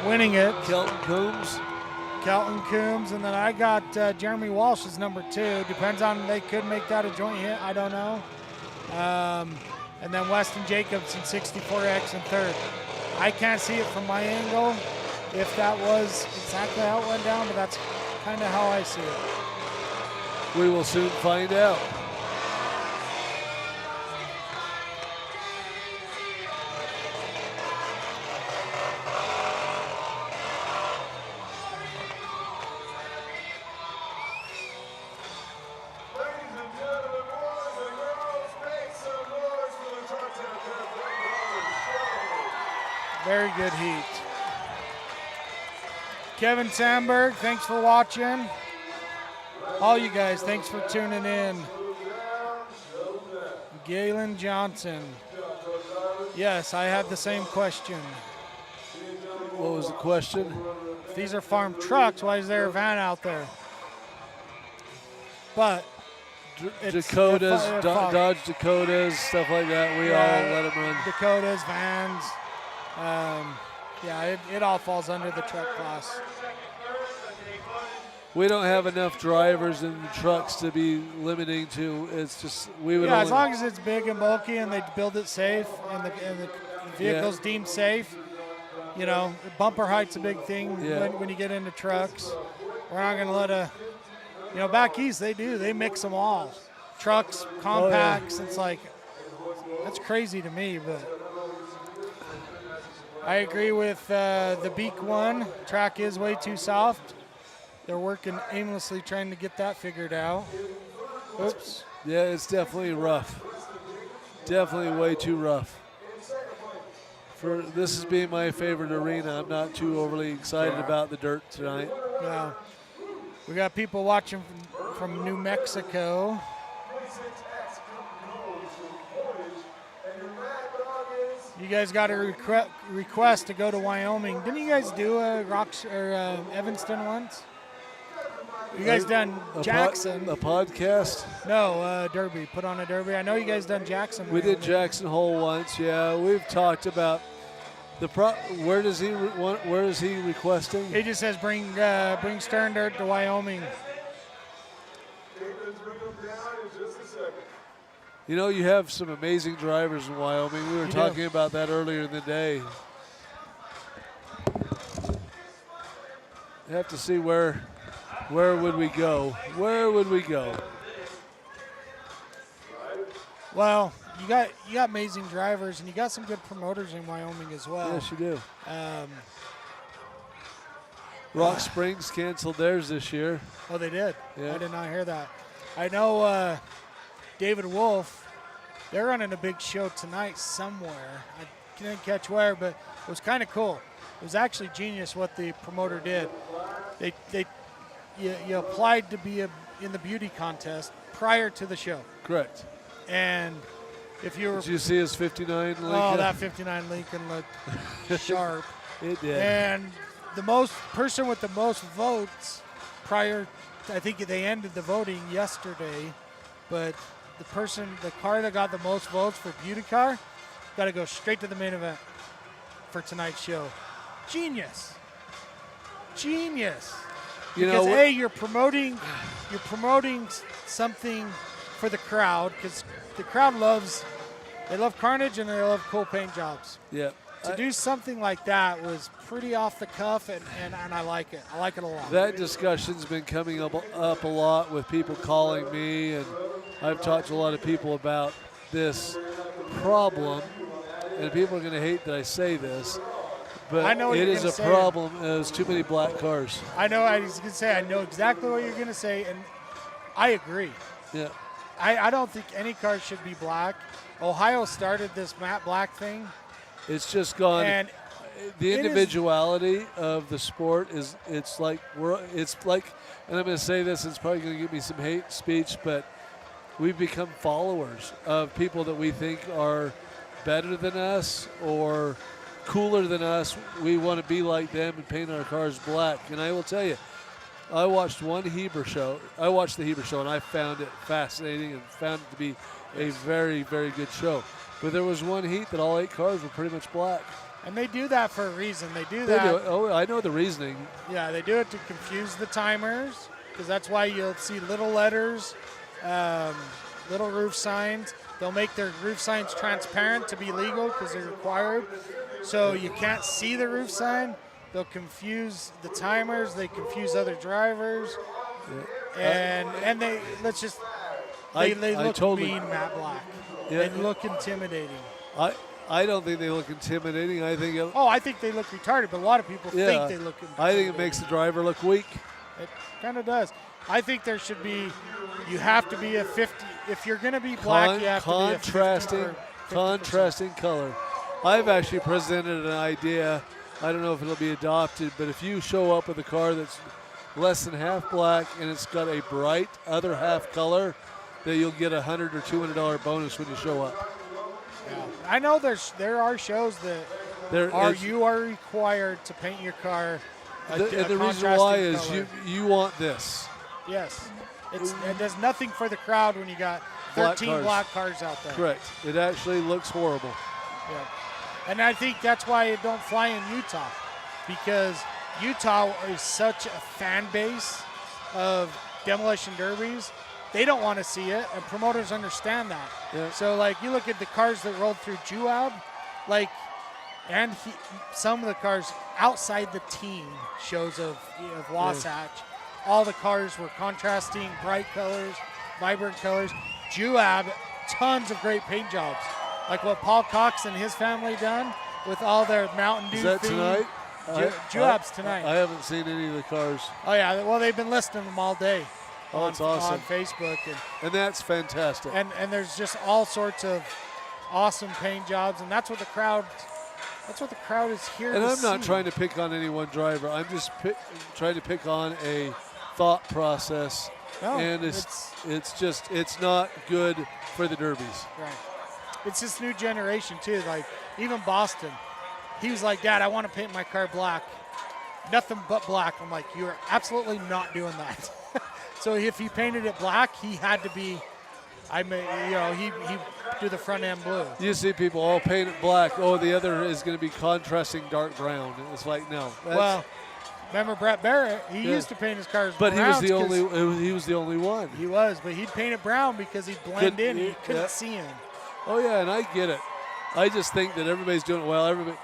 winning it. Kelton Coombs. Kelton Coombs, and then I got Jeremy Walsh as number 2. Depends on, they could make that a joint hit. I don't know. And then Weston Jacobs in 64X in 3rd. I can't see it from my angle if that was exactly how it went down, but that's kind of how I see it. We will soon find out. Ladies and gentlemen, boys and girls, make some noise for the Truck Show. Very good heat. Kevin Sandberg, thanks for watching. All you guys, thanks for tuning in. Galen Johnson. Yes, I had the same question. What was the question? If these are farm trucks, why is there a van out there? But it's Dakotas, if Dodge Dakotas, stuff like that. We all let them run. Dakotas, vans. Yeah, it all falls under the truck class. We don't have enough drivers in the trucks to be limiting to. It's just we would. Yeah, only, as long as it's big and bulky and they build it safe and the vehicle's deemed safe. You know, bumper height's a big thing when you get into trucks. We're not going to let back east they do. They mix them all. Trucks, compacts. It's like, that's crazy to me, but I agree with the Beak one. Track is way too soft. They're working aimlessly trying to get that figured out. Oops. Yeah, it's definitely rough. Definitely way too rough. For this is being my favorite arena, I'm not too overly excited about the dirt tonight. Yeah. We got people watching from New Mexico. You guys got a request to go to Wyoming. Didn't you guys do a Evanston once? You guys done Jackson? A podcast? No, Derby. Put on a Derby. I know you guys done Jackson. We did Jackson Hole once. Yeah, we've talked about the where is he requesting? He just says bring Stern Dirt to Wyoming. You know, you have some amazing drivers in Wyoming. We were talking about that earlier in the day. You have to see where would we go? Where would we go? Well, you got amazing drivers and you got some good promoters in Wyoming as well. Yes, you do. Rock Springs canceled theirs this year. Oh, they did? Yeah. I did not hear that. I know David Wolf, they're running a big show tonight somewhere. I didn't catch where, but it was kind of cool. It was actually genius what the promoter did. You applied to be in the beauty contest prior to the show. Correct. And if you were... Did you see his 59 Lincoln? Oh, that 59 Lincoln looked sharp. It did. And the person with the most votes prior, I think they ended the voting yesterday, but the car that got the most votes for beauty car got to go straight to the main event for tonight's show. Genius. Because A, you're promoting something for the crowd, because the crowd loves carnage and they love cool paint jobs. Yeah. To do something like that was pretty off the cuff, and I like it. I like it a lot. That discussion's been coming up a lot with people calling me, and I've talked to a lot of people about this problem, and people are going to hate that I say this, But I know what it you're is gonna a say. problem as too many black cars. I know. I was gonna say I know exactly what you're gonna say, and I agree. Yeah. I don't think any car should be black. Ohio started this matte black thing, It's just gone. and The it is- individuality of the sport it's like, and I'm going to say this, it's probably going to give me some hate speech, but we've become followers of people that we think are better than us or cooler than us. We want to be like them and paint our cars black. And I will tell you, I watched the Heber show, and I found it fascinating and found it to be a very, very good show. But there was one heat that all 8 cars were pretty much black. and they do that for a reason. They do They that. do it. Oh, I know the reasoning. Yeah, they do it to confuse the timers, because that's why you'll see little letters, little roof signs. They'll make their roof signs transparent to be legal because they're required. So you can't see the roof sign. They'll confuse the timers. They confuse other drivers. And they they I look totally- mean, matte black. Yeah. They look intimidating. I don't think they look intimidating. I think Oh, I think they look retarded, but a lot of people think they look intimidating. I think it makes the driver look weak. It kind of does. I think there should be, you have to be a 50, if you're going to be black, you have to be a 50%. Contrasting color. I've actually presented an idea. I don't know if it'll be adopted, but if you show up with a car that's less than half black and it's got a bright other half color, that you'll get $100 or $200 bonus when you show up. Yeah. I know there are shows that you are required to paint your car a And the reason why contrasting is color. you want this. Yes. It does nothing for the crowd when you got Black 13 cars. black cars out there. Correct. It actually looks horrible. Yeah. And I think that's why it don't fly in Utah, because Utah is such a fan base of demolition derbies. They don't want to see it, and promoters understand that. Yeah. So, like, you look at the cars that rolled through Juab, some of the cars outside the team shows of Wasatch, all the cars were contrasting, bright colors, vibrant colors. Juab, tons of great paint jobs, like what Paul Cox and his family done with all their Mountain Dew Is that theme. tonight? Juab's tonight. I haven't seen any of the cars. Oh yeah, well they've been listing them all day. Oh, it's awesome. On Facebook, And that's fantastic. and there's just all sorts of awesome paint jobs, and that's what the crowd is here. And to I'm not see. trying to pick on any one driver. I'm just trying to pick on a thought process. No, and it's not good for the derbies. Right. It's this new generation too. Like even Boston, he was like, "Dad, I want to paint my car black, nothing but black." I'm like, "You're absolutely not doing that." So if he painted it black, he had to be. He do the front end blue. You see people all paint it black. Oh, the other is going to be contrasting dark brown. It's like no. Well, remember Brett Barrett? He used to paint his cars but brown. he was the only one. He was, but he'd paint it brown because he'd blend in. You couldn't yeah. see him. Oh yeah, and I get it. I just think that everybody's doing it well. Everybody,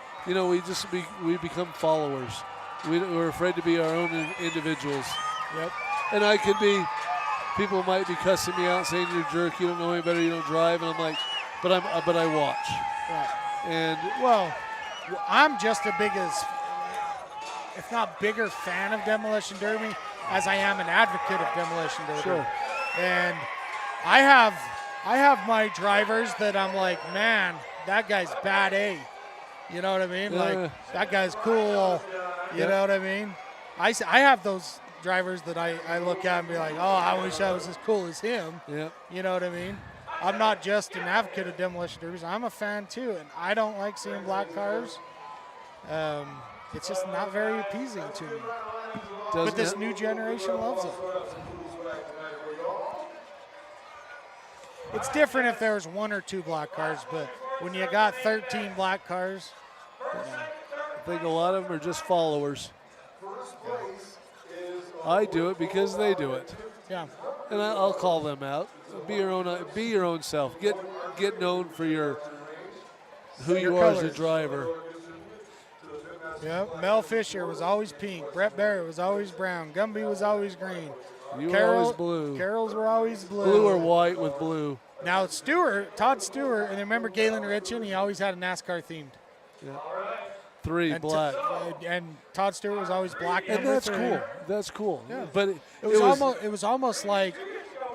we become followers. We're afraid to be our own individuals. Yep. And I could be. People might be cussing me out, saying you're a jerk, you don't know any better, you don't drive, and I'm like, but I watch. Right. And well, I'm just as big as, if not bigger, fan of Demolition Derby as I am an advocate of Demolition Derby. Sure. And I have my drivers that I'm like, man, that guy's bad A. You know what I mean? Yeah. Like, that guy's cool. You know what I mean? I have those drivers that I look at and be like, oh, I wish I was as cool as him. Yeah. You know what I mean? I'm not just an advocate of demolition derbies. I'm a fan too, and I don't like seeing black cars. It's just not very appeasing to me. But this new generation loves it. It's different if there was 1 or 2 black cars, but when you got 13 black cars, I think a lot of them are just followers. I do it because they do it. yeah. And I'll call them out. Be your own self. Get known for who you are as a colors. driver. Yeah, Mel Fisher was always pink. Brett Barrett was always brown. Gumby was always green. You were always blue. Carols were always blue. Blue or white with blue. Now Todd Stewart, and remember Galen Richin? He always had a NASCAR themed. Yeah. 3 and black. and Todd Stewart was always black. And number that's 3. cool. That's cool. Yeah. But It was almost like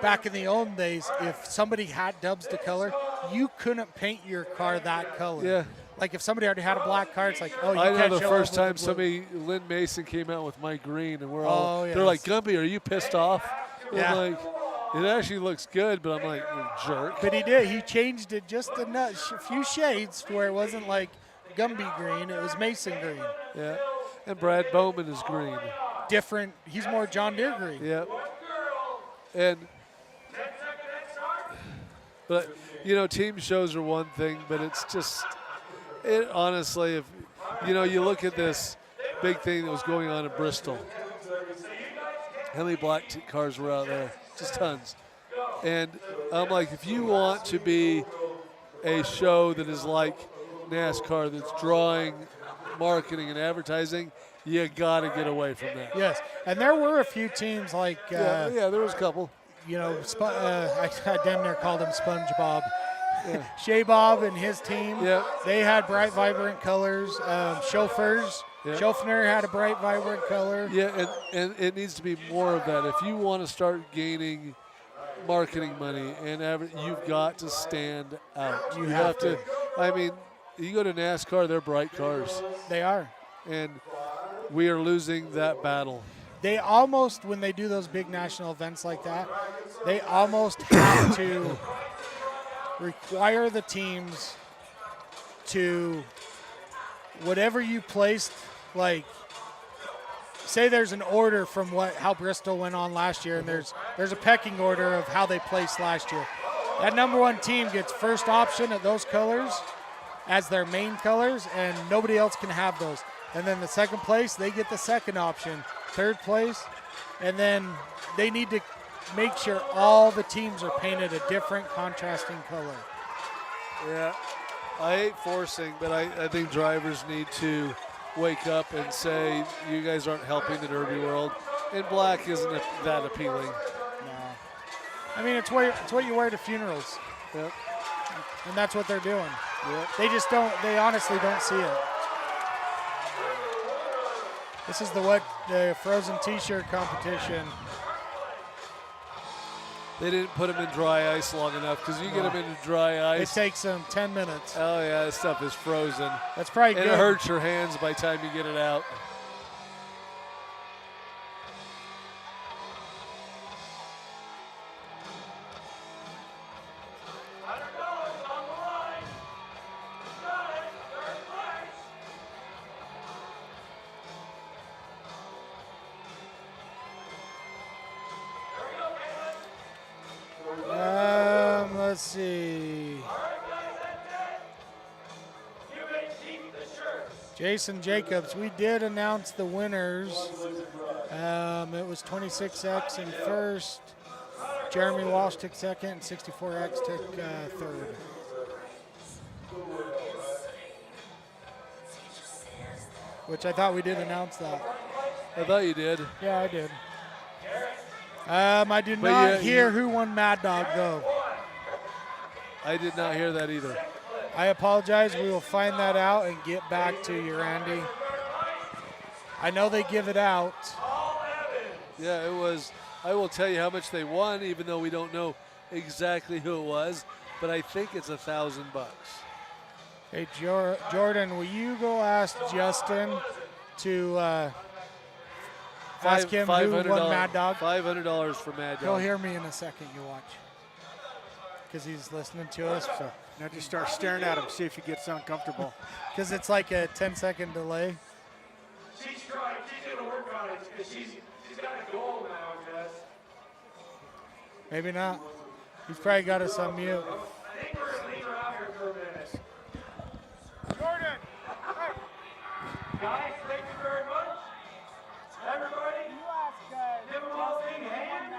back in the olden days, if somebody had dubs to color, you couldn't paint your car that color. Yeah. Like if somebody already had a black car, it's like, oh, you I know can't the show first them time with the blue. somebody, Lynn Mason came out with my green, and we're all, yes. they're like, Gumby, are you pissed off? And Yeah. I'm like, it actually looks good, but I'm like, you jerk. But he did. He changed it just a few shades to where it wasn't like Gumby green. It was Mason green. Yeah. And Brad Bowman is green. Different. He's more John Deere green. Yeah. And, but, you know, team shows are one thing, but it's just, it honestly, if, you know, you look at this big thing that was going on in Bristol. How many black cars were out there? Just tons. And I'm like, if you want to be a show that is like NASCAR, that's drawing marketing and advertising, you got to get away from that. Yes. And there were a few teams like, Yeah, there was a couple. you know, I damn near called him SpongeBob. Shea Bob and his team, Yeah. they had bright, vibrant colors. Chauffeurs, Yeah. Schaffner had a bright, vibrant color. Yeah, and it needs to be more of that. If you want to start gaining marketing money and you've got to stand out. You have to. I mean, you go to NASCAR, they're bright cars, They are. and we are losing that battle. They almost, when they do those big national events like that, they almost have to require the teams to, whatever you placed, like, say there's an order from how Bristol went on last year, and there's a pecking order of how they placed last year. That number 1 team gets first option at those colors as their main colors, and nobody else can have those. And then the second place, they get the second option. Third place, and then they need to make sure all the teams are painted a different contrasting color. Yeah, I hate forcing, but I think drivers need to wake up and say, you guys aren't helping the Derby world, and black isn't that appealing. No. I mean, it's what you wear to funerals, Yep. and that's what they're doing. Yep. They honestly don't see it. This is the Frozen T-shirt competition. They didn't put them in dry ice long enough, because you get them into dry It ice. takes them 10 minutes. Oh yeah, this stuff is frozen. That's probably And good. it hurts your hands by the time you get it out. Let's see. Jason Jacobs, we did announce the winners. It was 26X in first. Jeremy Walsh took second, and 64X took third. Which I thought we did announce that. I thought you did. Yeah, I did. I did But not yeah, hear who won Mad Dog, though. I did not hear that either. I apologize. We will find that out and get back to you, Randy. I know they give it out. Yeah, it was. I will tell you how much they won, even though we don't know exactly who it was. But I think it's $1,000. Hey, Jordan, will you go ask Justin to ask him who won Mad Dog? $500 for Mad Dog. He'll hear me in a second. You watch, because he's listening to us. So, Now just start staring at him, see if he gets uncomfortable. because it's like a 10-second delay. She's trying. She's going to work on it because she's got a goal now, I guess. Maybe not. He's probably got us on mute. I think we're going to leave her out here for a minute. Jordan! Guys, thank you very much. Everybody, give them all a big hand.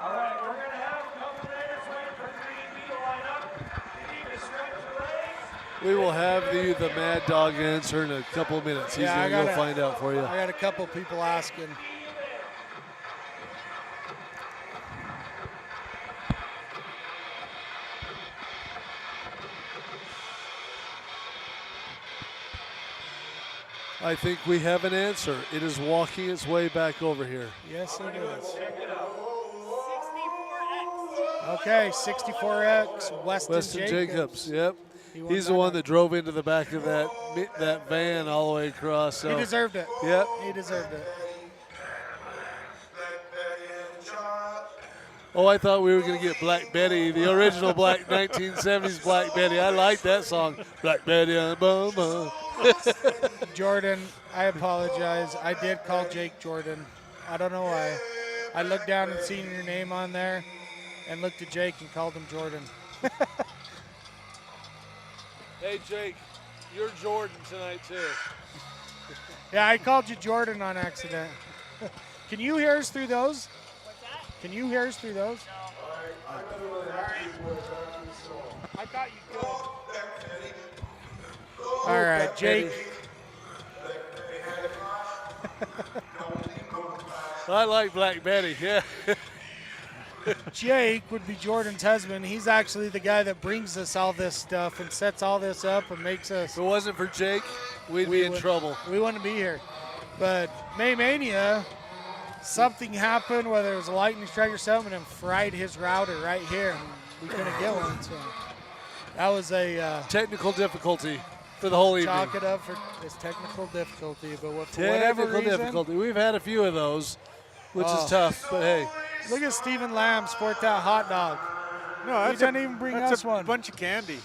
All right, we're going to have a couple minutes waiting for 3B to line up. You need to stretch your legs. We will have the Mad Dog answer in a couple of minutes. He's Yeah, I going to go gotta- find out for you. I got a couple people asking. I think we have an answer. It is walking its way back over here. Yes, it is. Okay, 64X, Weston Jacobs. Yep. He won He's the that one one. that drove into the back of that van all the way across. So. He deserved it. Yep. He deserved it. Oh, I thought we were going to get Black Betty, the original 1970s Black Betty. I like that song. Black Betty on the bum bum. Jordan, I apologize. I did call Jake Jordan. I don't know why. I looked down and seen your name on there and looked at Jake and called him Jordan. Hey, Jake, you're Jordan tonight, too. Yeah, I called you Jordan on accident. Can you hear us through those? What's that? Can you hear us through those? I thought you could. All right, Jake. I like Black Betty, yeah. Jake would be Jordan's husband. He's actually the guy that brings us all this stuff and sets all this up and makes us. If it wasn't for Jake, we'd be in trouble. We wouldn't be here. But May Mania, something happened, whether it was a lightning strike or something, and fried his router right here. And we couldn't get one. So that was a Technical difficulty for the whole evening. chalk it up for this technical difficulty. But for whatever Technical reason, difficulty. We've had a few of those, which Oh. is tough, but hey. look at Stephen Lamb sport that hot dog. No, He that's didn't even bring that's us a one. bunch of candy.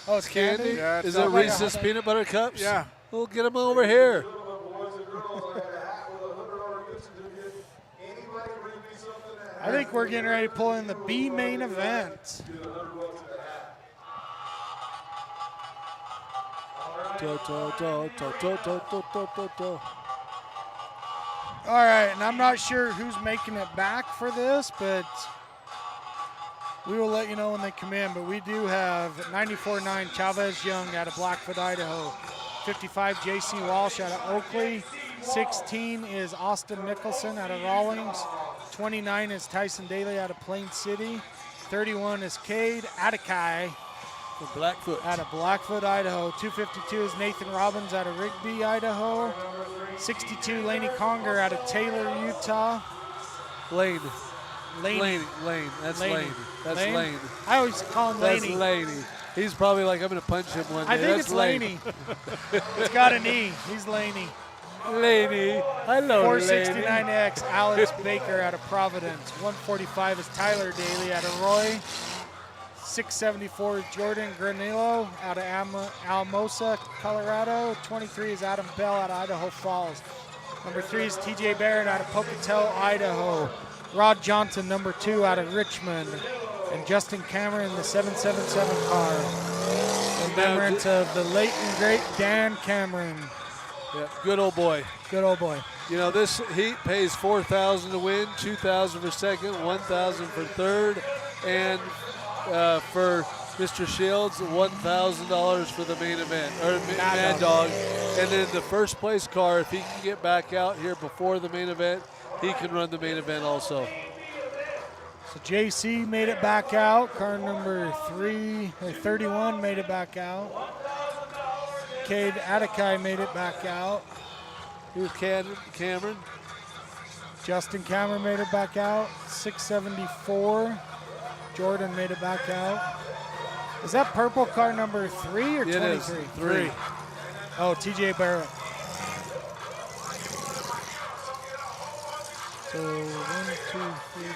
Oh, it's candy? Yeah, it's Is all it like a Reese's hot dog. peanut butter cups? Yeah. We'll get them over here. I think we're getting ready to pull in the B main event. All right, and I'm not sure who's making it back for this, but we will let you know when they come in. But we do have 94-9 Chavez Young out of Blackfoot, Idaho. 55 J.C. Walsh out of Oakley. 16 is Austin Mickelson out of Rawlings. 29 is Tyson Daly out of Plain City. 31 is Cade Atakai For Blackfoot. out of Blackfoot, Idaho. 252 is Nathan Robbins out of Rigby, Idaho. 62 Laney Conger out of Taylor, Utah. Lane. Laney. Lane. That's Laney. Lane. That's Lane? Lane. I always call him That's Laney. Laney. He's probably like, I'm going to punch him one day. I think That's it's Laney. It's got an E. He's Laney. Laney. Hello, Laney. 469X Alex Baker out of Providence. 145 is Tyler Daly out of Roy. 674 is Jordan Granillo out of Alamosa, Colorado. 23 is Adam Bell out of Idaho Falls. Number 3 is TJ Barrett out of Pocatello, Idaho. Rod Johnson, number 2 out of Richmond. And Justin Cameron, the 777 car. Remembrance of the late and great Dan Cameron. Yeah, good old boy. Good old boy. You know, this heat pays $4,000 to win, $2,000 for second, $1,000 for third, and for Mr. Shields, $1,000 for the main event, or Mad Dog. And then the first place car, if he can get back out here before the main event, he can run the main event also. So JC made it back out. Car number 31 made it back out. Cade Atakai made it back out. Here's Cameron. Justin Cameron made it back out. 674. Jordan made it back out. Is that purple car number 3 or 23? It is 3. Oh, TJ Barrett. So 1, 2,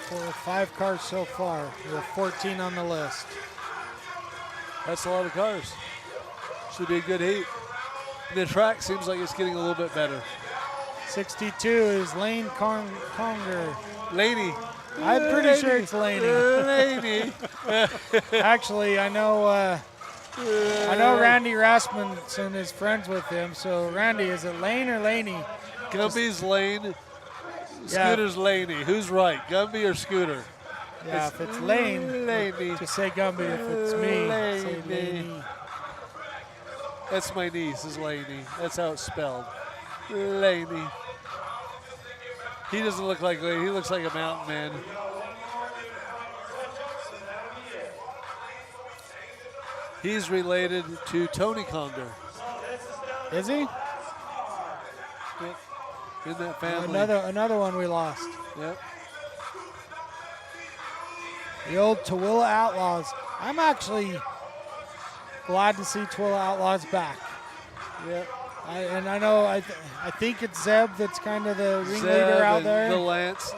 3, 4, 5 cars so far. We have 14 on the list. That's a lot of cars. Should be a good heat. And the track seems like it's getting a little bit better. 62 is Lane Conger. Laney. I'm pretty sure it's Laney. Laney. Actually, I know Randy Rasmussen is friends with him. So Randy, is it Lane or Laney? Gumby's Lane. Scooter's Laney. Who's right, Gumby or Scooter? Yeah, if it's Lane, Laney. just say Gumby. If it's me, say Laney. Laney. That's my niece, is Laney. That's how it's spelled. Laney. He doesn't look like Laney. He looks like a mountain man. He's related to Tony Conger. Is he? in that family. Another one we lost. Yep. The old Tooele Outlaws. I'm actually glad to see Tooele Outlaws back. Yep. I think it's Zeb that's kind of the ringleader Zeb out and there. the Lance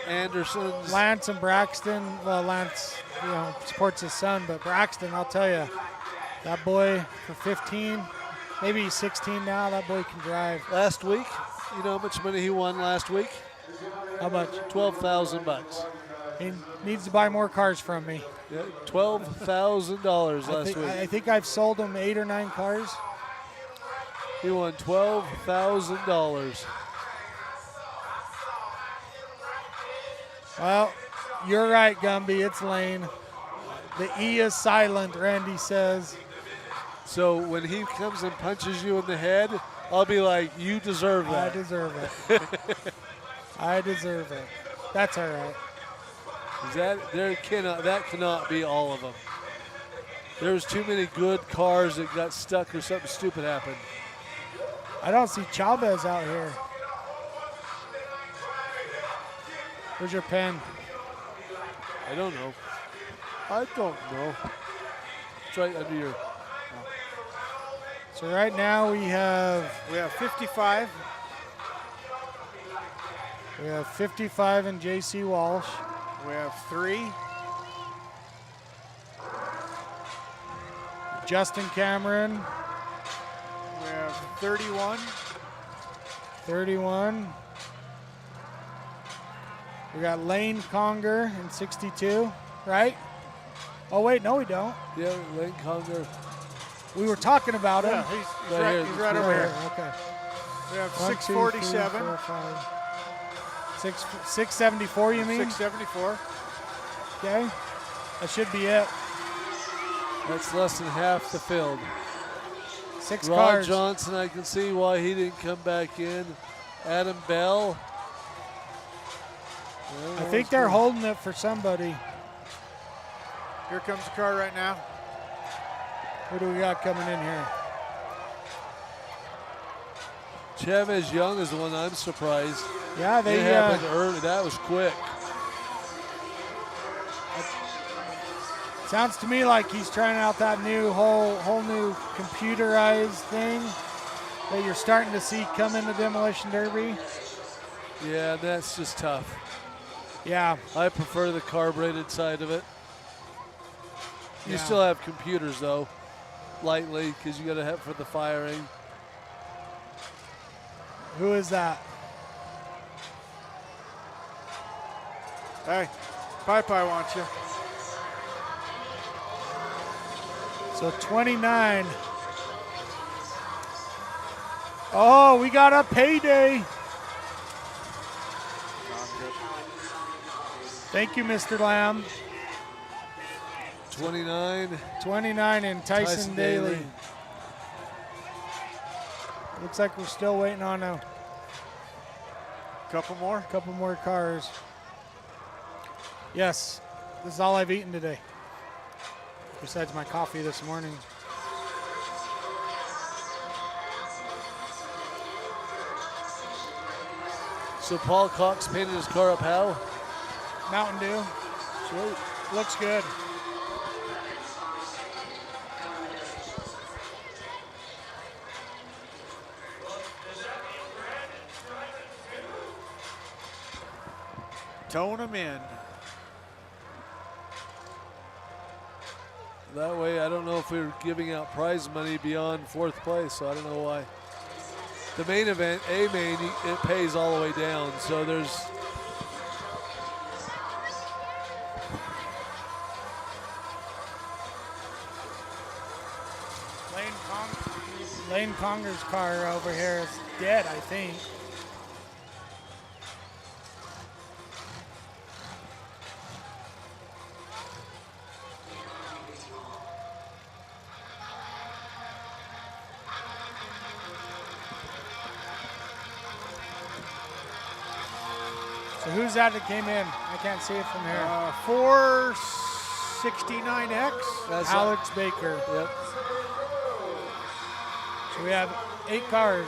Andersons. Lance and Braxton. Well, Lance, supports his son, but Braxton, I'll tell you, that boy for 15, maybe he's 16 now. That boy can drive. Last week, you know how much money he won last week? How much? $12,000. He needs to buy more cars from me. Yeah, $12,000 last week. I think I've sold him 8 or 9 cars. He won $12,000. Well, you're right, Gumby. It's Lane. The E is silent, Randy says. So when he comes and punches you in the head, I'll be like, you deserve that. I deserve it. I deserve it. That's all right. That cannot be all of them. There's too many good cars that got stuck or something stupid happened. I don't see Chavez out here. Where's your pen? I don't know. It's right under your. So right now we have 55. We have 55 and J.C. Walsh. We have 3. Justin Cameron. We have 31. 31. We got Lane Conger in 62, right? Oh, wait, no, we don't. Yeah, Lane Conger. We were talking about him. Yeah, he's Right right, here. he's right over here. Okay. We have 1, 2, 3, 647. 4, 5. 674, you mean? 674. Okay. That should be it. That's less than half the field. 6 Rod cars. Johnson, I can see why he didn't come back in. Adam Bell. I think they're holding it for somebody. Here comes the car right now. Who do we got coming in here? Chavez Young is the one I'm surprised. Yeah, It happened early. That was quick. sounds to me like he's trying out that new whole new computerized thing that you're starting to see come into Demolition Derby. Yeah, that's just tough. Yeah. I prefer the carbureted side of it. You Yeah. still have computers though, lightly, because you got to have for the firing. Who is that? Hey, Pie wants you. So 29. Oh, we got a payday. Thank you, Mr. Lamb. 29. 29 and Tyson Daly. Looks like we're still waiting on a Couple more. couple more cars. Yes, this is all I've eaten today, besides my coffee this morning. So Paul Cox painted his car up how? Mountain Dew. Sweet. Looks good. Tone them in. That way, I don't know if we were giving out prize money beyond 4th place, so I don't know why. The main event, A-Main, it pays all the way down, so there's... Lane Conger's car over here is dead, I think. So who's that came in? I can't see it from here. 469X. That's Alex Baker. Yep. So we have 8 cars.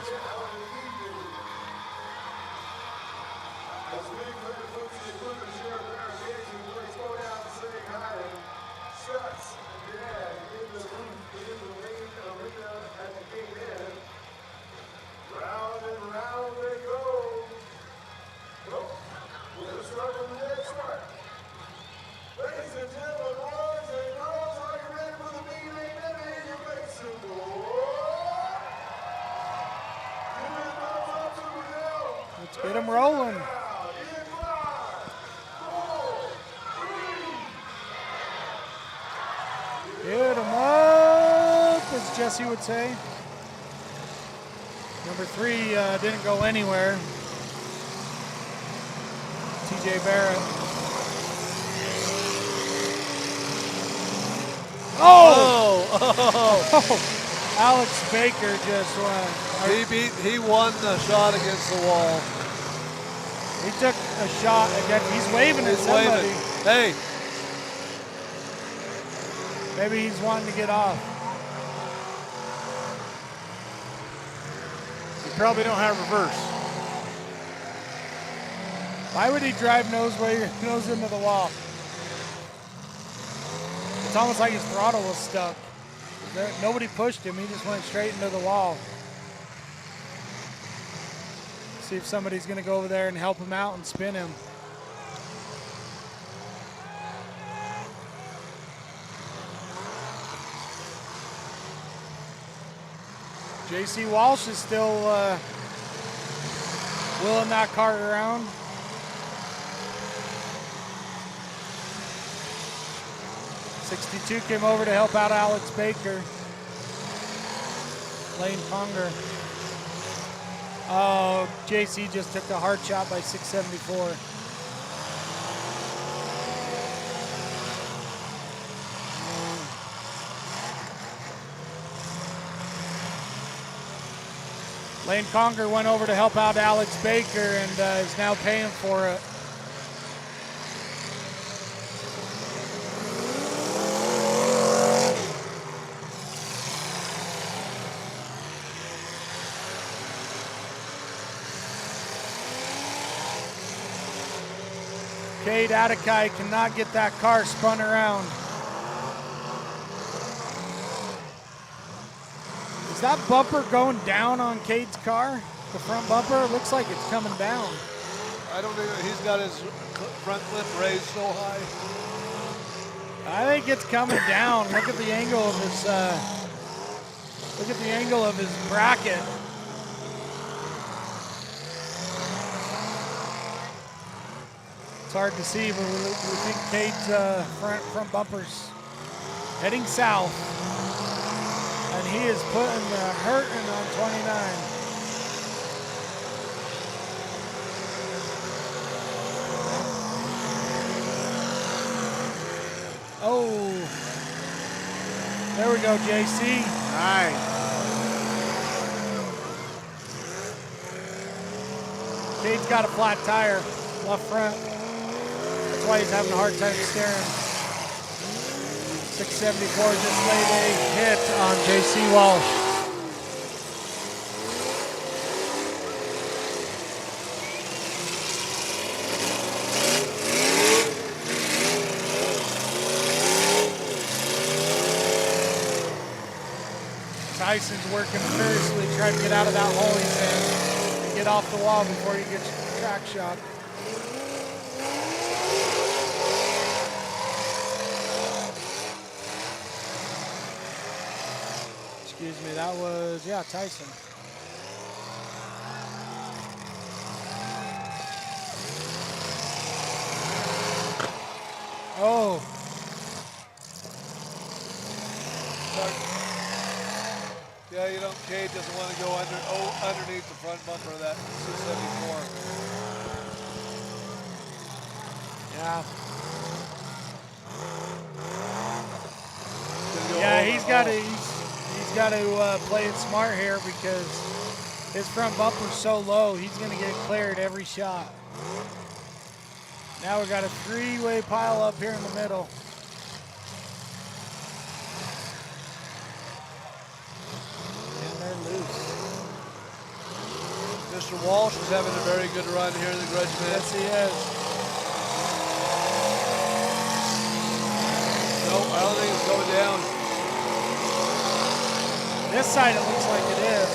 Hit him up, as Jesse would say. Number 3 didn't go anywhere. TJ Barrett. Oh! Alex Baker just won. He won the shot against the wall. He took a shot again. He's waving at He's somebody. waving. Hey, Maybe he's wanting to get off. You probably don't have reverse. Why would he drive nose into the wall? It's almost like his throttle was stuck. Nobody pushed him. He just went straight into the wall. See if somebody's going to go over there and help him out and spin him. JC Walsh is still wheeling that cart around. '62 came over to help out Alex Baker. Lane Conger. Oh, JC just took a hard shot by 674. Lane Conger went over to help out Alex Baker and is now paying for it. Cade Atakai cannot get that car spun around. Is that bumper going down on Cade's car? The front bumper? It looks like it's coming down. I don't think he's got his front lip raised so high. I think it's coming down. Look at the angle of his bracket. It's hard to see, but we think Cade's front bumper's heading south. And he is putting the hurting on 29. Oh, there we go, JC. Nice. Cade's got a flat tire, left front. That's why he's having a hard time steering. 674 just laid a hit on JC Walsh. Tyson's working furiously trying to get out of that hole he's in and get off the wall before he gets track shot. Excuse me, that was, Tyson. Oh. Yeah, Cade doesn't want to go underneath the front bumper of that 674. Yeah. Yeah, he's got to play it smart here because his front bumper's so low, he's going to get cleared every shot. Now we got a three-way pile up here in the middle. And they're loose. Mr. Walsh is having a very good run here in the grudge match. Yes, he is. Nope, I don't think it's going down. This side, it looks like it is.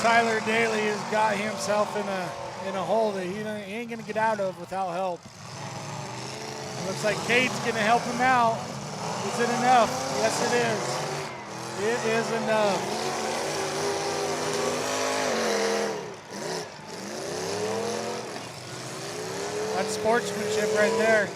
Tyler Daly has got himself in a hole that he ain't gonna get out of without help. It looks like Cade's gonna help him out. Is it enough? Yes, it is. It is enough. sportsmanship right there.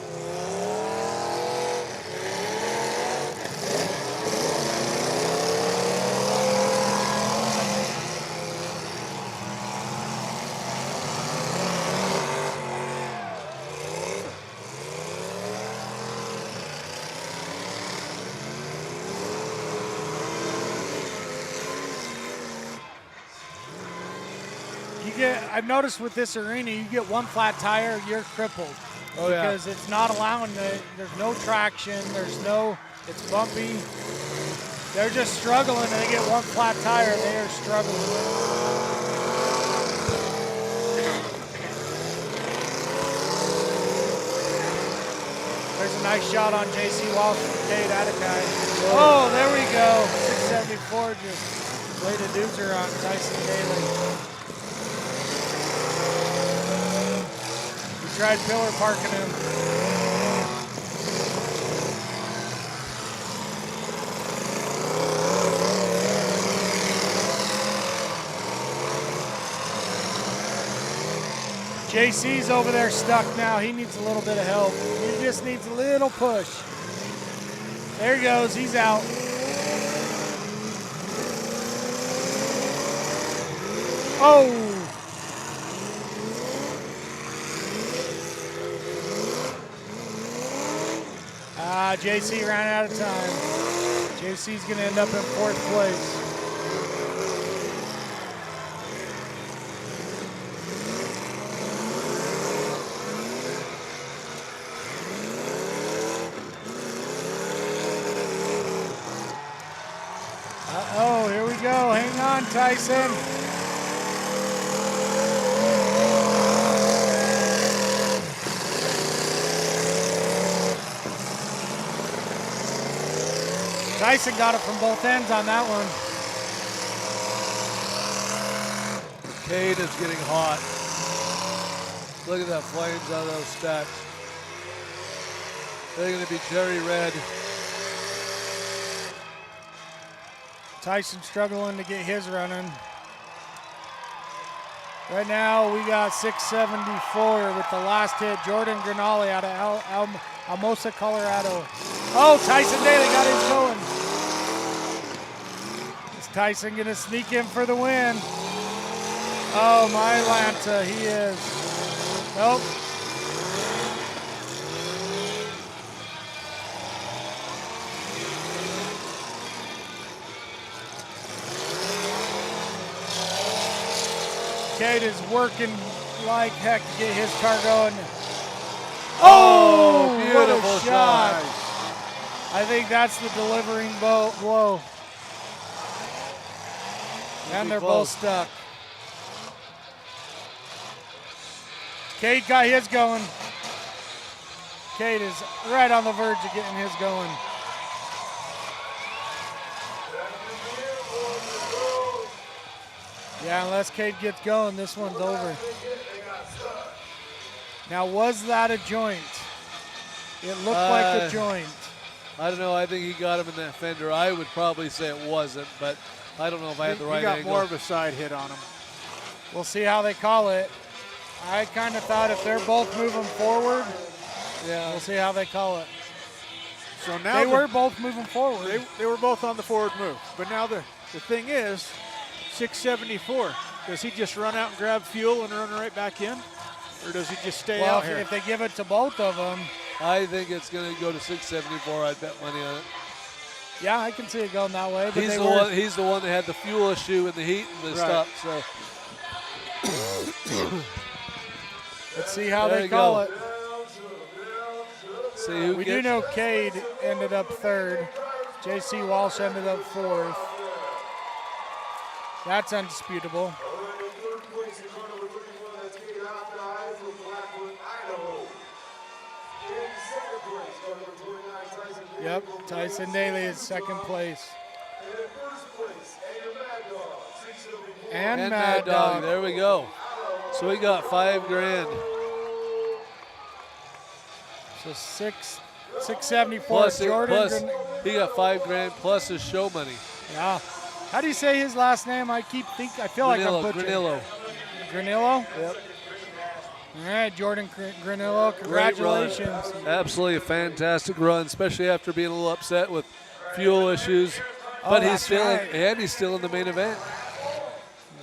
I've noticed with this arena, you get one flat tire, you're crippled. Oh, yeah. Because it's not allowing there's no traction, it's bumpy. They're just struggling and they get one flat tire and they are struggling. There's a nice shot on J.C. Walsh from Cade Atakai. Oh, there we go. 674 just laid a doozer on Tyson Daly. Tried pillar parking him. JC's over there stuck now. He needs a little bit of help. He just needs a little push. There he goes. He's out. Oh! JC ran out of time. JC's going to end up in 4th place. Uh-oh, here we go. Hang on, Tyson. Tyson got it from both ends on that one. Cade is getting hot. Look at that flames out of those stacks. They're going to be cherry red. Tyson struggling to get his running. Right now we got 674 with the last hit. Jordan Grinali out of Almosa, Colorado. Oh, Tyson Daly got his going. Is Tyson gonna sneak in for the win? Oh, my Atlanta, he is. Nope. Cade is working like heck to get his car going. Oh, beautiful what a shot. Nice. I think that's the delivering blow. And they're both stuck. Cade got his going. Cade is right on the verge of getting his going. Yeah, unless Cade gets going, this one's over. Now, was that a joint? It looked like a joint. I don't know. I think he got him in that fender. I would probably say it wasn't, but I don't know if I had the right got angle. more of a side hit on him. We'll see how they call it. I kind of thought if they're both moving forward, Yeah. we'll see how they call it. So now They were both moving forward. they were both on the forward move. But now the thing is, 674. Does he just run out and grab fuel and run right back in? Or does he just stay Well, out here? if they give it to both of them, I think it's going to go to 674. I'd bet money on it. yeah, I can see it going that way. But He's the one that had the fuel issue and the heat and the Right. stuff. So let's see how There they you call go. it. see who We gets do know Cade ended up 3rd. J.C. Walsh ended up 4th. That's undisputable. Yep, Tyson Daly is 2nd place. And Mad Dog. There we go. So we got $5,000 So 674. plus. Jordan. He got $5,000 plus his show money. Yeah. How do you say his last name? I feel like I'm butchering. Granillo. Granillo? Yep. All right, Jordan Granillo, Great run. congratulations. Absolutely a fantastic run, especially after being a little upset with fuel issues. But he's that's still right. and he's still in the main event.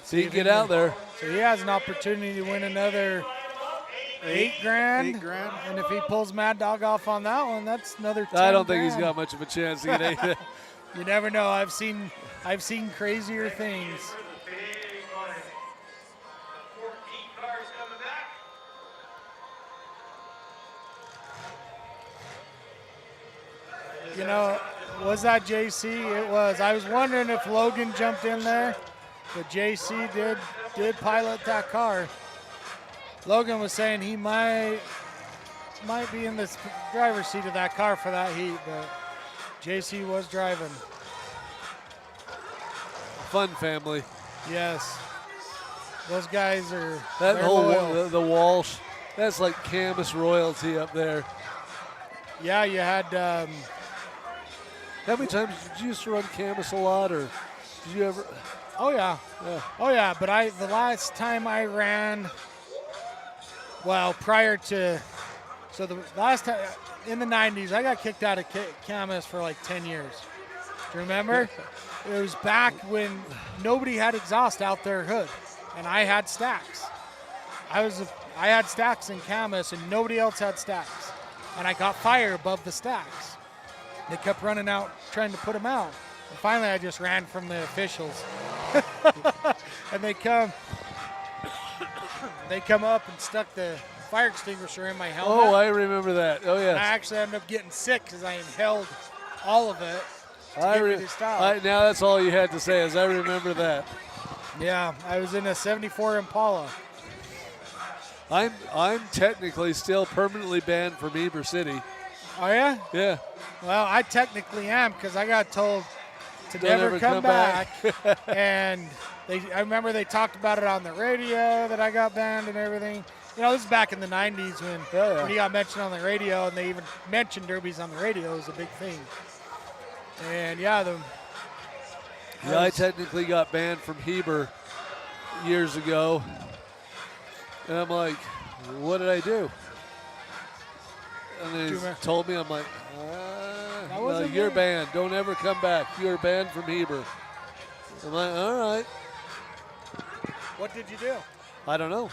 So he if can get he out there. So he has an opportunity to win another $8 grand. $8,000. And if he pulls Mad Dog off on that one, that's another 10 I don't think he's grand. got much of a chance to get 8. You never know. I've seen crazier things. You know, was that JC? It was. I was wondering if Logan jumped in there, but JC did pilot that car. Logan was saying he might be in the driver's seat of that car for that heat, but JC was driving. Fun family. Yes. Those guys are That they're whole loyal. the Walsh, that's like Camus royalty up there. Yeah, you had How many times did you used to run Camus a lot, or did you ever? oh yeah. Yeah. Oh yeah, but the last time I ran, well, prior to, so the last time in the 90s, I got kicked out of Camus for like 10 years. Do you remember? It was back when nobody had exhaust out their hood, and I had stacks. I had stacks in Camus, and nobody else had stacks, and I got fire above the stacks. They kept running out, trying to put them out. And finally, I just ran from the officials. And they come up and stuck the fire extinguisher in my helmet. Oh, I remember that. Oh And I yes. actually ended up getting sick because I inhaled all of it. Get me to stop. Now that's all you had to say is I remember that. Yeah, I was in a 74 Impala. I'm technically still permanently banned from Heber City. Oh yeah? Yeah. Well, I technically am because I got told to Don't never ever come come back. back. And I remember they talked about it on the radio that I got banned and everything. You know, this is back in the 90s when he got mentioned on the radio, and they even mentioned derbies on the radio. It was a big thing. And yeah, I technically got banned from Heber years ago. And I'm like, what did I do? And they told me, I'm like, no, wasn't you're me." banned. Don't ever come back. You're banned from Heber. I'm like, all right. What did you do? I don't know.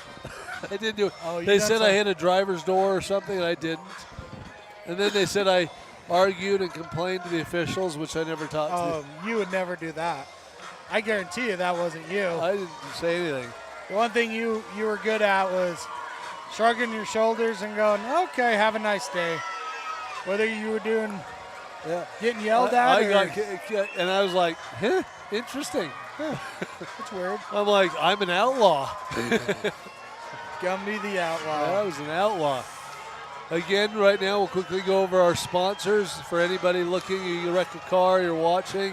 I didn't do it. Oh, you They done said I something. hit a driver's door or something, and I didn't. And then they said I argued and complained to the officials, which I never talked Oh, you would never do that. I guarantee you that wasn't you. to. I didn't say anything. The one thing you were good at was shrugging your shoulders and going, okay, have a nice day. Whether you were doing Yeah. getting yelled at I or got, and I was like, huh, interesting. it's weird. I'm like, I'm an outlaw. Gumby the Outlaw. I was an outlaw. Again, right now, we'll quickly go over our sponsors. For anybody looking, you wreck a car, you're watching,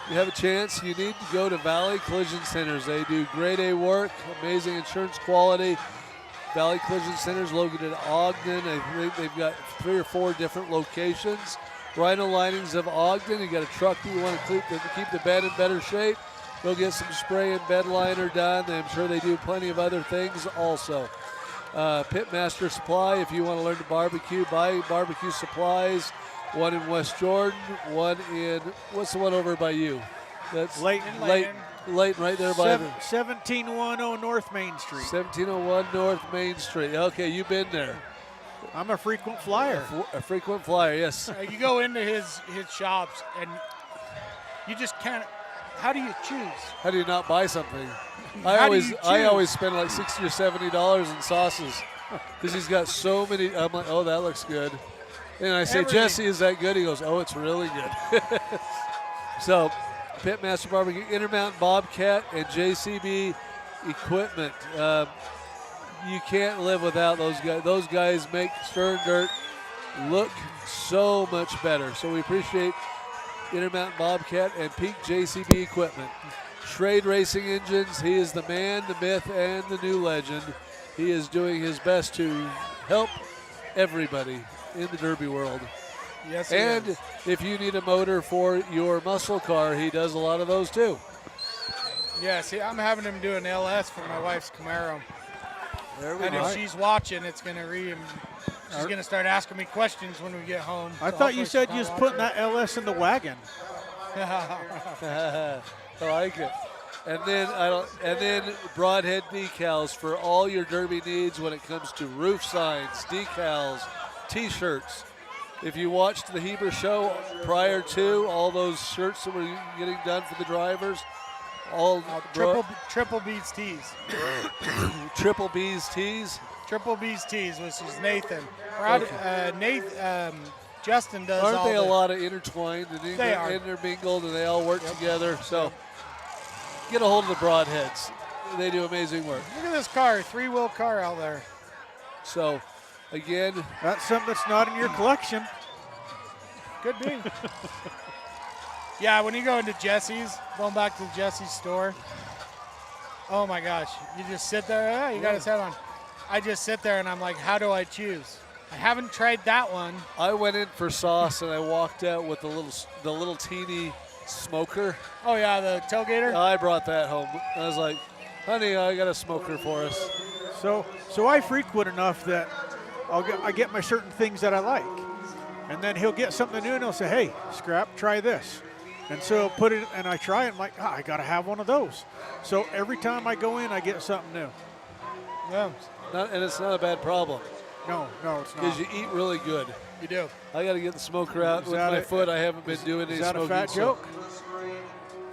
you have a chance, you need to go to Valley Collision Centers. They do grade A work, amazing insurance quality. Valley Collision Centers located in Ogden. I think they've got 3 or 4 different locations. Rhino Linings of Ogden. You got a truck that you want to keep the bed in better shape. Go get some spray and bed liner done. I'm sure they do plenty of other things also. Pitmaster Supply, if you want to learn to barbecue, buy barbecue supplies. One in West Jordan, one in, what's the one over by you? That's Layton. Layton right there by the 1710 North Main Street. 1701 North Main Street. Okay, you've been there. I'm a frequent flyer. A frequent flyer, yes. You go into his shops and you just can't. How do you choose? How do you not buy something? How do you I choose? always spend like $60 or $70 in sauces because he's got so many. I'm like, oh, that looks good. And I say, Everything. Jesse, is that good? He goes, oh, it's really good. So, Pitmaster Barbecue, Intermountain Bobcat, and JCB Equipment. You can't live without those guys. Those guys make Stern Dirt look so much better. So we appreciate Intermountain Bobcat and Peak JCB Equipment. Schrade Racing Engines, he is the man, the myth, and the new legend. He is doing his best to help everybody in the Derby world. Yes, he And is. if you need a motor for your muscle car, he does a lot of those too. Yeah, see, I'm having him do an LS for my wife's Camaro. There we And go. if she's watching, it's going to she's going to start asking me questions when we get home. I So thought you hopefully said she's you was not putting that LS in the wagon. I like it. And then broadhead decals for all your derby needs when it comes to roof signs, decals, T-shirts. If you watched the Heber show prior to all those shirts that were getting done for the drivers, all Triple B's tees. triple B's tees. Triple B's tees, which is Nathan. Justin does Aren't all they a the- lot of intertwined and They are. intermingled, and they all work together? So get a hold of the broadheads. They do amazing work. Look at this car, 3-wheel car out there. So again, That's something that's not in your collection. Could be. Yeah, when you go into Jesse's, going back to Jesse's store, oh my gosh, you just sit there, you got his head on. I just sit there and I'm like, how do I choose? I haven't tried that one. I went in for sauce and I walked out with the little teeny smoker. Oh yeah, the tailgater? I brought that home. I was like, honey, I got a smoker for us. So I frequent enough that I get my certain things that I like. And then he'll get something new and he'll say, hey, Scrap, try this. And so he'll put it, and I try it, and I'm like, I got to have one of those. So every time I go in, I get something new. Yeah, And it's not a bad problem No, it's because not. you eat really good. you do. I got to get the smoker out Is with that my a- foot. I haven't been doing any Is that smoking. a fat so- joke?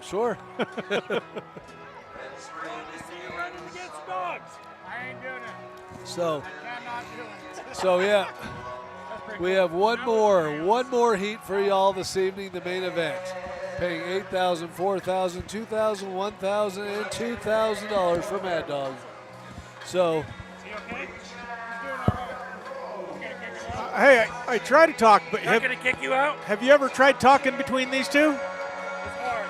Sure. You're running against dogs. I ain't doing it. So Cannot do it. So yeah, we have one more heat for y'all this evening. The main event, paying $8,000, $4,000, $2,000, $1,000, and $2,000 for Mad Dog. So Hey, I try to talk, but Not gonna kick you out. have you ever tried talking between these two? It's hard.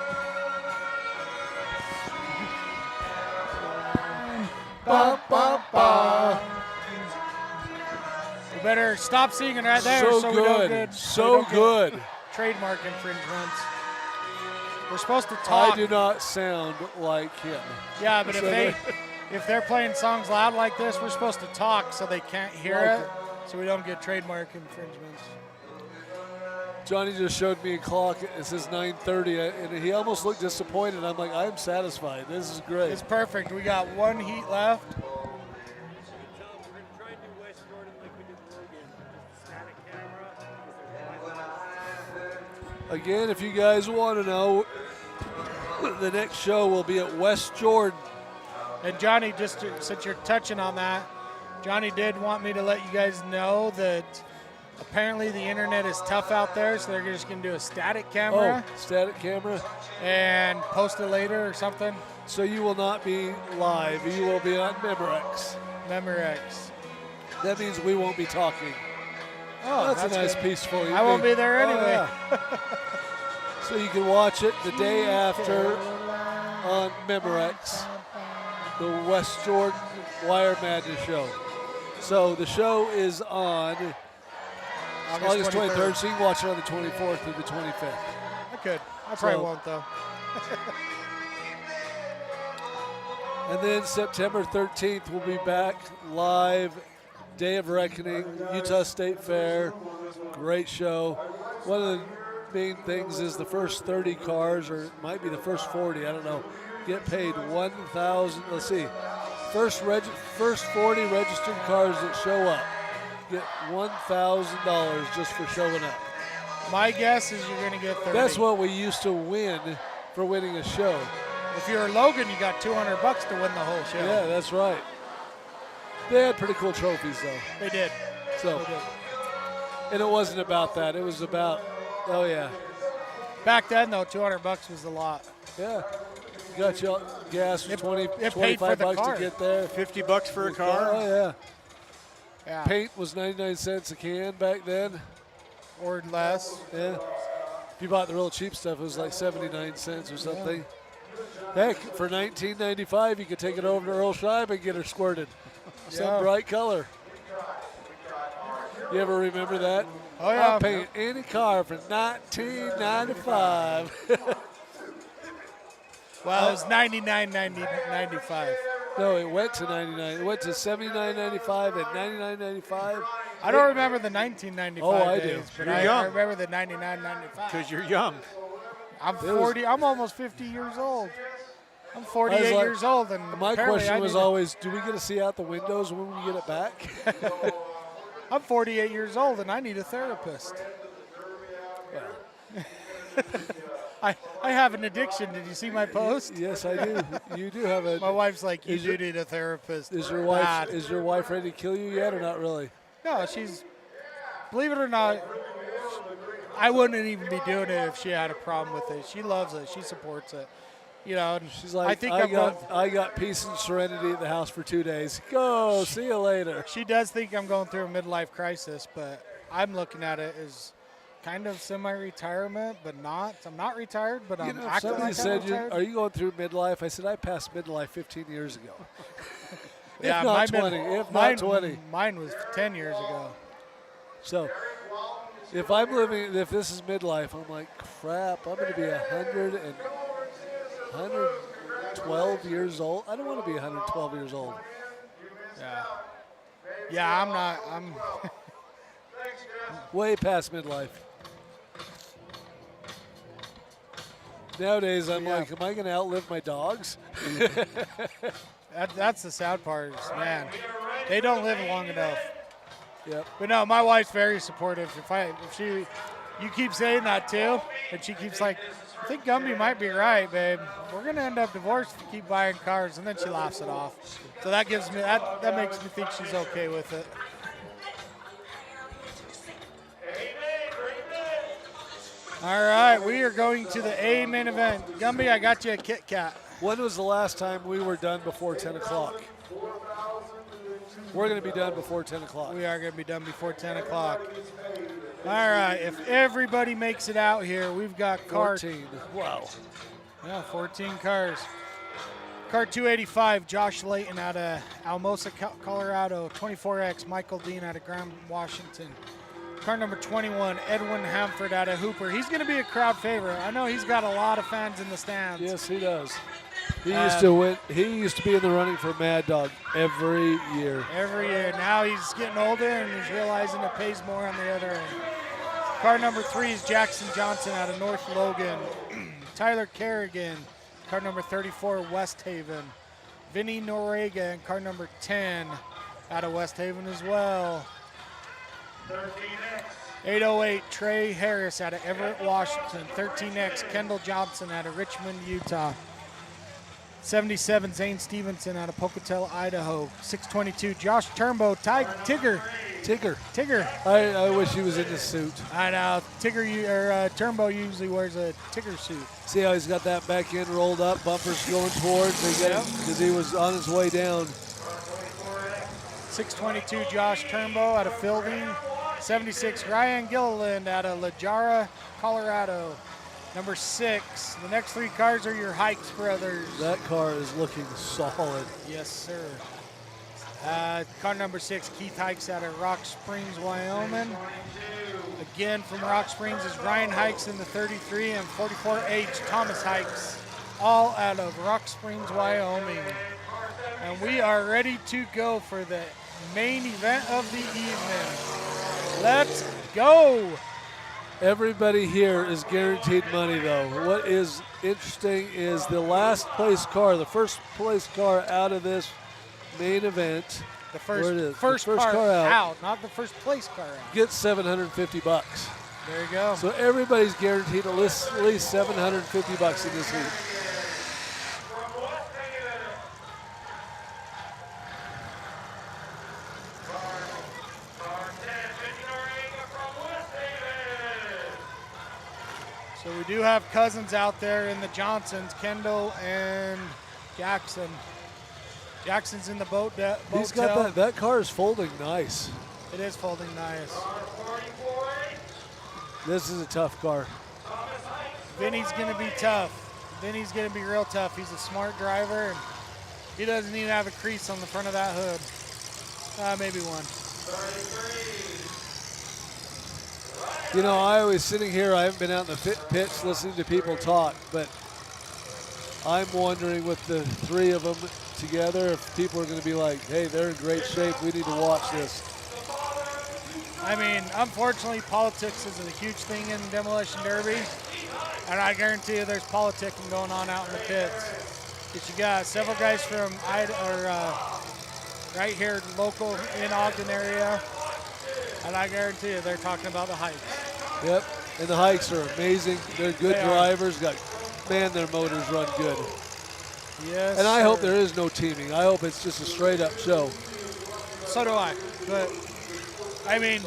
We better stop singing right there so we don't good, get so we don't get good. trademark infringements. We're supposed to talk. I do not sound like him. Yeah, but So if they're playing songs loud like this, we're supposed to talk so they can't hear Like it, so we don't get trademark infringements. Johnny just showed me a clock. It says 9:30, and he almost looked disappointed. I'm like, I'm satisfied. This is great. It's perfect. We got one heat left. Tell them we're gonna try and do West Jordan like we did Logan. Just static camera. Again, if you guys want to know, the next show will be at West Jordan. And Johnny, since you're touching on that, Johnny did want me to let you guys know that apparently the internet is tough out there, so they're just going to do a static camera Static camera. and post it later or something. So you will not be live. You will be on Memorex. Memorex. That means we won't be talking. Oh, that's a nice, good. peaceful evening. I won't be there Oh, anyway. yeah. So you can watch it the day after on Memorex, the West Jordan Wire Madness show. So the show is on August 23rd, so you can watch it on the 24th through the 25th. I could. I probably So- won't, though. And then September 13th, we'll be back live, Day of Reckoning, Utah State Fair. Great show. One of the main things is the first 30 cars, or it might be the first 40, I don't know, get paid $1,000. Let's see. First 40 registered cars that show up get $1,000 just for showing up. My guess is you're going to get 30. That's what we used to win for winning a show. If you're Logan, you got $200 to win the whole show. Yeah, that's right. They had pretty cool trophies, though. They did. So, They did. and it wasn't about that. It was about, oh yeah, Back then, though, $200 was a lot. yeah. Got you gas for It 20, paid for 25 the bucks car. to get there. $50 for a car. Oh yeah. Yeah. Paint was 99 cents a can back then. Or less. Yeah. If you bought the real cheap stuff, it was like 79 cents or something. Heck, for $19.95, you could take it over to Earl Scheib and get her squirted. Some Yeah. bright color. You ever remember that? Oh, yeah. I'll paint any car for $19.95. Well, it was $99.95. No, it went to 99. It went to 79.95 and 99.95. I don't remember the 1995 Oh, I do. days, but You're I young. remember the 99-95. Because you're young. I'm 40. I'm almost 50 years old. I'm 48 like- years old, and My apparently question I was need to- always, do we get to see out the windows when we get it back? I'm 48 years old, and I need a therapist. I have an addiction. Did you see my post? Yes, I do. You do have a. My wife's like, you Is do your- need a therapist. Is your Bad. wife ready to kill you yet, or not really? No, she's. Believe it or not, I wouldn't even be doing it if she had a problem with it. She loves it. She supports it. You know, and She's like, I think I'm going, I got peace and serenity at the house for 2 days. Go, see you later. she does think I'm going through a midlife crisis, but I'm looking at it as kind of semi-retirement, but not. I'm not retired, but You I'm know, acting somebody like I'm said, retired. "Are you going through midlife?" I said, "I passed midlife 15 years ago." Yeah, if not mine 20. been- If mine, not 20. Mine was 10 years ago. So, if I'm living, if this is midlife, I'm like, crap. I'm going to be 112 years old. I don't want to be 112 years old. Yeah, I'm not. I'm. Way past midlife. Nowadays, I'm Yeah. like, am I going to outlive my dogs? That's the sad part, is, man. They don't live long enough. Yep. But no, my wife's very supportive. You keep saying that too, and she keeps like, I think Gumby might be right, babe. We're gonna end up divorced if you keep buying cars, and then she laughs it off. So that gives me that makes me think she's okay with it. All right, we are going to the A main event. Gumby, I got you a Kit Kat. When was the last time we were done before 10 o'clock? We're going to be done before 10 o'clock. We are going to be done before 10 o'clock. All right, if everybody makes it out here, we've got car 14. Wow. Yeah, 14 cars. Car 285, Josh Layton out of Almosa, Colorado. 24X, Michael Dean out of Grand, Washington. Car number 21, Edwin Hamford out of Hooper. He's going to be a crowd favorite. I know he's got a lot of fans in the stands. Yes, he does. He used to win. He used to be in the running for Mad Dog every year. Every year. Now he's getting older and he's realizing it pays more on the other end. Car number 3 is Jackson Johnson out of North Logan. Tyler Kerrigan, car number 34, West Haven. Vinny Noriega in car number 10 out of West Haven as well. 808, Trey Harris out of Everett, Washington. 13X, Kendall Johnson out of Richmond, Utah. 77, Zane Stevenson out of Pocatello, Idaho. 622, Josh Turnbow, Tigger. I wish he was in the suit. I know, Turnbow usually wears a Tigger suit. See how he's got that back end rolled up, bumpers going towards. Because he was on his way down. 622, Josh Turnbow out of Fielding. 76, Ryan Gilliland out of La Jara, Colorado. Number 6, the next 3 cars are your Hikes brothers. That car is looking solid. Yes, sir. Car number 6, Keith Hikes out of Rock Springs, Wyoming. Again, from Rock Springs is Ryan Hikes in the 33 and 44H, Thomas Hikes, all out of Rock Springs, Wyoming. And we are ready to go for the main event of the evening. Let's go. Everybody here is guaranteed money, though. What is interesting is the last place car, the first place car out of this main event, The where it is, first the first car, car out, not the first place car out. gets $750. There you go. So everybody's guaranteed at least $750 in this heat. So we do have cousins out there in the Johnsons, Kendall and Jackson. Jackson's in the boat. He's got that car is folding nice. It is folding nice. This is a tough car. Vinny's going to be tough. Vinny's going to be real tough. He's a smart driver. And he doesn't even have a crease on the front of that hood. Maybe one. You know, I was sitting here, I haven't been out in the pits listening to people talk, but I'm wondering with the three of them together if people are going to be like, hey, they're in great shape. We need to watch this. I mean, unfortunately, politics is a huge thing in Demolition Derby. And I guarantee you there's politicking going on out in the pits. But you got several guys from right here, local in Ogden area. And I guarantee you they're talking about the hikes. Yep, and the hikes are amazing. They're good drivers. Man, their motors run good. Yes. And I hope there is no teaming. I hope it's just a straight up show. So do I. But I mean,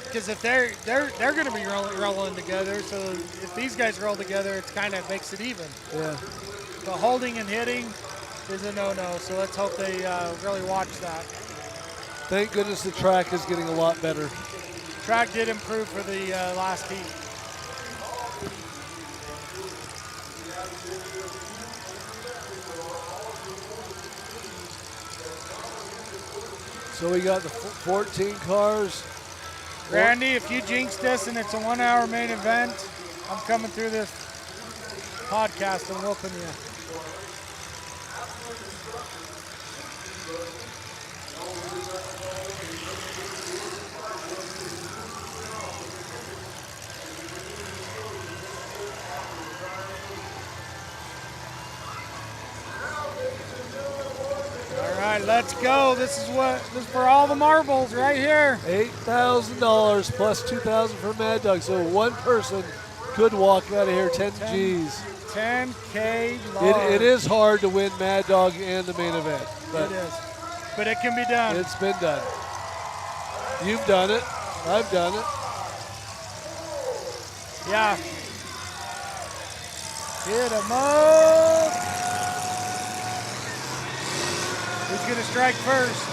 because if they're going to be rolling together, so if these guys roll together, it kind of makes it even. Yeah. But holding and hitting is a no-no. So let's hope they really watch that. Thank goodness the track is getting a lot better. Track did improve for the last heat. So we got the 14 cars. Randy, if you jinxed us and it's a 1 hour main event, I'm coming through this podcast and whooping you. All right, let's go. This is for all the marbles right here. $8,000 plus $2,000 for Mad Dog. So one person could walk out of here 10 G's. 10K large. It is hard to win Mad Dog and the main event. But it is. But it can be done. It's been done. You've done it. I've done it. Yeah. Hit him up. Who's going to strike first?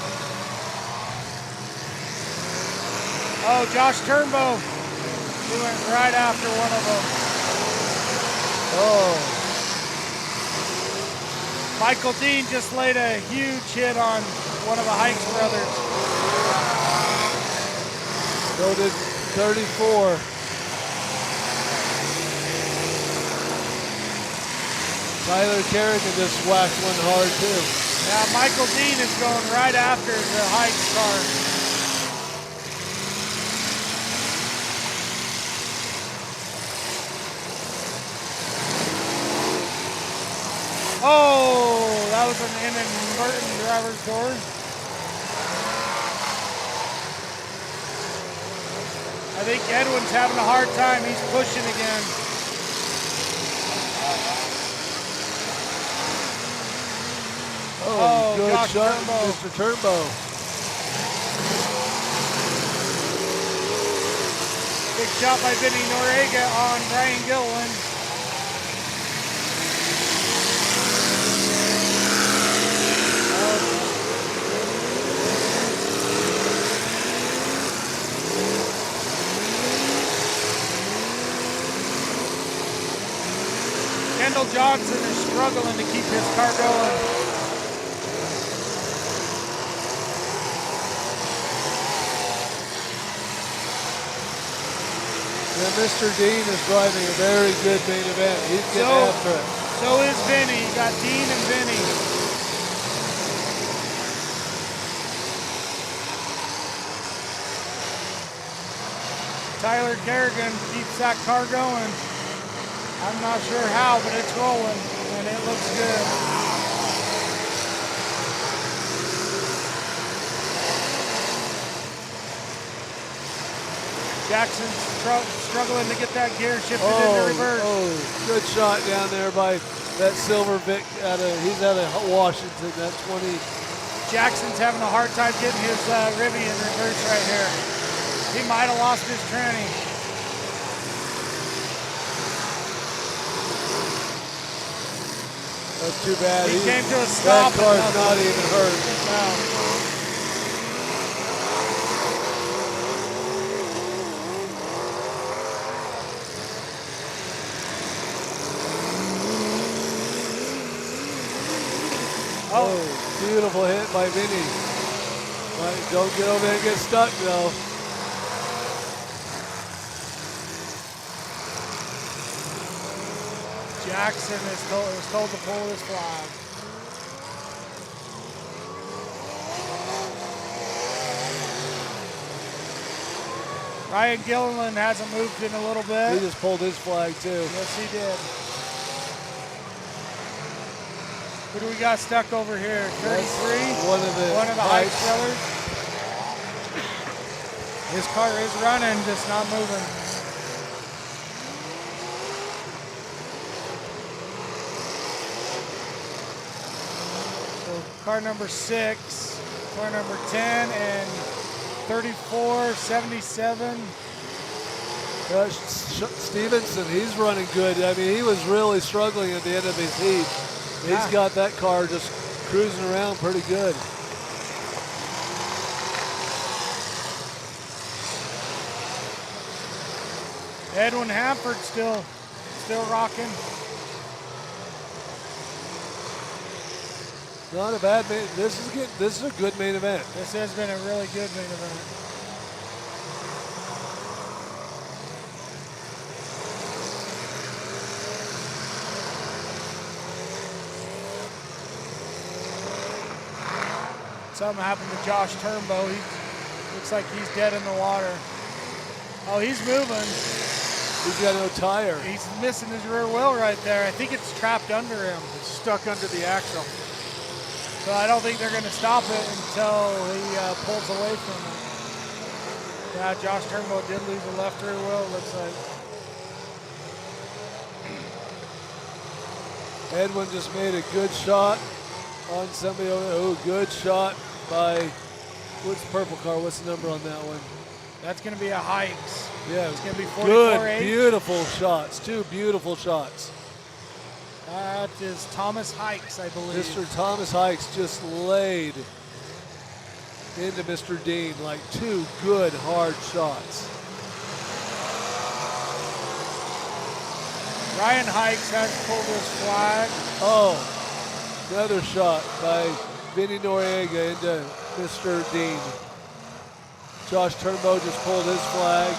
Oh, Josh Turnbow. He went right after one of them. Oh. Michael Dean just laid a huge hit on one of the Hikes brothers. So did 34. Tyler Kerrigan just whacked one hard too. Yeah, Michael Dean is going right after the Hikes car. Oh, that was an inadvertent driver's door. I think Edwin's having a hard time. He's pushing again. Oh, good Josh shot, Turnbow. Mr. Turnbow. Big shot by Vinny Noriega on Brian Gilliland. Kendall Johnson is struggling to keep his car going. Yeah, Mr. Dean is driving a very good main event. He's getting after it. So is Vinny. You got Dean and Vinny. Tyler Kerrigan keeps that car going. I'm not sure how, but it's rolling, and it looks good. Jackson's struggling to get that gear shifted into reverse. Oh, good shot down there by that Silver Vic. He's out of Washington. That 20. Jackson's having a hard time getting his ribby in reverse right here. He might have lost his tranny. That's too bad. He came to a stop. That car's not even hurt. No. Oh, beautiful hit by Vinny. But don't get over there and get stuck, though. Jackson was told to pull his flag. Ryan Gilliland hasn't moved in a little bit. He just pulled his flag too. Yes, he did. Who do we got stuck over here? 33? One of the Heights brothers. His car is running, just not moving. So car number 6, car number 10, and 34, 77. Stevenson, he's running good. I mean, he was really struggling at the end of his heat. He's got that car just cruising around pretty good. Edwin Hanford still rocking. Not a bad main. This is a good main event. This has been a really good main event. Something happened to Josh Turnbow. He looks like he's dead in the water. Oh, he's moving. He's got no tire. He's missing his rear wheel right there. I think it's trapped under him. It's stuck under the axle. So I don't think they're going to stop it until he pulls away from it. Yeah, Josh Turnbow did lose the left rear wheel, it looks like. Edwin just made a good shot on somebody over there. Oh, good shot by, what's the purple car? What's the number on that one? That's going to be a Hikes. Yeah, It's going to be 44H. good, beautiful shots. 2 beautiful shots. That is Thomas Hikes, I believe. Mr. Thomas Hikes just laid into Mr. Dean like 2 good, hard shots. Ryan Hikes has pulled his flag. Oh, another shot by Vinny Noriega into Mr. Dean. Josh Turnbow just pulled his flag.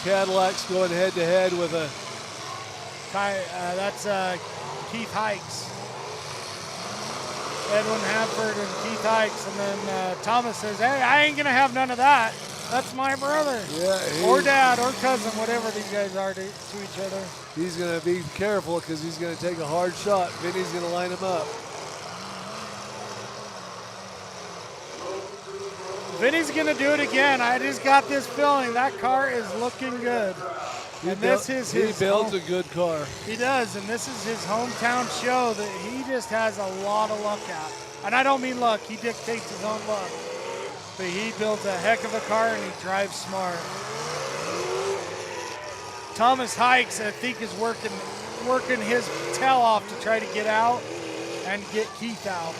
Cadillac's going head to head with a. That's Keith Hikes. Edwin Hanford and Keith Hikes. And then Thomas says, hey, I ain't going to have none of that. That's my brother. Yeah, or dad or cousin, whatever these guys are to each other. He's going to be careful because he's going to take a hard shot. Vinny's going to line him up. Vinny's going to do it again. I just got this feeling that car is looking good. And this is his. He builds a good car. He does, and this is his hometown show that he just has a lot of luck at. And I don't mean luck, he dictates his own luck. But he builds a heck of a car and he drives smart. Thomas Hikes, I think, is working his tail off to try to get out and get Keith out.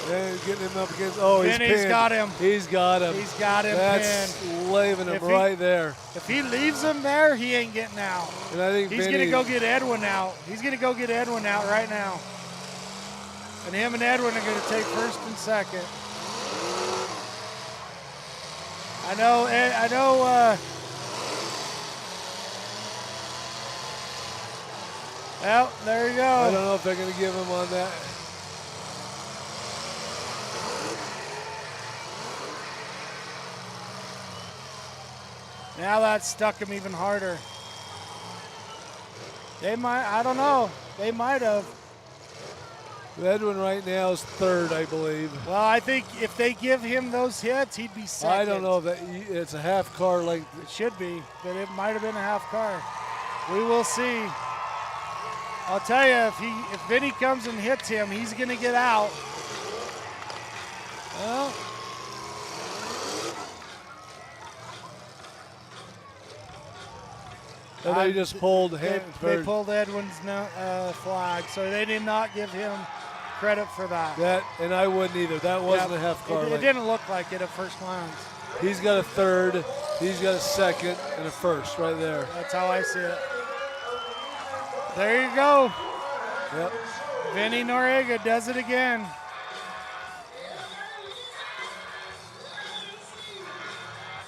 And getting him up against, oh, he's Vinny's pinned. got him. He's got him. He's got him That's pinned. leaving him right there. If he leaves him there, he ain't getting out. And I think he's going to go get Edwin out. He's going to go get Edwin out right now. And him and Edwin are going to take first and second. I know. Well, there you go. I don't know if they're going to give him on that. Now that stuck him even harder. They might, I don't know. They might have. Edwin right now is 3rd, I believe. Well, I think if they give him those hits, he'd be second. I don't know if it's a half car length. It should be, but it might have been a half car. We will see. I'll tell you, if Vinny comes and hits him, he's going to get out. Well, And they just pulled they pulled Edwin's flag, so they did not give him credit for that. That, and I wouldn't either. That wasn't a half car. It didn't look like it at first glance. He's got a 3rd, he's got a 2nd, and a 1st right there. That's how I see it. There you go. Yep. Vinny Noriega does it again.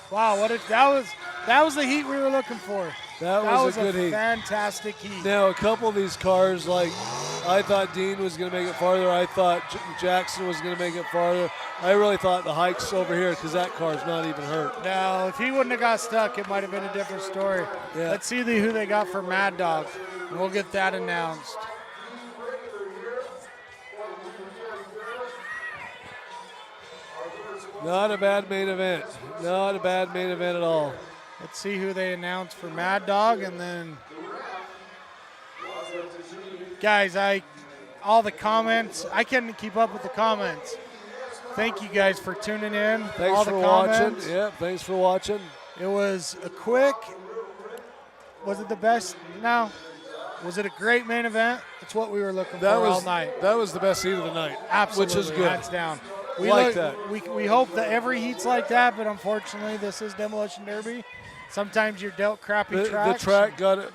Wow, that was the heat we were looking for. That That was a good heat. fantastic heat. Now, a couple of these cars, like I thought Dean was going to make it farther. I thought Jackson was going to make it farther. I really thought the Hikes over here because that car's not even hurt. No, if he wouldn't have got stuck, it might have been a different story. Yeah. Let's see who they got for Mad Dog, and we'll get that announced. Not a bad main event. Not a bad main event at all. Let's see who they announced for Mad Dog, and then, guys, all the comments, I couldn't keep up with the comments. Thank you guys for tuning in. Thanks all for the watching. comments. Yeah, thanks for watching. It was a quick. Was it the best? No. Was it a great main event? It's what we were looking for all night. That was the best heat of the night. Absolutely, which is good. hands down. That. We hope that every heat's like that, but unfortunately, this is Demolition Derby. Sometimes you're dealt crappy tracks. The track got it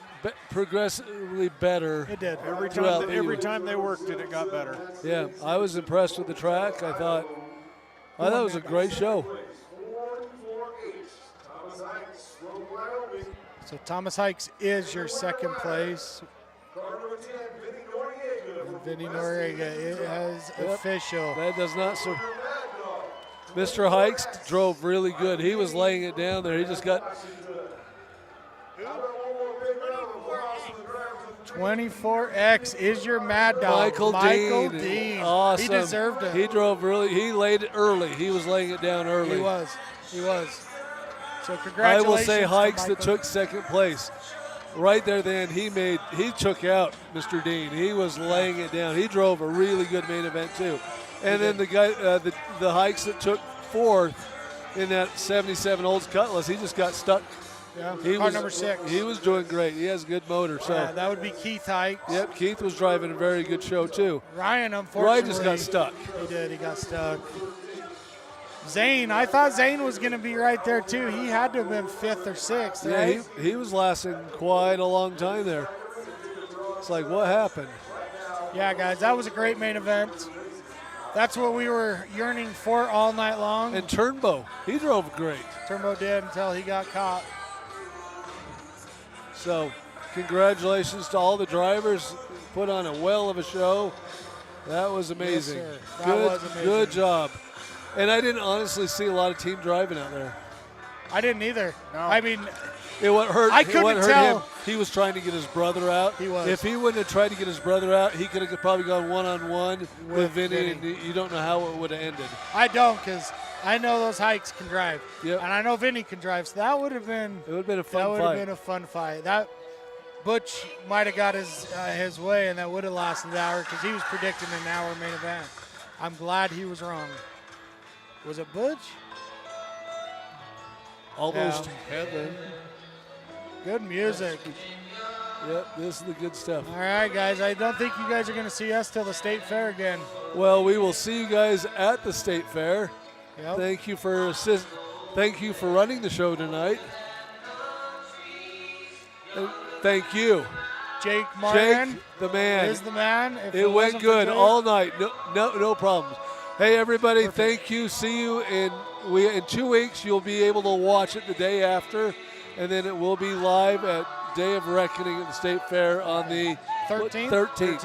progressively better. It did. Every throughout time they worked it got better. Yeah, I was impressed with the track. I thought it was a great show. So Thomas Hikes is your second place. And Vinny Noriega, it is official. That does not. Mr. Hikes drove really good. He was laying it down there. He just got 24X is your Mad Dog. Michael Dean. Awesome. He deserved it. He drove really. He laid it early. He was laying it down early. He was. So I congratulations. will say to Hikes that Michael. took second place. Right there then, he took out Mr. Dean. He was laying it down. He drove a really good main event too. And then the guy, the Hikes that took fourth in that 77 Olds Cutlass, he just got stuck. Yeah, He car was number 6. He was doing great. He has a good motor. So Yeah, that would be Keith Hikes. yep, Keith was driving a very good show too. Ryan, unfortunately. Ryan just got stuck. He did. He got stuck. Zane, I thought Zane was going to be right there too. He had to have been 5th or 6th, Yeah, right? he was lasting quite a long time there. It's like, what happened? Yeah, guys, that was a great main event. That's what we were yearning for all night long. And Turnbow, he drove great. Turbo did until he got caught. So, congratulations to all the drivers. Put on a well of a show. That was amazing. Yes, sir. That Good, was amazing. Good job. And I didn't honestly see a lot of team driving out there. I didn't either. No. I mean, What hurt I couldn't tell. him, he was trying to get his brother out. He was. If he wouldn't have tried to get his brother out, he could have probably gone one-on-one with Vinny, and you don't know how it would have ended. I don't, because I know those Hikes can drive. Yep. And I know Vinny can drive, so that would have been It would have been a fun that would fight. have been a fun fight. That Butch might have got his way, and that would have lasted an hour because he was predicting an hour main event. I'm glad he was wrong. Was it Butch? Almost Yeah. heaven. Good music. Yep, this is the good stuff. All right, guys. I don't think you guys are going to see us till the state fair again. Well, we will see you guys at the state fair. Yep. Thank you for running the show tonight. And thank you, Jake Martin Jake, the man. is the man. If It went wasn't for good Jake- all night. No problems. Hey, everybody, thank you. See you in 2 weeks. You'll be able to watch it the day after, and then it will be live at Day of Reckoning at the State Fair on the 13th? 13th.